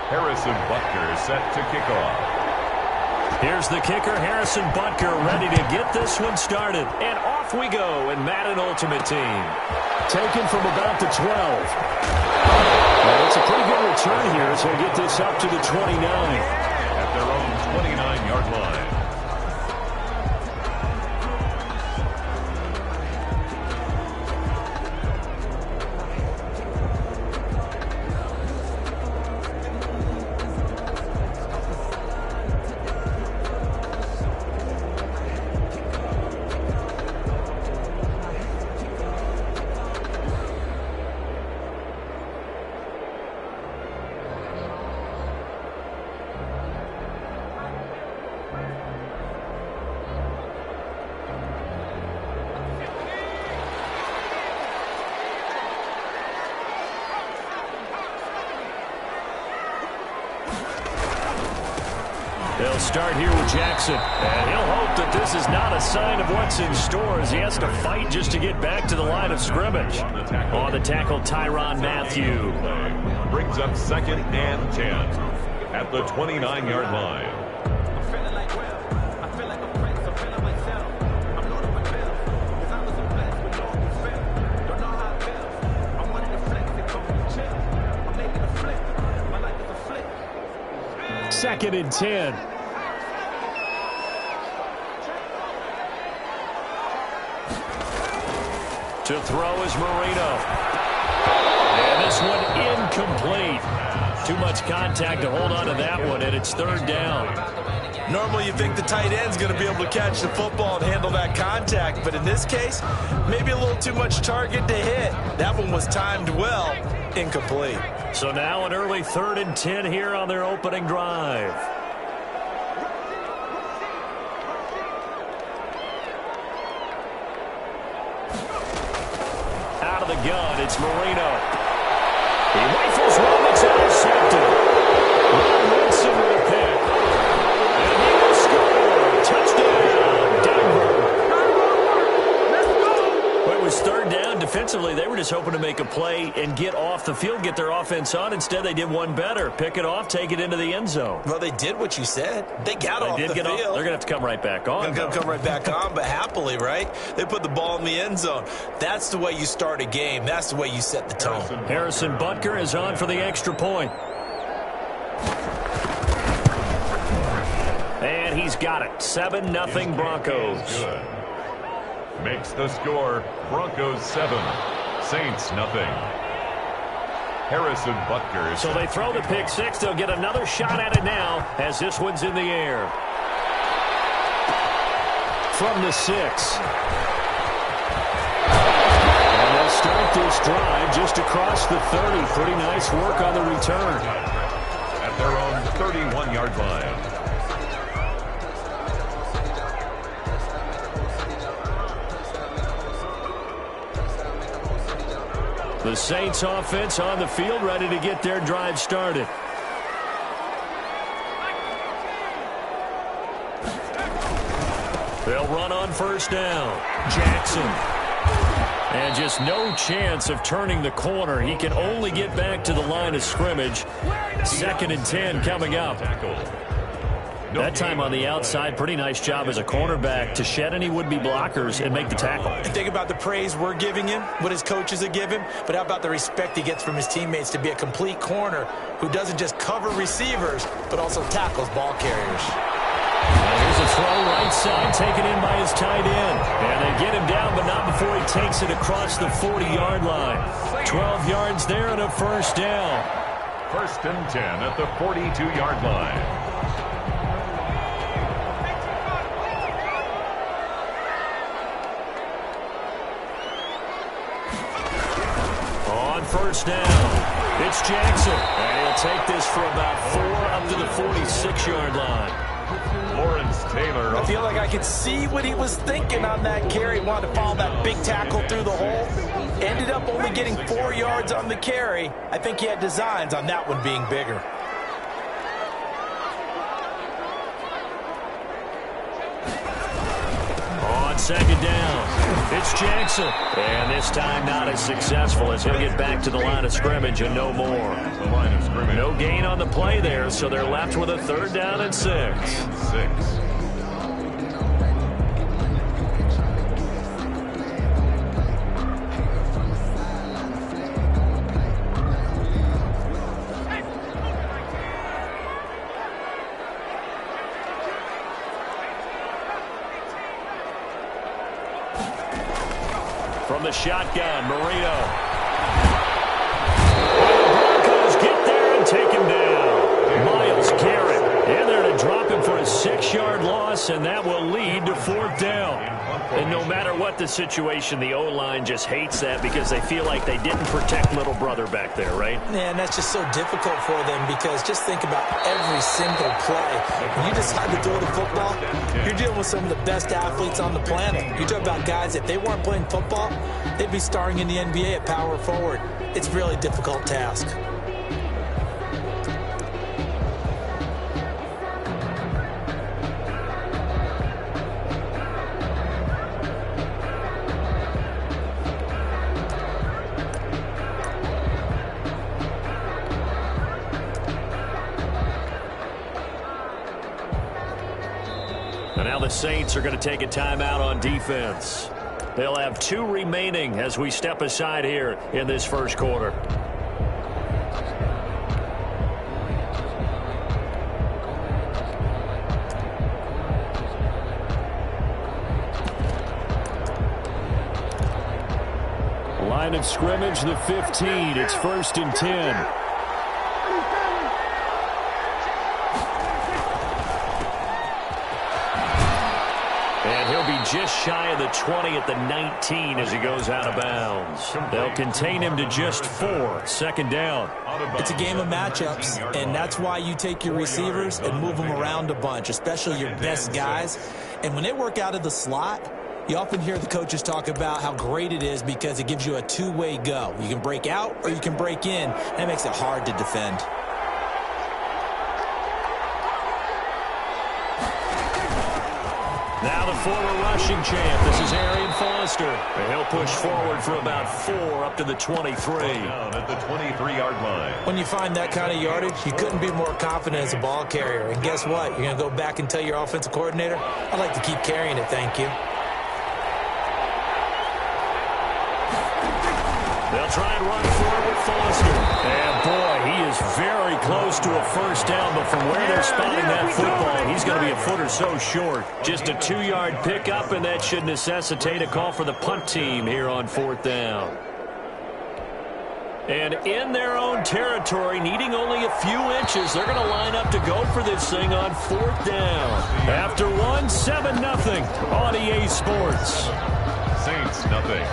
Harrison Butker set to kick off. Here's the kicker, Harrison Butker, ready to get this one started. And off we go in Madden Ultimate Team. Taken from about the 12. Well, it's a pretty good return here as they get this up to the 29. At their own 29-yard line. They'll start here with Jackson, and he'll hope that this is not a sign of what's in store as he has to fight just to get back to the line of scrimmage. On the tackle, Tyrann Mathieu. Brings up 2nd and 10 at the 29-yard line. Second and 10. To throw is Marino. And this one incomplete. Too much contact to hold on to that one, and it's 3rd down. Normally you think the tight end's going to be able to catch the football and handle that contact, but in this case, maybe a little too much target to hit. That one was timed well. Incomplete. So now an early 3rd and 10 here on their opening drive. Out of the gun, it's Marino. He rifles one, it's intercepted. Ron Wilson with a pick. And he will score. Touchdown, Denver. Well, it was 3rd down. Defensively, they were just hoping to make a play and get off the field, get their offense on. Instead, they did one better. Pick it off, take it into the end zone. Well, they did what you said. They got off the field. They're going to have to come right back on. They're going to come right back on, but happily, right? They put the ball in the end zone. That's the way you start a game. That's the way you set the tone. Harrison Butker is on for the extra point. And he's got it. 7-0 Broncos. Good. Makes the score Broncos 7, Saints nothing. Harrison Butker. So they throw the pick six. They'll get another shot at it now as this one's in the air. From the 6. And they'll start this drive just across the 30. Pretty nice work on the return. At their own 31-yard line. The Saints offense on the field, ready to get their drive started. They'll run on 1st down. Jackson. And just no chance of turning the corner. He can only get back to the line of scrimmage. 2nd and 10 coming up. That time on the outside, pretty nice job as a cornerback to shed any would-be blockers and make the tackle. And think about the praise we're giving him, what his coaches are giving, but how about the respect he gets from his teammates to be a complete corner who doesn't just cover receivers, but also tackles ball carriers. Here's a throw right side taken in by his tight end. And they get him down, but not before he takes it across the 40-yard line. 12 yards there and a first down. 1st and 10 at the 42-yard line. First down. It's Jackson. And he'll take this for about 4 up to the 46-yard line. Lawrence Taylor. I feel like I could see what he was thinking on that carry. Wanted to follow that big tackle through the hole. Ended up only getting 4 yards on the carry. I think he had designs on that one being bigger. On 2nd down, it's Jackson. And this time not as successful as he'll get back to the line of scrimmage and no more. The line of scrimmage. No gain on the play there, so they're left with a 3rd down and 6. From the shotgun, Marino. Broncos get there and take him down. Myles Garrett in there to drop him for a 6-yard loss, and that will lead to 4th down. And no matter what the situation, the O-line just hates that because they feel like they didn't protect little brother back there, right? Yeah, and that's just so difficult for them because just think about every single play. When you decide to throw the football, you're dealing with some of the best athletes on the planet. You talk about guys, if they weren't playing football, they'd be starring in the NBA at power forward. It's a really difficult task. The Saints are going to take a timeout on defense. They'll have 2 remaining as we step aside here in this first quarter. Line of scrimmage, the 15. It's 1st and 10. Just shy of the 20 at the 19 as he goes out of bounds. They'll contain him to just 4. 2nd down. It's a game of matchups, and that's why you take your receivers and move them around a bunch, especially your best guys. And when they work out of the slot, you often hear the coaches talk about how great it is because it gives you a 2-way go. You can break out or you can break in. That makes it hard to defend. Now the former rushing champ. This is Arian Foster. And he'll push forward for about 4 up to the 23. Down at the 23-yard line. When you find that kind of yardage, you couldn't be more confident as a ball carrier. And guess what? You're going to go back and tell your offensive coordinator, I'd like to keep carrying it, thank you. They'll try and run forward with Foster. And boy, he is very close to a first down, but from where they're spotting that football, he's going to be a foot or so short. Just a 2-yard pickup, and that should necessitate a call for the punt team here on 4th down. And in their own territory, needing only a few inches, they're going to line up to go for this thing on 4th down. After 1, 7-0 on EA Sports. Saints, nothing.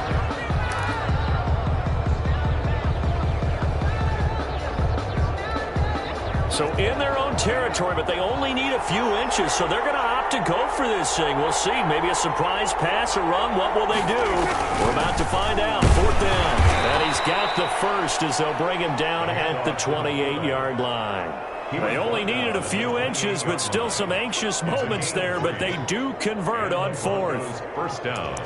So in their own territory, but they only need a few inches, so they're going to opt to go for this thing. We'll see. Maybe a surprise pass or run. What will they do? We're about to find out. 4th down. And he's got the first as they'll bring him down at the 28-yard line. They only needed a few inches, but still some anxious moments there, but they do convert on 4th. First down.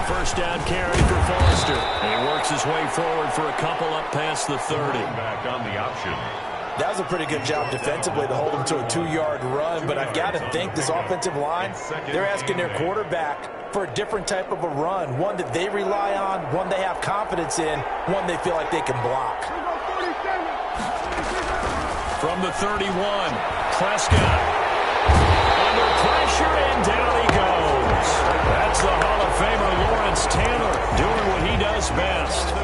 first down carry for Foster. And he works his way forward for a couple up past the 30. Back on the option. That was a pretty good job defensively to hold him to a 2-yard run, but I've got to think this offensive line, they're asking their quarterback for a different type of a run, one that they rely on, one they have confidence in, one they feel like they can block. From the 31, Prescott under pressure, and down he goes. That's the Hall of Famer Lawrence Taylor doing what he does best.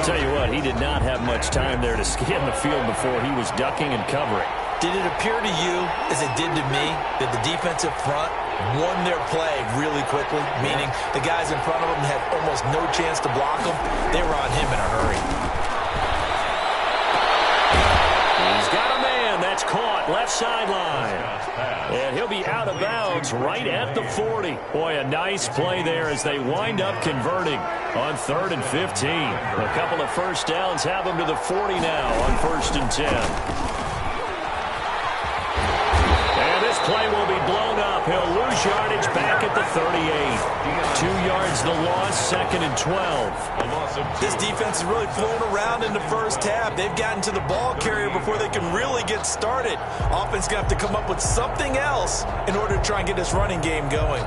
Tell you what, he did not have much time there to scan the field before he was ducking and covering. Did it appear to you, as it did to me, that the defensive front won their play really quickly, meaning the guys in front of them had almost no chance to block them? They were on him in a hurry. He's got a man. That's caught left sideline. And he'll be out of bounds right at the 40. Boy, a nice play there as they wind up converting on 3rd and 15. A couple of first downs have them to the 40 now on 1st and 10. And this play will be blown up. He'll lose yardage back at the 38. 2 yards the loss, 2nd and 12. This defense is really flown around in the first half. They've gotten to the ball carrier before they can really get started. Offense going to have to come up with something else in order to try and get this running game going.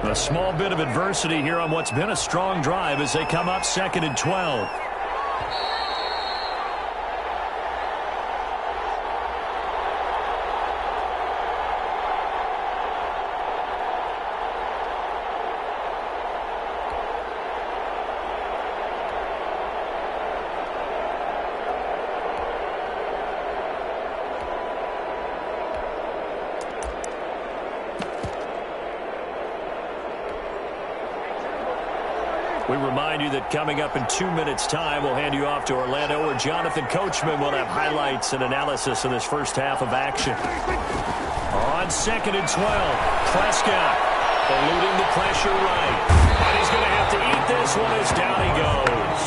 A small bit of adversity here on what's been a strong drive as they come up 2nd and 12. We remind you that coming up in 2 minutes' time, we'll hand you off to Orlando, where Jonathan Coachman will have highlights and analysis of this first half of action. On 2nd and 12, Prescott eluding the pressure right. And he's going to have to eat this one as down he goes.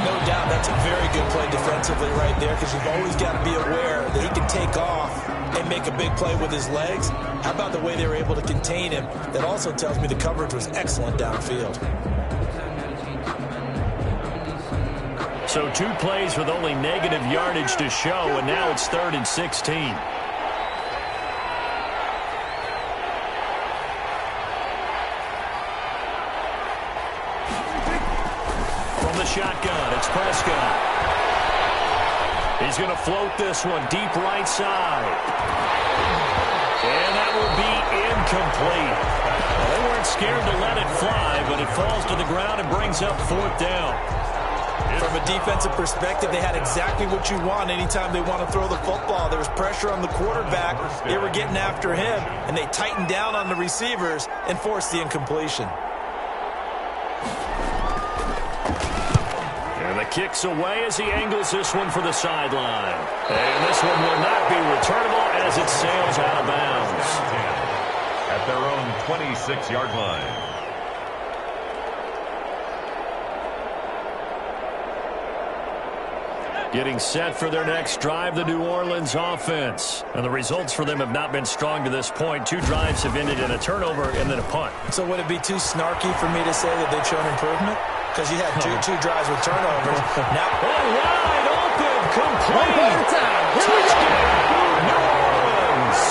No doubt that's a very good play defensively right there, because you've always got to be aware that he can take off and make a big play with his legs. How about the way they were able to contain him? That also tells me the coverage was excellent downfield. So 2 plays with only negative yardage to show, and now it's 3rd and 16. From the shotgun, it's Prescott. He's going to float this one deep right side. And that will be incomplete. Well, they weren't scared to let it fly, but it falls to the ground and brings up 4th down. From a defensive perspective, they had exactly what you want anytime they want to throw the football. There was pressure on the quarterback. They were getting after him, and they tightened down on the receivers and forced the incompletion. And the kick's away as he angles this one for the sideline. And this one will not be returnable as it sails out of bounds. At their own 26-yard line. Getting set for their next drive, the New Orleans offense. And the results for them have not been strong to this point. 2 drives have ended in a turnover and then a punt. So would it be too snarky for me to say that they've shown improvement? Because you had two drives with turnovers. Now, wide open, complete. Touchdown, New Orleans.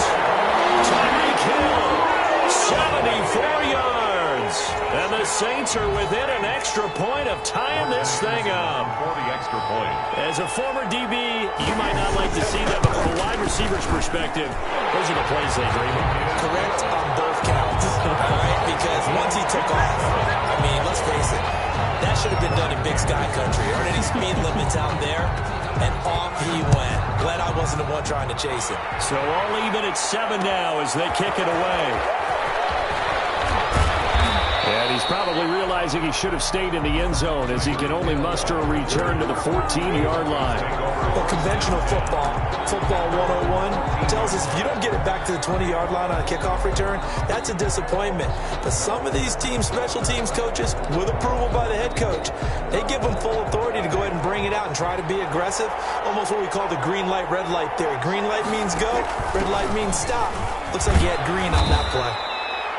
Tyreek Hill, 74 yards. And the Saints are within an extra point of tying this thing up. For the extra point. As a former DB, you might not like to see that, but from a wide receiver's perspective, those are the plays they dream of. Correct on both counts, all right? Because once he took off, I mean, let's face it, that should have been done in Big Sky Country. There aren't any speed limits out there, and off he went. Glad I wasn't the one trying to chase him. So all even at 7 now as they kick it away. And And he's probably realizing he should have stayed in the end zone as he can only muster a return to the 14-yard line. Well, conventional football 101, tells us if you don't get it back to the 20-yard line on a kickoff return, that's a disappointment. But some of these special teams coaches, with approval by the head coach, they give them full authority to go ahead and bring it out and try to be aggressive. Almost what we call the green light, red light theory. Green light means go, red light means stop. Looks like he had green on that play.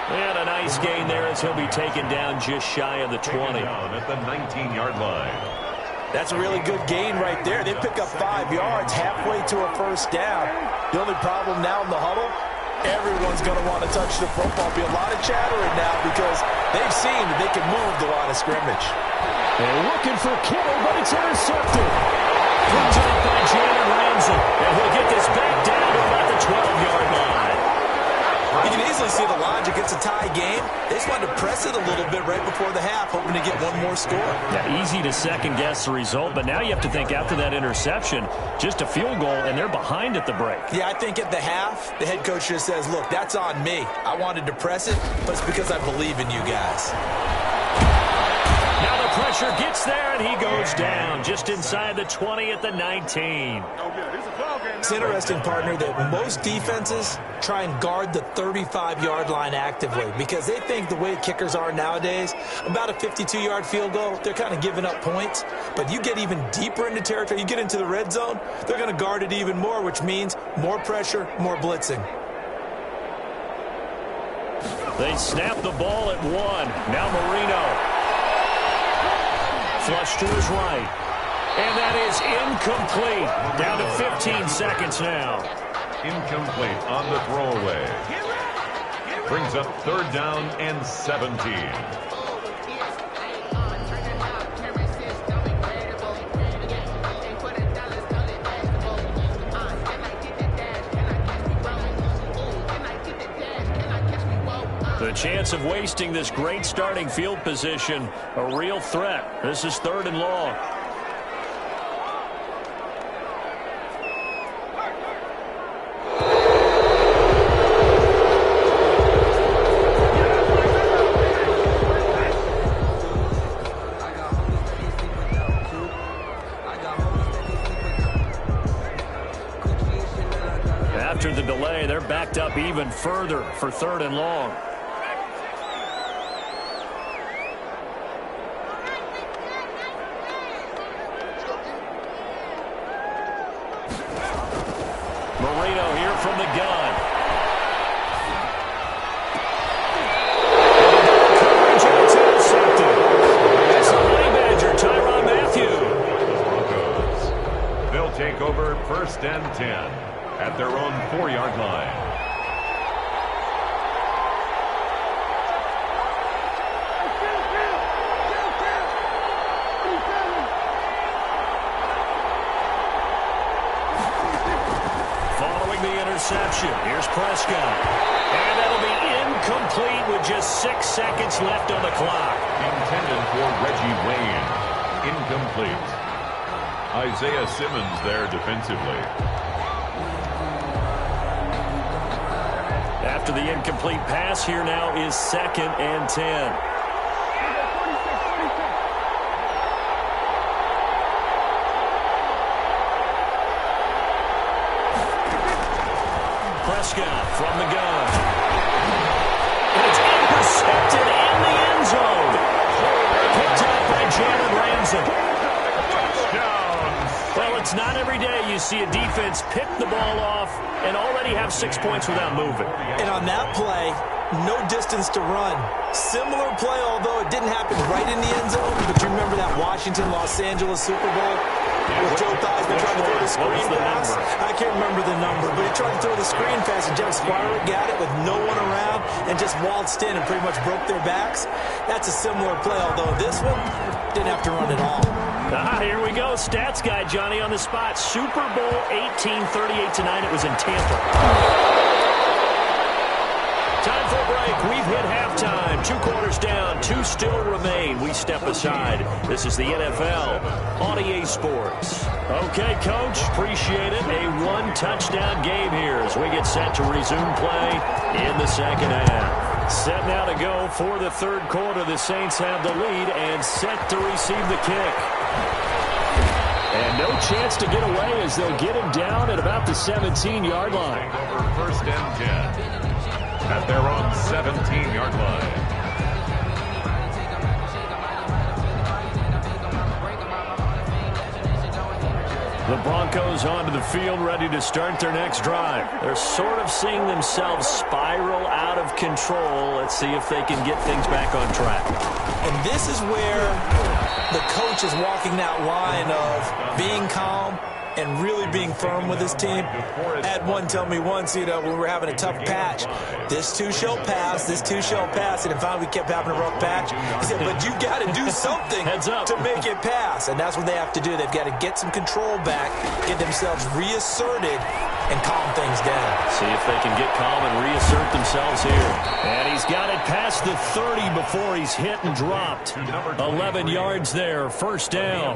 And a nice gain there as he'll be taken down just shy of the 20. At the 19-yard line. That's a really good gain right there. They pick up 5 yards halfway to a first down. The only problem now in the huddle, everyone's going to want to touch the football. Be a lot of chattering now because they've seen that they can move the line of scrimmage. They're looking for Kittle, but it's intercepted. Picked up by Jaden Ramsey. And he'll get this back down to about the 12-yard line. You can easily see the logic. It's a tie game. They just wanted to press it a little bit right before the half, hoping to get one more score. Yeah, easy to second-guess the result, but now you have to think after that interception, just a field goal, and they're behind at the break. Yeah, I think at the half, the head coach just says, look, that's on me. I wanted to press it, but it's because I believe in you guys. Now the pressure gets there, and he goes down just inside the 20 at the 19. It's interesting, partner, that most defenses try and guard the 35-yard line actively because they think the way kickers are nowadays, about a 52-yard field goal, they're kind of giving up points. But you get even deeper into territory, you get into the red zone, they're going to guard it even more, which means more pressure, more blitzing. They snap the ball at 1. Now Marino. Flush to his right. And that is incomplete. Down to 15 seconds now. Incomplete on the throwaway. Brings up 3rd down and 17. The chance of wasting this great starting field position, a real threat. This is 3rd and long. After the delay, they're backed up even further for 3rd and long. Marino here from the gun. Coverage, and it's intercepted. That's the Honey Badger, Tyrann Mathieu. Broncos. They'll take over 1st and 10. At their own 4-yard line. Following the interception, here's Prescott. And that'll be incomplete with just 6 seconds left on the clock. Intended for Reggie Wayne. Incomplete. Isaiah Simmons there defensively. After the incomplete pass, here now is 2nd and 10. Prescott from the gun. And it's intercepted in the end zone. Picked up by Jaden Ramsey. Well, it's not every day you see a defense pick the ball off and already have 6 points without moving. And on that play, no distance to run. Similar play, although it didn't happen right in the end zone. But you remember that Washington-Los Angeles Super Bowl with Joe Theismann trying to throw the screen pass? I can't remember the number, but he tried to throw the screen pass, and Jeff Squire got it with no one around and just waltzed in and pretty much broke their backs. That's a similar play, although this one didn't have to run at all. Here we go. Stats guy, Johnny, on the spot. Super Bowl 1838 tonight. It was in Tampa. Time for a break. We've hit halftime. 2 quarters down. 2 still remain. We step aside. This is the NFL on EA Sports. Okay, Coach. Appreciate it. A 1-touchdown game here as we get set to resume play in the second half. Set now to go for the third quarter. The Saints have the lead and set to receive the kick. And no chance to get away as they'll get him down at about the 17-yard line. Over 1st and 10 at their own 17-yard line. The Broncos onto the field, ready to start their next drive. They're sort of seeing themselves spiral out of control. Let's see if they can get things back on track. And this is where the coach is walking that line of being calm and really being firm with his team. I had one tell me once, when we were having a tough patch, this too shall pass, this too shall pass. And finally we kept having a rough patch. He said, but you got to do something to make it pass. And that's what they have to do. They've got to get some control back, get themselves reasserted, and calm things down. See if they can get calm and reassert themselves here. And he's got it past the 30 before he's hit and dropped. 11 yards there, first down.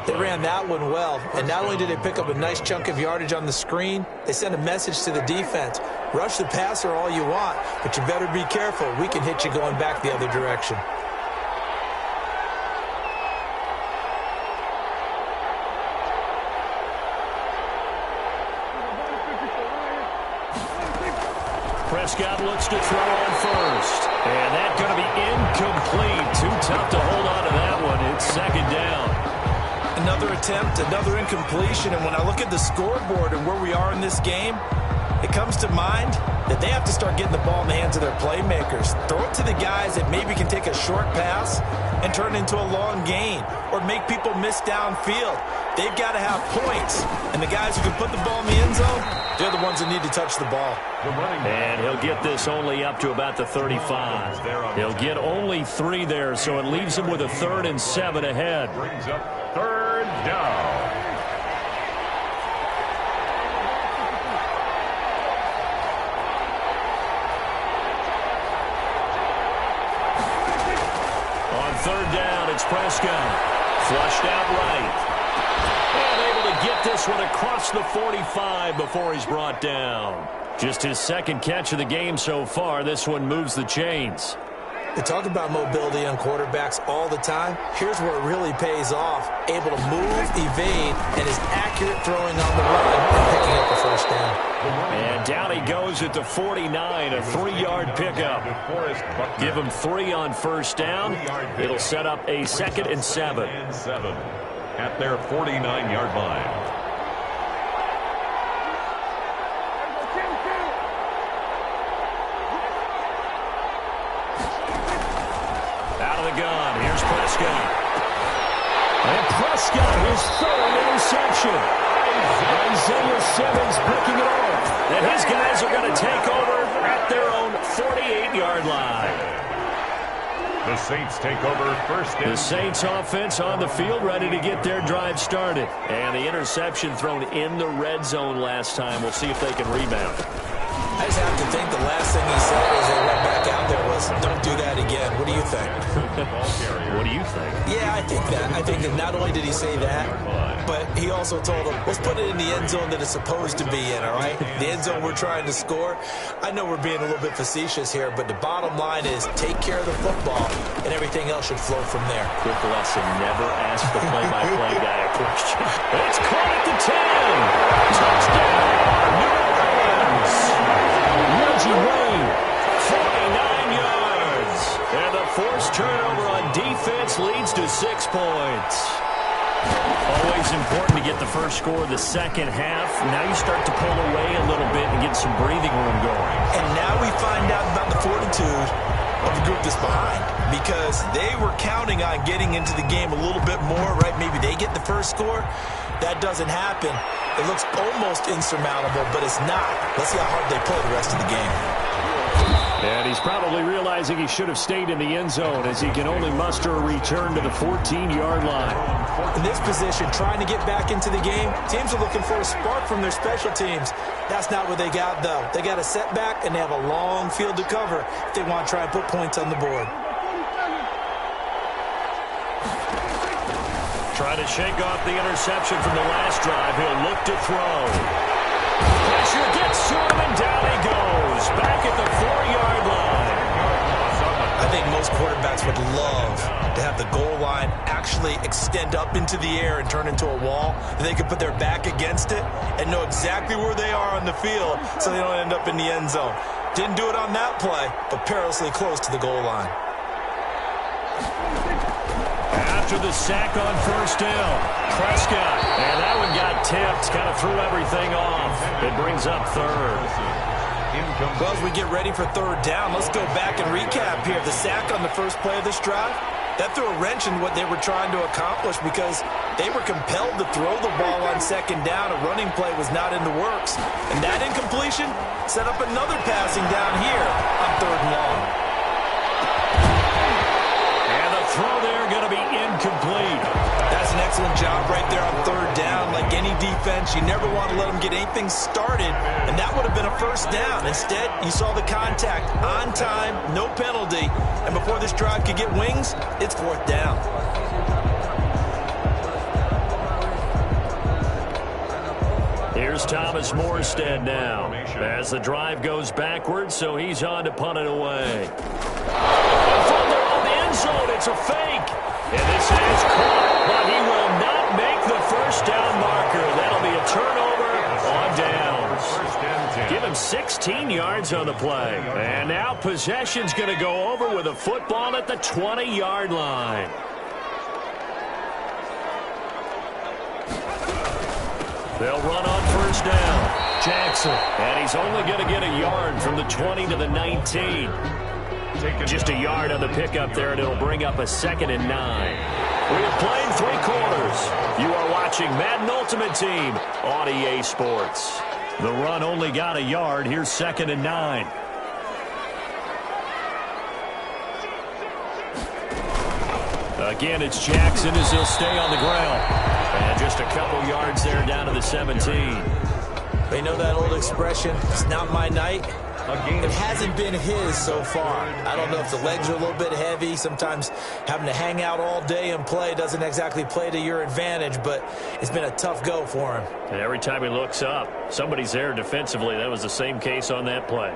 They ran that one well. And not only did they pick up a nice chunk of yardage on the screen, they sent a message to the defense. Rush the passer all you want, but you better be careful. We can hit you going back the other direction. Prescott looks to throw on first. And that's going to be incomplete. Too tough to hold on to that one. It's second down. Another attempt, another incompletion. And when I look at the scoreboard and where we are in this game, it comes to mind that they have to start getting the ball in the hands of their playmakers. Throw it to the guys that maybe can take a short pass and turn it into a long gain or make people miss downfield. They've got to have points. And the guys who can put the ball in the end zone, they're the ones that need to touch the ball. And he'll get this only up to about the 35. He'll get only 3 there, so it leaves him with a 3rd and 7 ahead. Brings up 3rd down. On 3rd down, it's Prescott. Flushed out right. And able to get this one across the 45 before he's brought down. Just his 2nd catch of the game so far. This one moves the chains. They talk about mobility on quarterbacks all the time. Here's where it really pays off. Able to move, evade, and is accurate throwing on the run and picking up the first down. And down he goes at the 49, a 3-yard pickup. Give him 3 on first down. It'll set up a 2nd and 7. At their 49-yard line. Gun. Here's Prescott. And Prescott, his 3rd interception. Isaiah Simmons picking it off. And his guys are going to take over at their own 48-yard line. The Saints take over first. The Saints offense on the field, ready to get their drive started. And the interception thrown in the red zone last time. We'll see if they can rebound. I just have to think the last thing he said as they went back out there was, don't do that again. What do you think? What do you think? Yeah, I think that. I think that not only did he say that, but he also told them, let's put it in the end zone that it's supposed to be in, all right? The end zone we're trying to score. I know we're being a little bit facetious here, but the bottom line is take care of the football, and everything else should flow from there. Quick lesson, never ask the play-by-play guy a question. It's caught at the 10. Touchdown, New Orleans. Reggie Wayne, 49 yards. And the forced turnover on defense leads to 6 points. Always important to get the first score of the second half. Now you start to pull away a little bit and get some breathing room going. And now we find out about the fortitude of the group that's behind, because they were counting on getting into the game a little bit more, right? Maybe they get the first score. That doesn't happen. It looks almost insurmountable, but it's not. Let's see how hard they play the rest of the game. And he's probably realizing he should have stayed in the end zone as he can only muster a return to the 14-yard line. In this position, trying to get back into the game, teams are looking for a spark from their special teams. That's not what they got, though. They got a setback, and they have a long field to cover if they want to try and put points on the board. Trying to shake off the interception from the last drive. He'll look to throw. Pressure gets to him, and down he goes. Back at the 4-yard line. think most quarterbacks would love to have the goal line actually extend up into the air and turn into a wall. And they could put their back against it and know exactly where they are on the field so they don't end up in the end zone. Didn't do it on that play, but perilously close to the goal line. After the sack on first down, Prescott. And that one got tipped, kind of threw everything off. It brings up third. Well, as we get ready for third down, let's go back and recap here. The sack on the first play of this drive, that threw a wrench in what they were trying to accomplish because they were compelled to throw the ball on second down. A running play was not in the works. And that incompletion set up another passing down here on third and long. And the throw there going to be incomplete. That's an excellent job right there on third down. Like any defense, you never want to let them get anything started, and that would have been a first down. Instead, you saw the contact on time, no penalty, and before this drive could get wings, it's fourth down. Here's Thomas Morstead now as the drive goes backwards, so he's on to punt it away. From there on the end zone, it's a fake. And this is caught, but he will not make the first down marker. That'll be a turnover on downs. Give him 16 yards on the play. And now possession's going to go over with a football at the 20-yard line. They'll run on first down. Jackson. And he's only going to get a yard from the 20 to the 19. Just a yard on the pickup there, and it'll bring up a 2nd and 9. We have played 3 quarters. You are watching Madden Ultimate Team on EA Sports. The run only got a yard. Here's 2nd and 9. Again, it's Jackson as he'll stay on the ground. And just a couple yards there down to the 17. They know that old expression, it's not my night. It hasn't been his so far. I don't know if the legs are a little bit heavy. Sometimes having to hang out all day and play doesn't exactly play to your advantage, but it's been a tough go for him. And every time he looks up, somebody's there defensively. That was the same case on that play.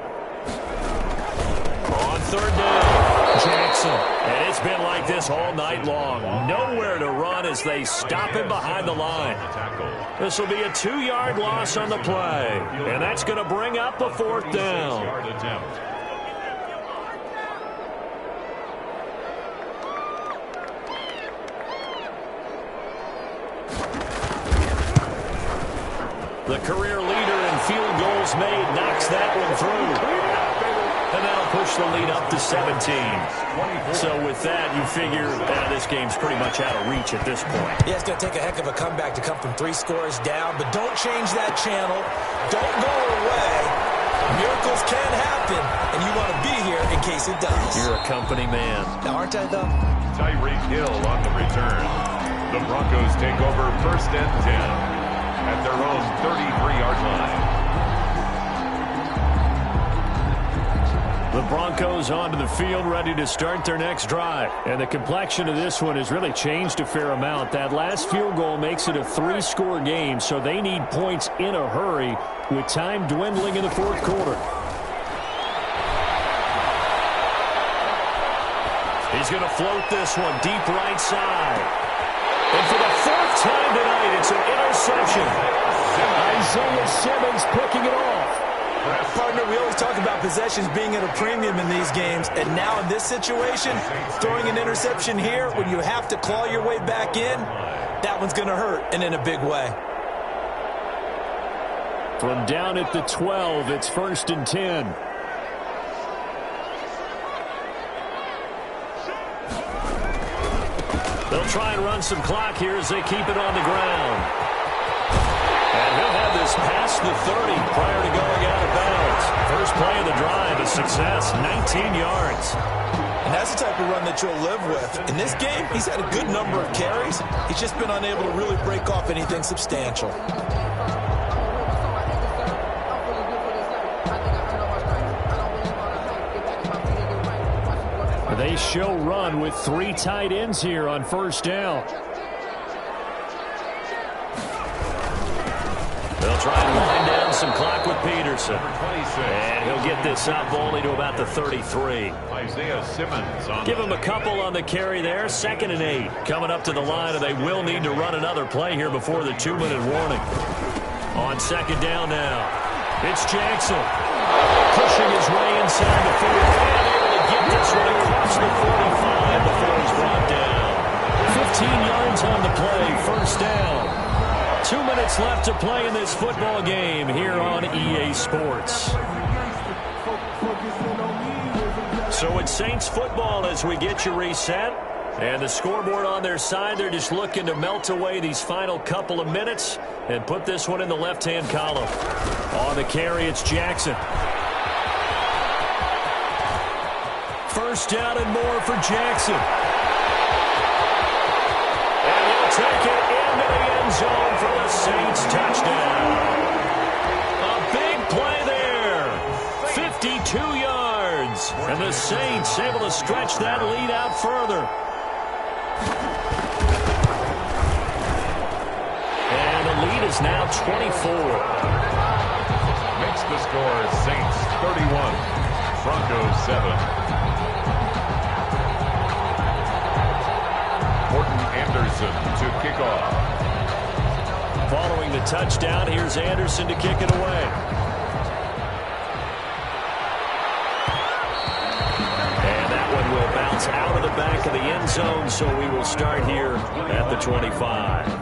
On third down, Jackson. And it's been like this all night long. Nowhere to run as they stop him behind the line. This will be a 2-yard loss on the play. And that's going to bring up a 4th down. The career leader in field goals made knocks that one through. And that'll push the lead up to 17. So with that, you figure this game's pretty much out of reach at this point. Yeah, it's going to take a heck of a comeback to come from 3 scores down, but don't change that channel. Don't go away. Miracles can happen, and you want to be here in case it does. You're a company man. Now, aren't I, though? Tyreek Hill on the return. The Broncos take over 1st and 10 at their own 33-yard line. The Broncos onto the field, ready to start their next drive. And the complexion of this one has really changed a fair amount. That last field goal makes it a 3-score game, so they need points in a hurry with time dwindling in the 4th quarter. He's going to float this one deep right side. And for the 4th time tonight, it's an interception. Isaiah Simmons picking it off. Partner, we always talk about possessions being at a premium in these games, and now in this situation, throwing an interception here when you have to claw your way back in, that one's going to hurt, and in a big way. From down at the 12, it's 1st and 10. They'll try and run some clock here as they keep it on the ground. And he'll have this past the 30 prior to going out of bounds. First play of the drive, a success, 19 yards. And that's the type of run that you'll live with. In this game, he's had a good number of carries. He's just been unable to really break off anything substantial. They show run with 3 tight ends here on first down. They'll try and wind down burn some clock with Peterson. And he'll get this up only to about the 33. Isaiah Simmons on. Give him a couple on the carry there. 2nd and 8. Coming up to the line, and they will need to run another play here before the 2-minute warning. On 2nd down now, it's Jackson. Pushing his way inside the 40. And able to get this one across the 45 before he's brought down. 15 yards on the play. 1st down. 2 minutes left to play in this football game here on EA Sports. So it's Saints football as we get you reset. And the scoreboard on their side, they're just looking to melt away these final couple of minutes and put this one in the left-hand column. On the carry, it's Jackson. 1st down and more for Jackson. And he'll take it into the end zone for the Saints touchdown. A big play there. 52 yards. And the Saints able to stretch that lead out further. And the lead is now 24. Makes the score Saints 31, Broncos 7. Anderson to kick off. Following the touchdown, here's Anderson to kick it away. And that one will bounce out of the back of the end zone, so we will start here at the 25.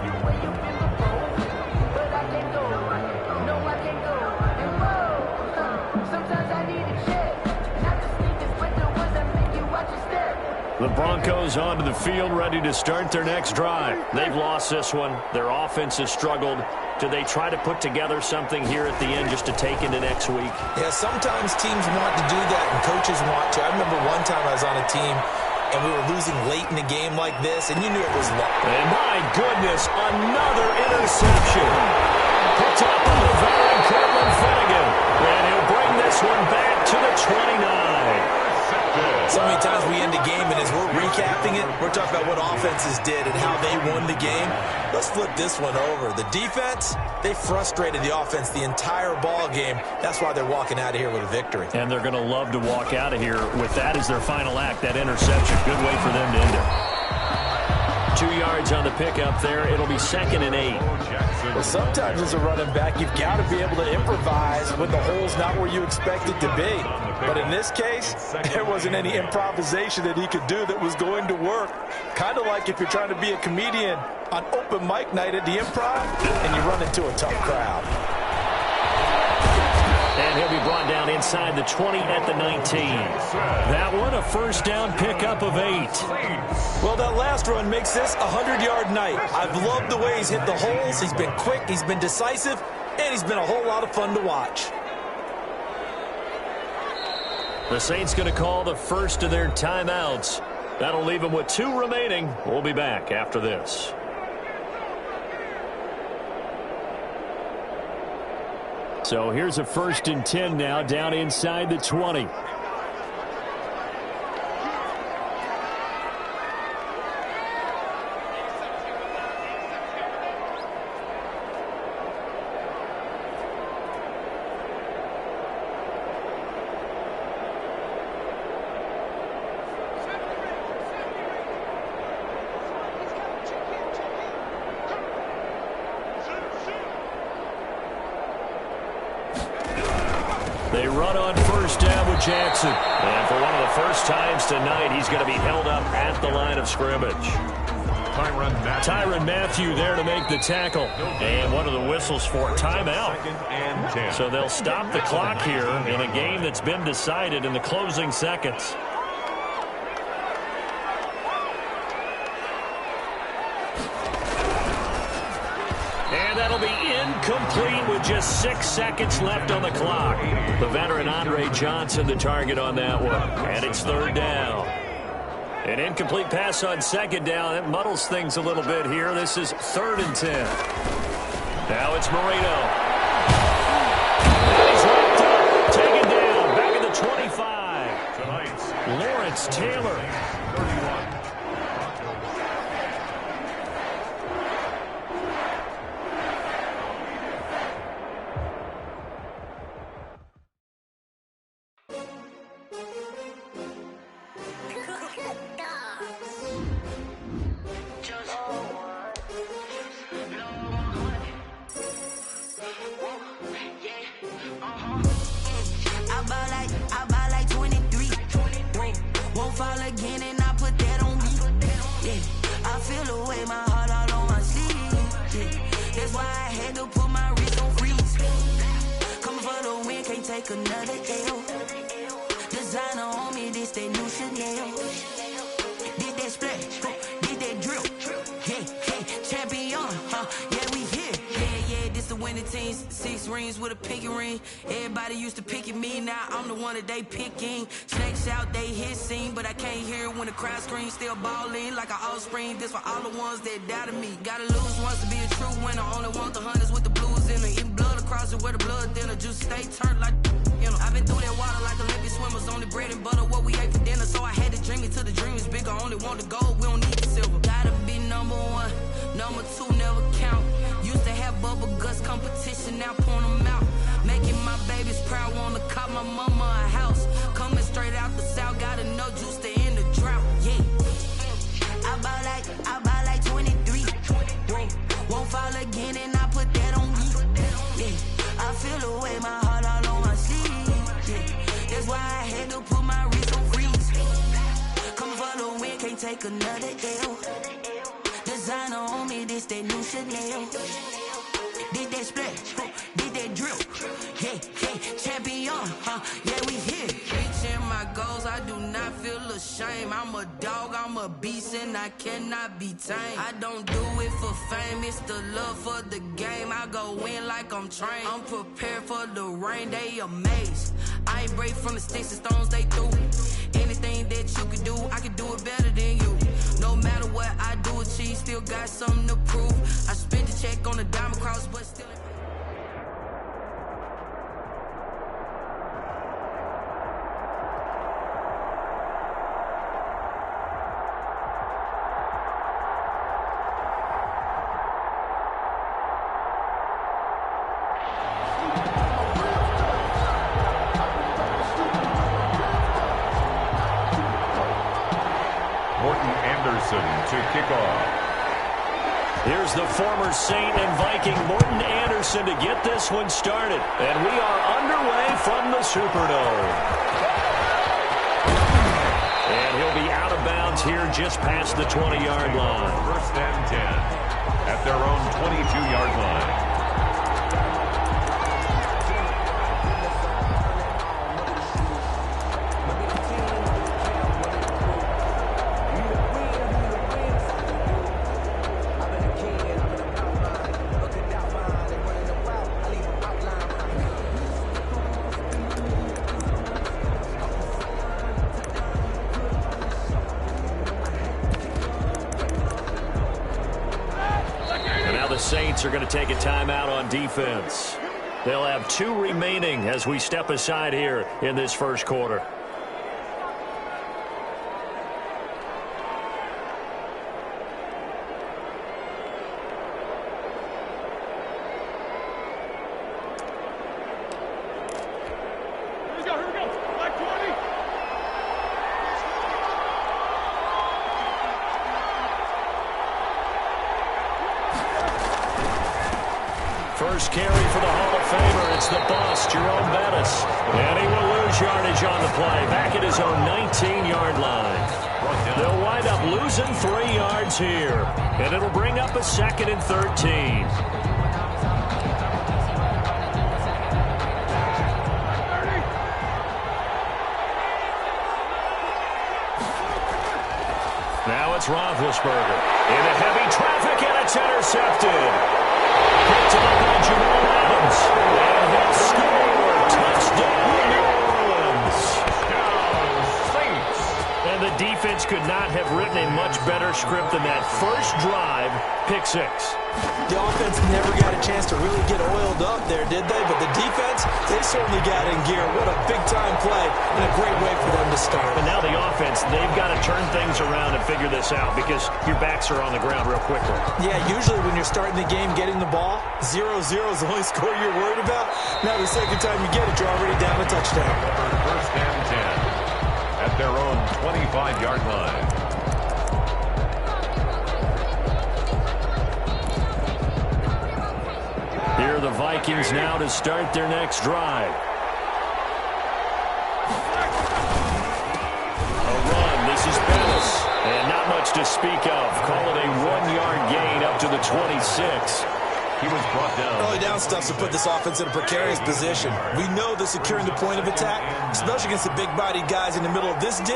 The Broncos onto the field, ready to start their next drive. They've lost this one. Their offense has struggled. Do they try to put together something here at the end just to take into next week? Yeah, sometimes teams want to do that and coaches want to. I remember one time I was on a team and we were losing late in a game like this, and you knew it was luck. And my goodness, another interception. Picked up by the veteran Cortland Finnegan. And he'll bring this one back to the 29. So many times we end a game, and as we're recapping it, we're talking about what offenses did and how they won the game. Let's flip this one over. The defense, they frustrated the offense the entire ball game. That's why they're walking out of here with a victory. And they're going to love to walk out of here with that as their final act, that interception. Good way for them to end it. 2 yards on the pickup there. It'll be 2nd and 8. Well, sometimes as a running back, you've got to be able to improvise when the hole's not where you expect it to be. But in this case, there wasn't any improvisation that he could do that was going to work. Kind of like if you're trying to be a comedian on open mic night at the Improv and you run into a tough crowd. And he'll be brought down inside the 20 at the 19. That one, a 1st down pickup of 8. Well, that last run makes this a 100-yard night. I've loved the way he's hit the holes. He's been quick, he's been decisive, and he's been a whole lot of fun to watch. The Saints going to call the first of their timeouts. That'll leave them with 2 remaining. We'll be back after this. So here's a 1st and 10 now down inside the 20. They run on 1st down with Jackson. And for one of the first times tonight, he's going to be held up at the line of scrimmage. Tyrann Mathieu there to make the tackle. And one of the whistles for timeout. So they'll stop the clock here in a game that's been decided in the closing seconds. And that'll be incomplete with just 6 seconds left on the clock. The veteran Andre Johnson the target on that one. And it's 3rd down. An incomplete pass on 2nd down. That muddles things a little bit here. This is 3rd and 10. Now it's Marino. And he's wrapped up. Taken down. Back at the 25. Tonight's Lawrence Taylor. 31. had to put my wrist on freeze. Coming for the win, can't take another L. Designer on me, this that new Chanel. Did that splash, did that drill. Yeah, champion, yeah, we here. Yeah, this the winning team. 6 rings with a pinky ring. Everybody used to pick at me, now I'm the one that they picking. Snakes out, they hit scene, but I can't hear it when the crowd screams. Still ballin' like an offspring. This for all the ones that doubted me. Gotta lose once to be a true winner. Only want the hunters with the blues in it. Eating blood across it where the blood thinner. Juice stay turned like, you know. I've been through that water like Olympic swimmers. Only bread and butter, what we ate for dinner. So I had to dream it till the dream is bigger. Only want the gold, we don't need the silver. Gotta be number 1, number 2 never count. Used to have bubble guts competition, now point them out. Making my babies proud, wanna cop my mama a house. Coming straight out the south, gotta know juice to end the drought. Yeah, I buy like 23. Won't fall again, and I put that on me. Yeah, I feel the way, my heart all on my sleeve. Yeah, that's why I had to put my wrist on freeze. Coming for the win, can't take another L. Designer on me, this that new Chanel. Did that splash, did that drill. Yeah, champion, yeah, we here. Reaching my goals, I do not feel ashamed. I'm a dog, I'm a beast, and I cannot be tamed. I don't do it for fame, it's the love for the game. I go in like I'm trained. I'm prepared for the rain, they amazed. I ain't break from the sticks and stones they threw. Anything that you can do, I can do it better than you. No matter what I do, achieve, still got something to prove. I spent the check on the diamond cross, but still. To kick off. Here's the former Saint and Viking Morton Anderson to get this one started. And we are underway from the Superdome. And he'll be out of bounds here just past the 20-yard line. 1st and 10 at their own 22-yard line. Saints are going to take a timeout on defense. They'll have 2 remaining as we step aside here in this first quarter. First carry for the Hall of Famer. It's the boss, Jerome Bettis. And he will lose yardage on the play. Back at his own 19-yard line. They'll wind up losing 3 yards here. And it'll bring up a 2nd and 13. Now it's Roethlisberger. Into heavy traffic, and it's intercepted. Picked up by Jamal Adams. And he'll score. Touchdown, New Orleans. And the defense could not have written a much better script than that first drive, pick 6. The offense never got a chance to really get oiled up there, did they? But the defense, they certainly got in gear. What a big-time play and a great way for them to start. But now the offense, they've got to turn things around and figure this out because your backs are on the ground real quickly. Yeah, usually when you're starting the game, getting the ball, 0-0 is the only score you're worried about. Now the second time you get it, you're already down a touchdown. 1st and 10 at their own 25-yard line. Here are the Vikings now to start their next drive. A run. This is Bettis. And not much to speak of. Call it a 1-yard gain up to the 26. He was brought down. Early down stuffs to put this offense in a precarious position. We know that securing the point of attack, especially against the big-bodied guys in the middle of this D,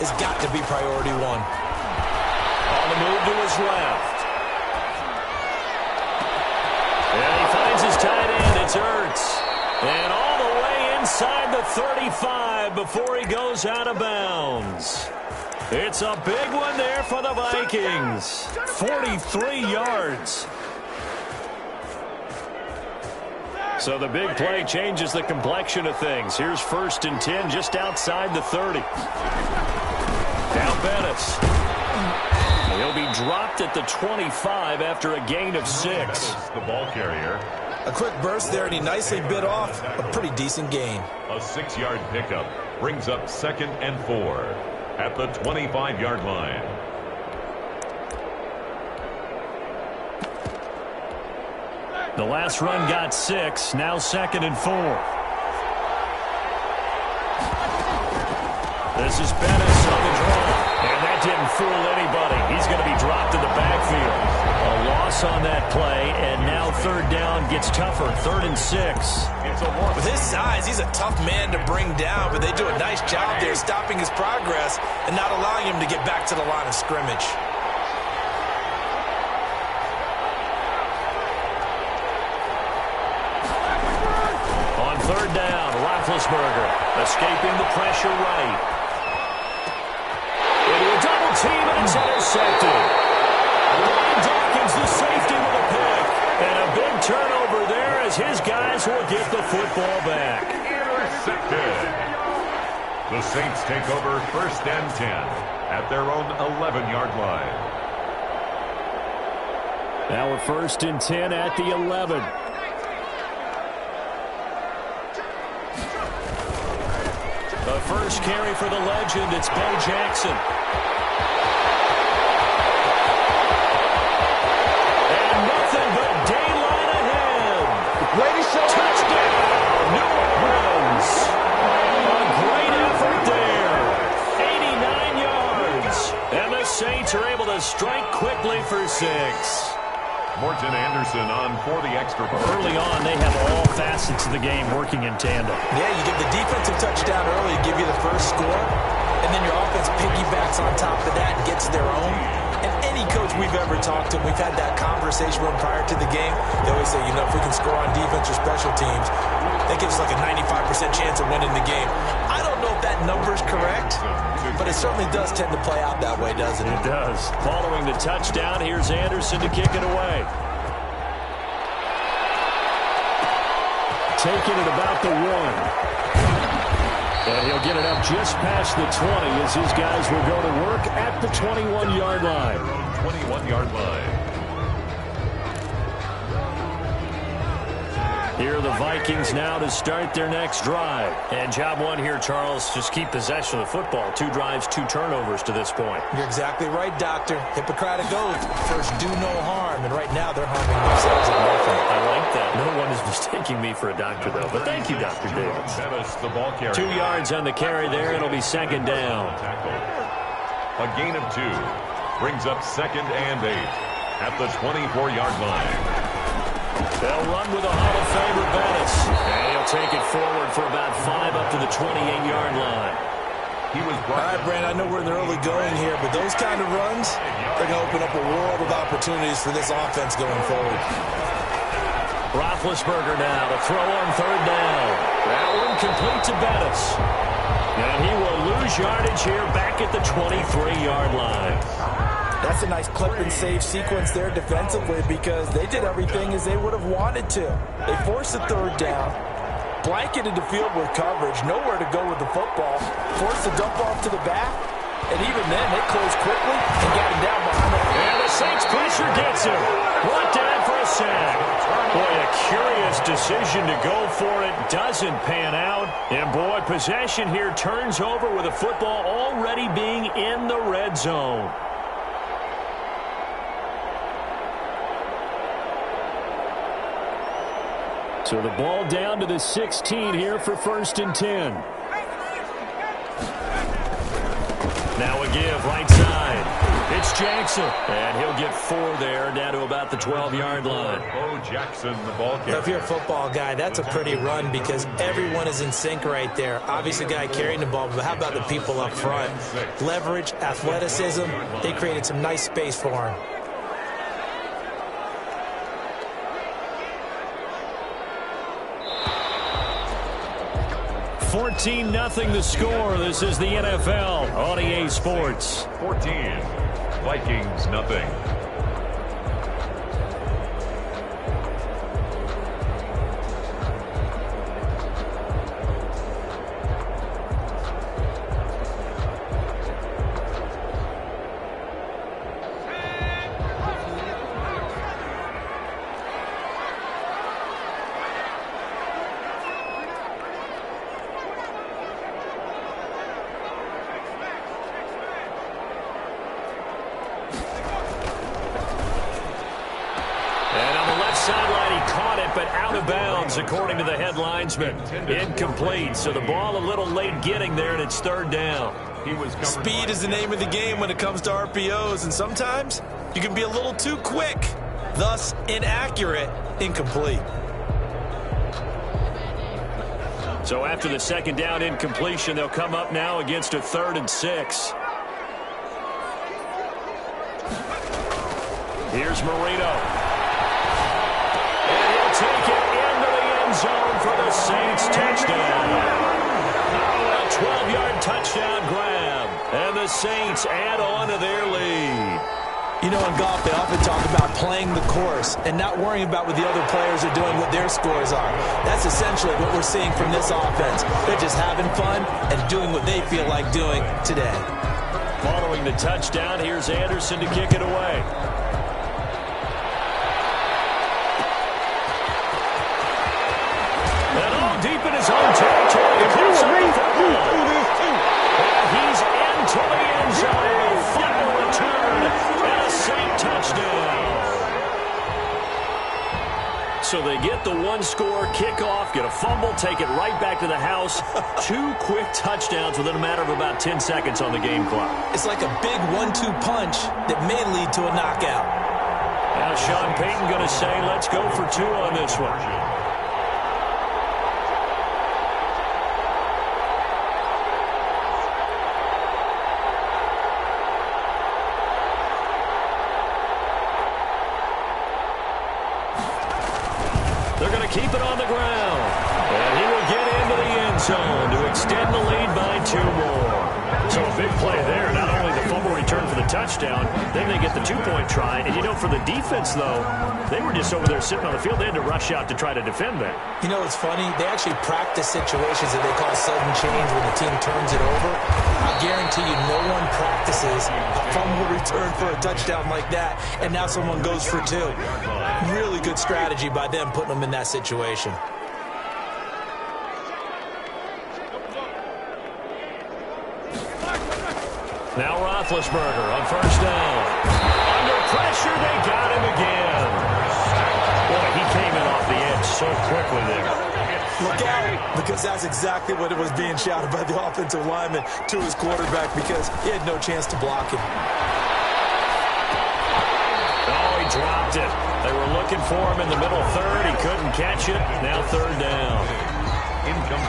has got to be priority one. On the move to his left. And he finds his tight end. It's Ertz. And all the way inside the 35 before he goes out of bounds. It's a big one there for the Vikings. 43 yards. So the big play changes the complexion of things. Here's 1st and 10 just outside the 30. Now Bettis. He'll be dropped at the 25 after a gain of 6. The ball carrier. A quick burst there, and he nicely bit off a pretty decent gain. A 6-yard pickup brings up 2nd and 4 at the 25-yard line. The last run got 6. Now 2nd and 4. This is Bettis on the draw. And that didn't fool anybody. He's going to be dropped in the backfield. A loss on that play, and now 3rd down gets tougher. 3rd and 6. With his size, he's a tough man to bring down, but they do a nice job there stopping his progress and not allowing him to get back to the line of scrimmage. On 3rd down, Roethlisberger escaping the pressure right. Into a double team, and it's intercepted. Ryan Dawkins, the safety, with a pick. And a big turnover there as his guys will get the football back. Intercepted. The Saints take over 1st and 10 at their own 11-yard line. Now we're 1st and 10 at the 11. The first carry for the legend, it's Bo Jackson. And nothing but daylight ahead. Touchdown, New Orleans. A great effort there. 89 yards. And the Saints are able to strike quickly for 6. Morton Anderson on for the extra point. Early on, they have all facets of the game working in tandem. Yeah, you give the defensive touchdown early to give you the first score, and then your offense piggybacks on top of that and gets their own. And any coach we've ever talked to, we've had that conversation with them prior to the game. They always say, you know, if we can score on defense or special teams, that gives us like a 95% chance of winning the game. I don't know if that number's correct, but it certainly does tend to play out that way, doesn't it? It does. Following the touchdown, here's Anderson to kick it away. Taking it about the 1. And he'll get it up just past the 20 as his guys will go to work at the 21-yard line. 21-yard line. Here are the Vikings now to start their next drive. And job one here, Charles, just keep possession of the football. 2 drives, 2 turnovers to this point. You're exactly right, Doctor. Hippocratic oath. First, do no harm. And right now, they're harming themselves and nothing. I like that. No one is mistaking me for a doctor, though. But thank you, Dr. Davis. The ball carrier. 2 yards on the carry there. It'll be 2nd down. A gain of 2 brings up 2nd and 8 at the 24-yard line. They'll run with a Hall of Famer, Bettis. And he'll take it forward for about 5 up to the 28-yard line. He was all right, Brand, I know we're in the early going here, but those kind of runs, they're going to open up a world of opportunities for this offense going forward. Roethlisberger now to throw on 3rd down. That one complete to Bettis. And he will lose yardage here back at the 23-yard line. That's a nice clip and save sequence there defensively because they did everything as they would have wanted to. They forced the 3rd down, blanketed the field with coverage, nowhere to go with the football, forced the dump off to the back, and even then they closed quickly and got him down behind the line. And the Saints pressure gets him. Brought down for a sack. Boy, a curious decision to go for it. Doesn't pan out. And boy, possession here turns over with the football already being in the red zone. So the ball down to the 16 here for 1st and 10. Now a give right side. It's Jackson, and he'll get 4 there, down to about the 12-yard line. Bo Jackson, the ball carrier. If you're a football guy, that's a pretty run because everyone is in sync right there. Obviously, the guy carrying the ball, but how about the people up front? Leverage, athleticism, they created some nice space for him. 14-0 the score. This is the NFL on EA Sports. 14, Vikings nothing. According to the head linesman, incomplete. So the ball a little late getting there, and it's 3rd down. Speed is the name of the game when it comes to RPOs, and sometimes you can be a little too quick, thus inaccurate, incomplete. So after the 2nd down incompletion, they'll come up now against a 3rd and 6. Here's Marino. And he'll take it zone for the Saints touchdown. A 12-yard touchdown grab, and the Saints add on to their lead. You know, in golf, they often talk about playing the course and not worrying about what the other players are doing, what their scores are. That's essentially what we're seeing from this offense. They're just having fun and doing what they feel like doing today. Following the touchdown, here's Anderson to kick it away. Deep in his own territory. He's into the end zone. Final return and a Saint touchdown. So they get the 1-score kickoff, get a fumble, take it right back to the house. 2 quick touchdowns within a matter of about 10 seconds on the game clock. It's like a big 1-2 punch that may lead to a knockout. Now Sean Payton going to say, let's go for 2 on this one. Keep it on the ground. And he will get into the end zone to extend the lead by 2 more. So a big play there. Not only the fumble return for the touchdown, then they get the 2-point try. And, you know, for the defense, though, they were just over there sitting on the field. They had to rush out to try to defend that. You know, it's funny. They actually practice situations that they call sudden change when the team turns it over. I guarantee you no one practices a fumble return for a touchdown like that, and now someone goes for 2. Really good strategy by them putting them in that situation. Now Roethlisberger on 1st down. Under pressure, they got him again. Boy, he came in off the edge so quickly there. Look out, because that's exactly what it was being shouted by the offensive lineman to his quarterback because he had no chance to block him. Oh, he dropped it. They were looking for him in the middle 3rd. He couldn't catch it. Now 3rd down.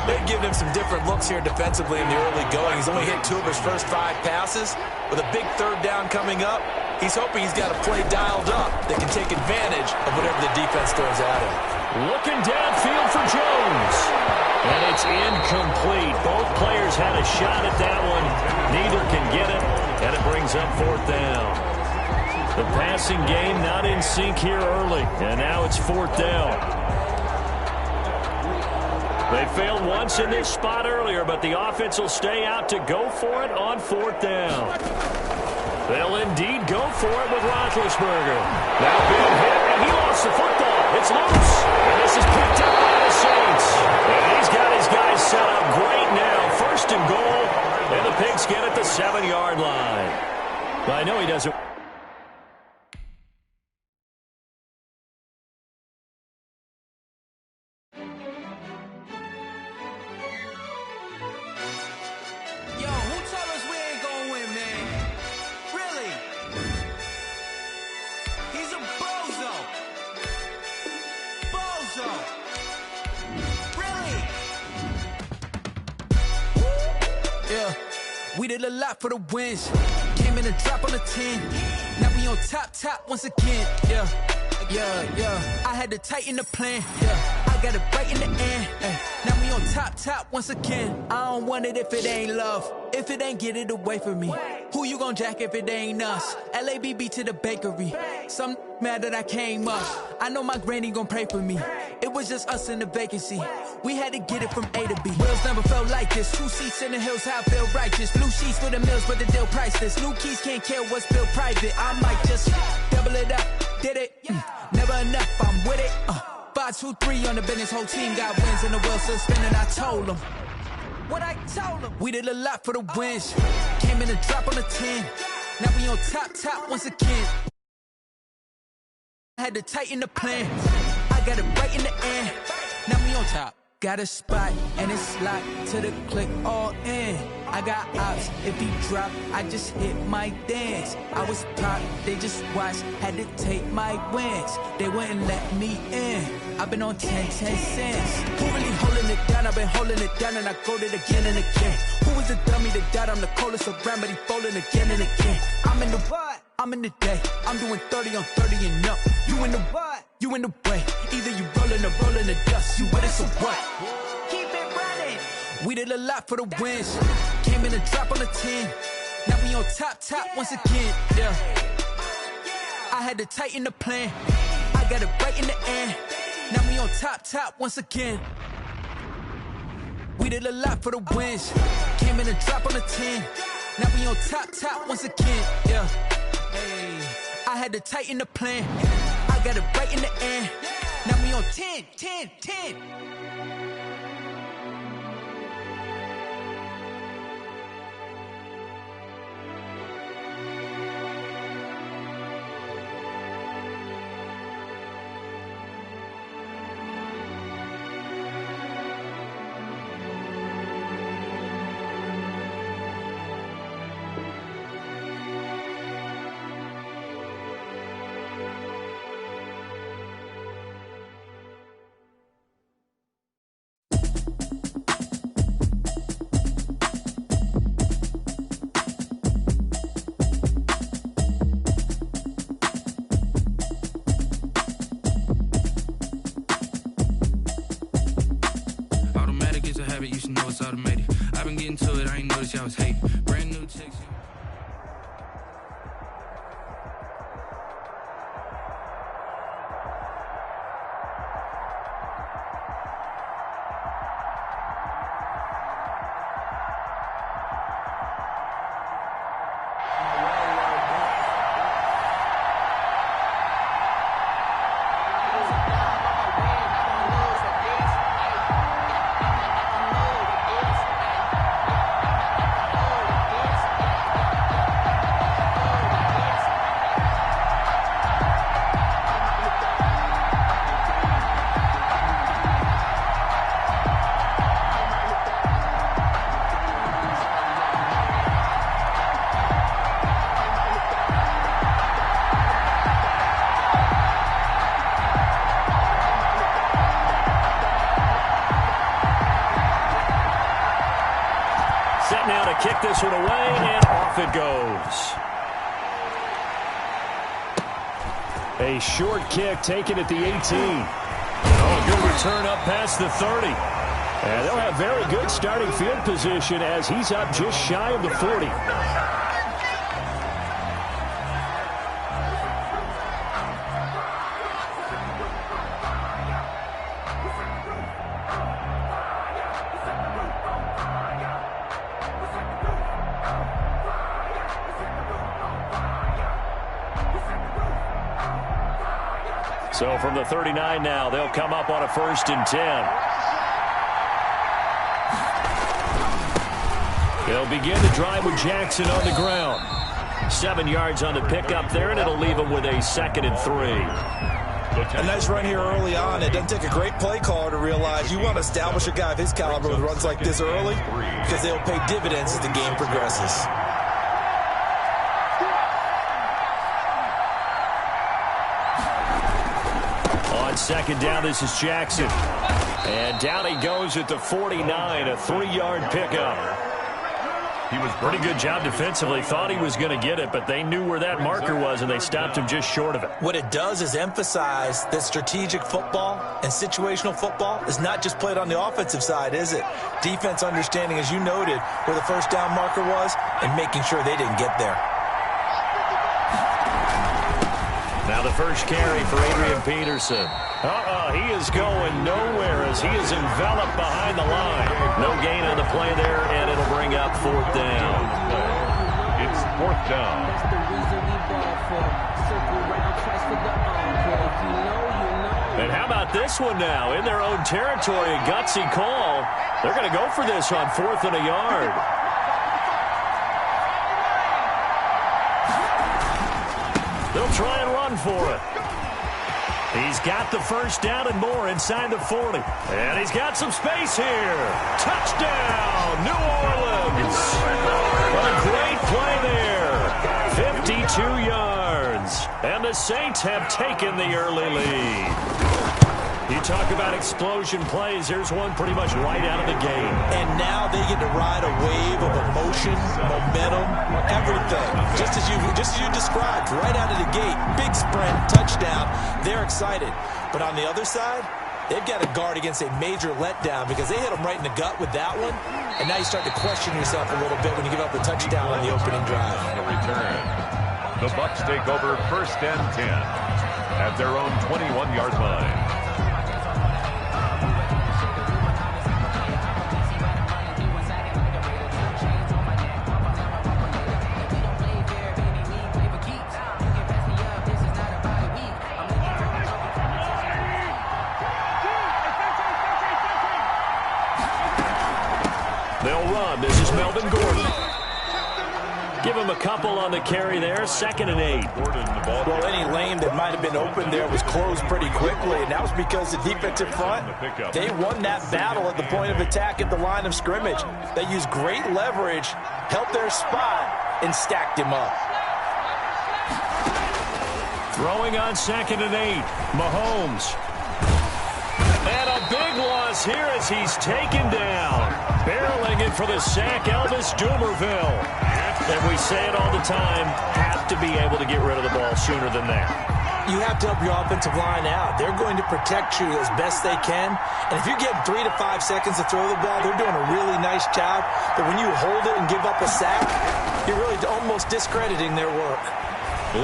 They've given him some different looks here defensively in the early going. He's only hit 2 of his first 5 passes. With a big 3rd down coming up, he's hoping he's got a play dialed up that can take advantage of whatever the defense throws at him. Looking downfield for Jones. And it's incomplete. Both players had a shot at that one. Neither can get it, and it brings up 4th down. The passing game not in sync here early, and now it's 4th down. They failed once in this spot earlier, but the offense will stay out to go for it on 4th down. They'll indeed go for it with Roethlisberger. Now being hit, and he lost the football. It's loose, and this is picked up by the Saints. And he's got his guys set up great now. 1st and goal, and the Pigs get at the 7-yard line. But I know he doesn't. Yo, who told us we ain't gonna win, man? Really? so. Really? Yeah, we did a lot for the wins. Came in a drop on the 10. Now we on top once again. Yeah. I had to tighten the plan. Yeah, I got it right in the end. Now we on top once again. I don't want it if it ain't love. If it ain't, get it away from me. Who you gon' jack if it ain't us? LABB to the bakery. Some mad that I came up. I know my granny gon' pray for me. It was just us in the vacancy. We had to get it from A to B. Wheels never felt like this. 2 seats in the hills, how I feel righteous. Blue sheets for the mills, but the deal priceless. New keys can't care what's built private. I might just double it up. Did it? Never enough, I'm with it. 5, 2, 3 on the business. Whole team got wins and the wheels still spinning. I told them what I told them. We did a lot for the wins. Came in a drop on the 10. Now we on top once again. I had to tighten the plan. I got it right in the end. Now we on top. Got a spot and it's locked to the click all in. I got ops, if he drop, I just hit my dance. I was top, they just watched, had to take my wins. They wouldn't let me in. I've been on 10 cents. Who really holding it down? I've been holding it down and I go it again and again. Who was the dummy that died? I'm the coldest around, but he folding again and again. I'm in the what? I'm in the day. I'm doing 30 on 30 and up. You in the what? You in the way. Either you rolling or rolling the dust. You with it, so what? Keep it running. We did a lot for the wins. Came in a drop on the 10. Now we on top once again. Yeah. I had to tighten the plan. I got it right in the end. Now we on top once again. We did a lot for the wins. Came in a drop on the 10. Now we on top once again. Yeah. Hey. I had to tighten the plan. I got it right in the end. Now we on 10. You should know it's automated. I've been getting to it, I ain't noticed y'all was hating. Brand new chicks. Set now to kick this one away, and off it goes. A short kick taken at the 18. Oh, good return up past the 30. And they'll have very good starting field position as he's up just shy of the 40. So from the 39 now, they'll come up on a 1st and 10. They'll begin the drive with Jackson on the ground. 7 yards on the pickup there, and it'll leave them with a 2nd and 3. A nice run here early on. It doesn't take a great play caller to realize you want to establish a guy of his caliber with runs like this early because they'll pay dividends as the game progresses. On second down, this is Jackson. And down he goes at the 49, a 3-yard pickup. He was pretty good job defensively. Thought he was going to get it, but they knew where that marker was, and they stopped him just short of it. What it does is emphasize that strategic football and situational football is not just played on the offensive side, is it? Defense understanding, as you noted, where the first down marker was and making sure they didn't get there. Now the first carry for Adrian Peterson. He is going nowhere as he is enveloped behind the line. No gain on the play there, and it'll bring up 4th down. It's 4th down. That's the reason we ball for. Circle round twice for the encore. If you know, you know. And how about this one now? In their own territory, a gutsy call. They're going to go for this on 4th and a yard. They'll try and run for it. He's got the first down and more inside the 40. And he's got some space here. Touchdown, New Orleans. A great play there. 52 yards. And the Saints have taken the early lead. You talk about explosion plays. Here's one pretty much right out of the gate. And now they get to ride a wave of emotion, momentum, everything. Just as you described, right out of the gate. Big sprint, touchdown. They're excited. But on the other side, they've got to guard against a major letdown because they hit them right in the gut with that one. And now you start to question yourself a little bit when you give up a touchdown on the opening drive. On the return, the Bucs take over 1st and 10 at their own 21-yard line. They'll run. This is Melvin Gordon. Give him a couple on the carry there. 2nd and 8. Well, any lane that might have been open there was closed pretty quickly, and that was because the defensive front, they won that battle at the point of attack at the line of scrimmage. They used great leverage, helped their spot, and stacked him up. Throwing on 2nd and 8. Mahomes. And a big loss here as he's taken down. Barreling in for the sack, Elvis Dumerville. And we say it all the time, have to be able to get rid of the ball sooner than that. You have to help your offensive line out. They're going to protect you as best they can. And if you're getting 3 to 5 seconds to throw the ball, they're doing a really nice job. But when you hold it and give up a sack, you're really almost discrediting their work.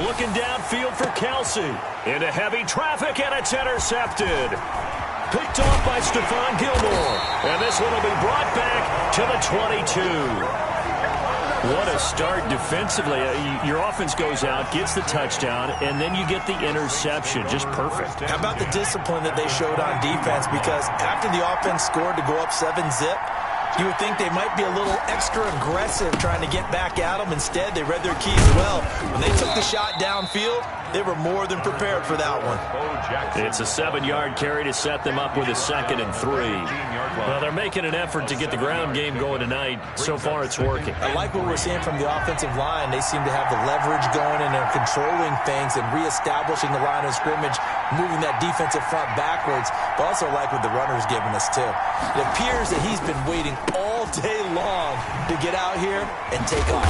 Looking downfield for Kelsey. Into heavy traffic, and it's intercepted. Picked off by Stephon Gilmore. And this one will be brought back to the 22. What a start defensively. Your offense goes out, gets the touchdown, and then you get the interception. Just perfect. How about the discipline that they showed on defense? Because after the offense scored to go up 7-zip, you would think they might be a little extra aggressive trying to get back at them. Instead, they read their keys well. When they took the shot downfield, they were more than prepared for that one. It's a 7-yard carry to set them up with a 2nd and 3. Well, they're making an effort to get the ground game going tonight. So far, it's working. I like what we're seeing from the offensive line. They seem to have the leverage going, and they're controlling things and reestablishing the line of scrimmage, moving that defensive front backwards. But also like what the runner's giving us, too. It appears that he's been waiting all day long to get out here and take off.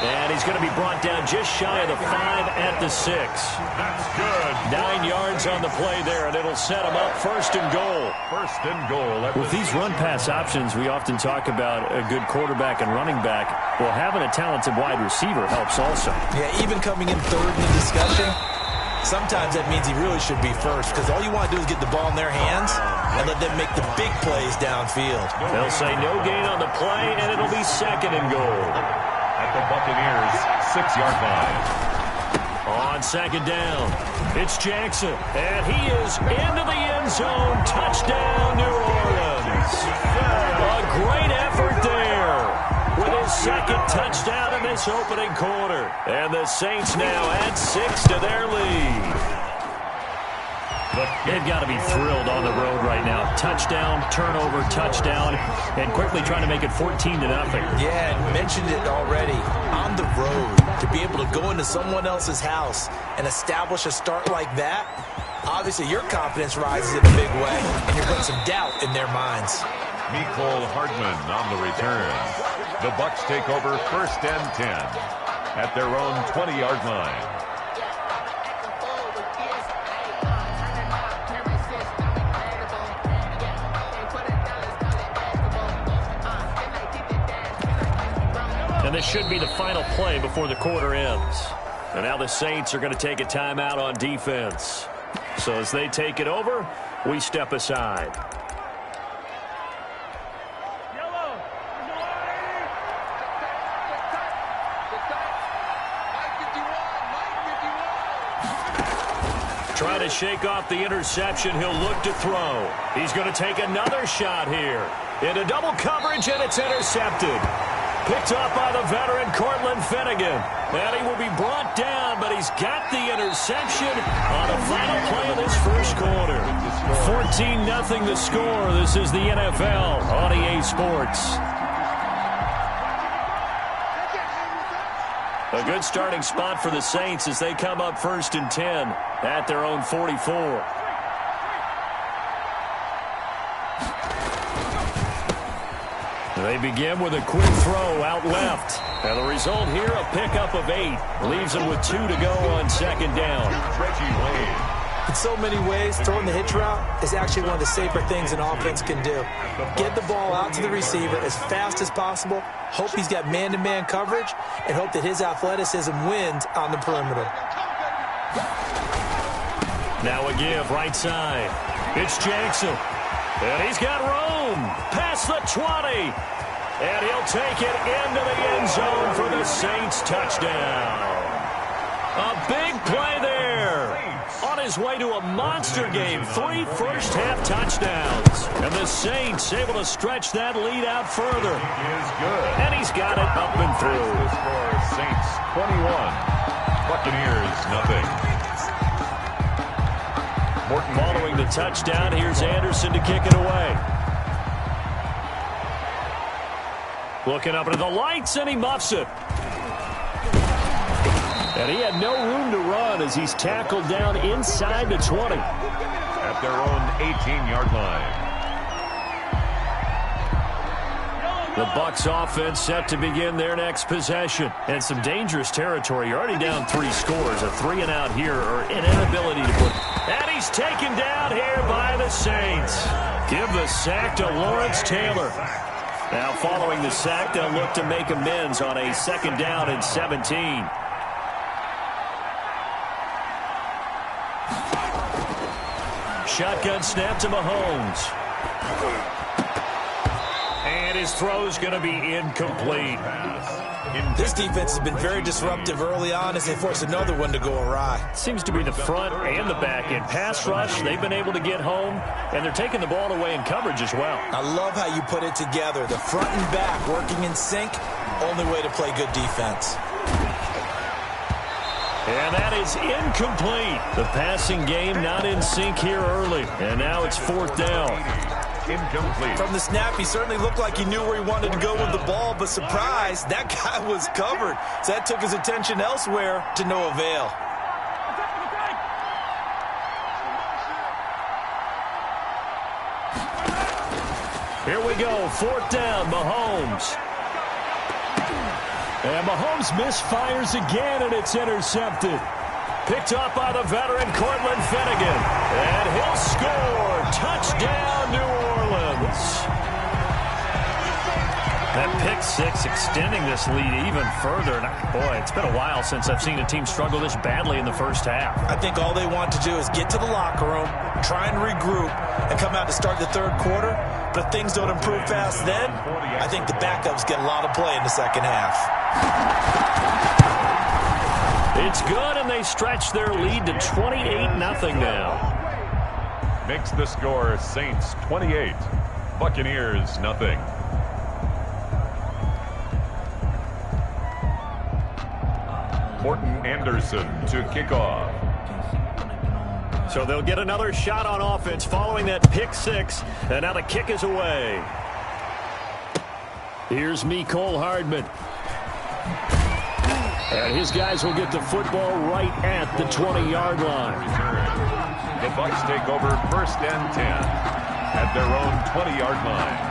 And he's going to be brought down just shy of the 5 at the 6. That's good. 9 yards on the play there, and it'll set him up 1st and goal. 1st and goal. With these run-pass options, we often talk about a good quarterback and running back. Well, having a talented wide receiver helps also. Yeah, even coming in 3rd in the discussion, sometimes that means he really should be 1st, because all you want to do is get the ball in their hands and let them make the big plays downfield. They'll say no gain on the play, and it'll be 2nd and goal. At the Buccaneers' 6-yard line. On 2nd down, it's Jackson, and he is into the end zone. Touchdown, New Orleans. A great effort there with his 2nd touchdown in this opening quarter. And the Saints now add 6 to their lead. They've got to be thrilled on the road right now. Touchdown, turnover, touchdown, and quickly trying to make it 14-0. Yeah, and mentioned it already. On the road, to be able to go into someone else's house and establish a start like that, Obviously, your confidence rises in a big way, and you're putting some doubt in their minds. Mecole Hardman on the return. The Bucs take over 1st and 10 at their own 20-yard line. And this should be the final play before the quarter ends. And now the Saints are going to take a timeout on defense. So as they take it over, we step aside. Trying to shake off the interception. He'll look to throw. He's going to take another shot here. Into double coverage, and it's intercepted. Picked up by the veteran Cortland Finnegan. And he will be brought down, but he's got the interception on the final play of this first quarter. 14-0 the score. This is the NFL on EA Sports. A good starting spot for the Saints as they come up 1st and 10 at their own 44. They begin with a quick throw out left. And the result here, a pickup of 8. Leaves them with 2 to go on 2nd down. In so many ways, throwing the hitch route is actually one of the safer things an offense can do. Get the ball out to the receiver as fast as possible, hope he's got man-to-man coverage, and hope that his athleticism wins on the perimeter. Now a give, right side. It's Jackson. And he's got room. Past the 20. And he'll take it into the end zone for the Saints touchdown. A big play there. On his way to a monster game. 3 first-half touchdowns. And the Saints able to stretch that lead out further. And he's got it up and through. The score, Saints 21, Buccaneers nothing. Morton following the touchdown. Here's Anderson to kick it away. Looking up into the lights, and he muffs it. And he had no room to run as he's tackled down inside the 20. At their own 18-yard line. The Bucs offense set to begin their next possession. And some dangerous territory. You're already down 3 scores. A 3-and-out here, or an inability to put. And he's taken down here by the Saints. Give the sack to Lawrence Taylor. Now following the sack, they'll look to make amends on a 2nd down and 17. Shotgun snap to Mahomes. And his throw's going to be incomplete. This defense has been very disruptive early on as they force another one to go awry. Seems to be the front and the back end. Pass rush, they've been able to get home, and they're taking the ball away in coverage as well. I love how you put it together. The front and back working in sync, only way to play good defense. And that is incomplete. The passing game not in sync here early. And now it's 4th down. Incomplete. From the snap, he certainly looked like he knew where he wanted to go with the ball, but surprise, that guy was covered. So that took his attention elsewhere to no avail. Here we go, 4th down, Mahomes. And Mahomes misfires again, and it's intercepted. Picked up by the veteran Cortland Finnegan. And he'll score. Touchdown, New Orleans. That pick 6 extending this lead even further. And boy, it's been a while since I've seen a team struggle this badly in the first half. I think all they want to do is get to the locker room, try and regroup, and come out to start the 3rd quarter. But if things don't improve fast then, I think the backups get a lot of play in the 2nd half. It's good, and they stretch their lead to 28-0 now. Makes the score Saints 28, Buccaneers nothing. Morton Anderson to kick off. So they'll get another shot on offense following that pick 6. And now the kick is away. Here's Mecole Hardman. And his guys will get the football right at the 20-yard line. The Bucs take over 1st and 10 at their own 20-yard line.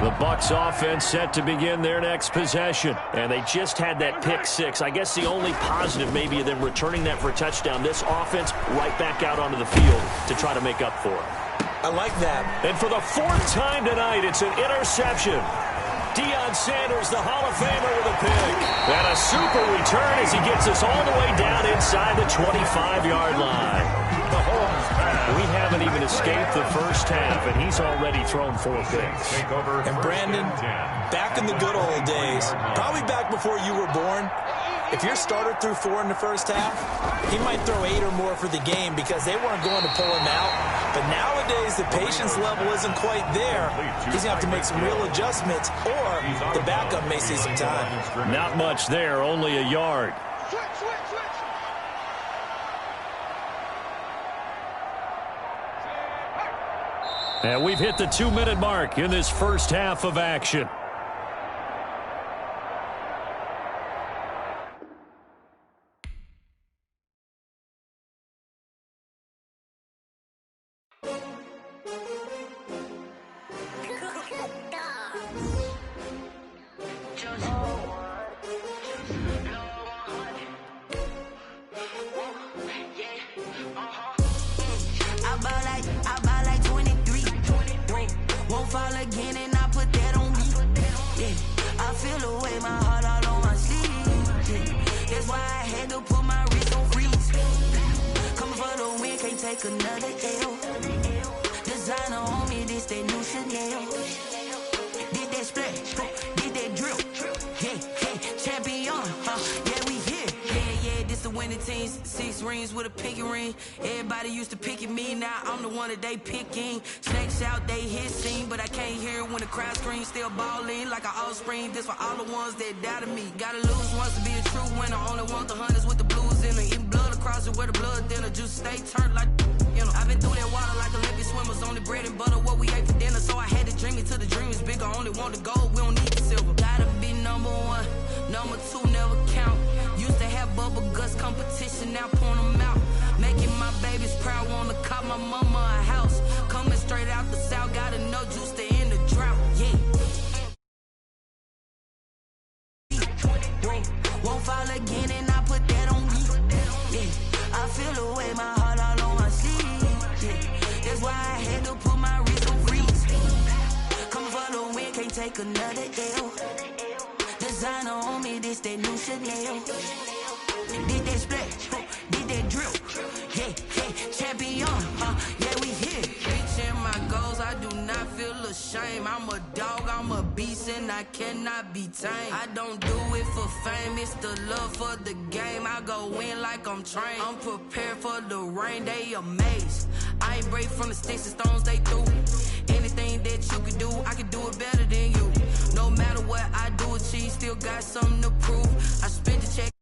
The Bucs offense set to begin their next possession. And they just had that pick six. I guess the only positive maybe of them returning that for a touchdown. This offense right back out onto the field to try to make up for it. I like that. And for the 4th time tonight, it's an interception. Deion Sanders, the Hall of Famer, with a pick. And a super return as he gets us all the way down inside the 25-yard line. We haven't even escaped the first half, and he's already thrown 4 picks. And Brandon, back in the good old days, probably back before you were born, if your starter threw 4 in the first half, he might throw 8 or more for the game because they weren't going to pull him out. But nowadays, the patience level isn't quite there. He's going to have to make some real adjustments, or the backup may see some time. Not much there, only a yard. And we've hit the 2-minute mark in this first half of action. They picking snakes out, they hissing, but I can't hear it when the crowd screams. Still balling like an offspring. This for all the ones that doubted me. Gotta lose once to be a true winner. Only want the hunters with the blues in it. Eating blood across it where the blood thinner. Juice stay turned like, you know. I've been through that water like Olympic swimmers. Only bread and butter what we ate for dinner. So I had to dream it till the dream is bigger. Only want the gold, we don't need the silver. Gotta be number 1, number 2 never count. Used to have bubble guts competition, now point them out. Making my babies proud, wanna cop my mama a house. Coming straight out the south, gotta know juice to end the drought, yeah. Won't fall again and I put that on me, yeah. I feel the way, my heart all on my sleeve, yeah. That's why I had to put my wrist on freeze. Coming for the win, can't take another L. Designer on me, this that new Chanel. Did that splash, did that drill, yeah, yeah, champion, yeah, we here. Reaching my goals, I do not feel ashamed. I'm a dog, I'm a beast, and I cannot be tamed. I don't do it for fame, it's the love for the game. I go in like I'm trained. I'm prepared for the rain, they amazed. I ain't break from the sticks and stones they threw. Anything that you can do, I can do it better than you. No matter what I do, achieve, still got something to prove. I spent the check.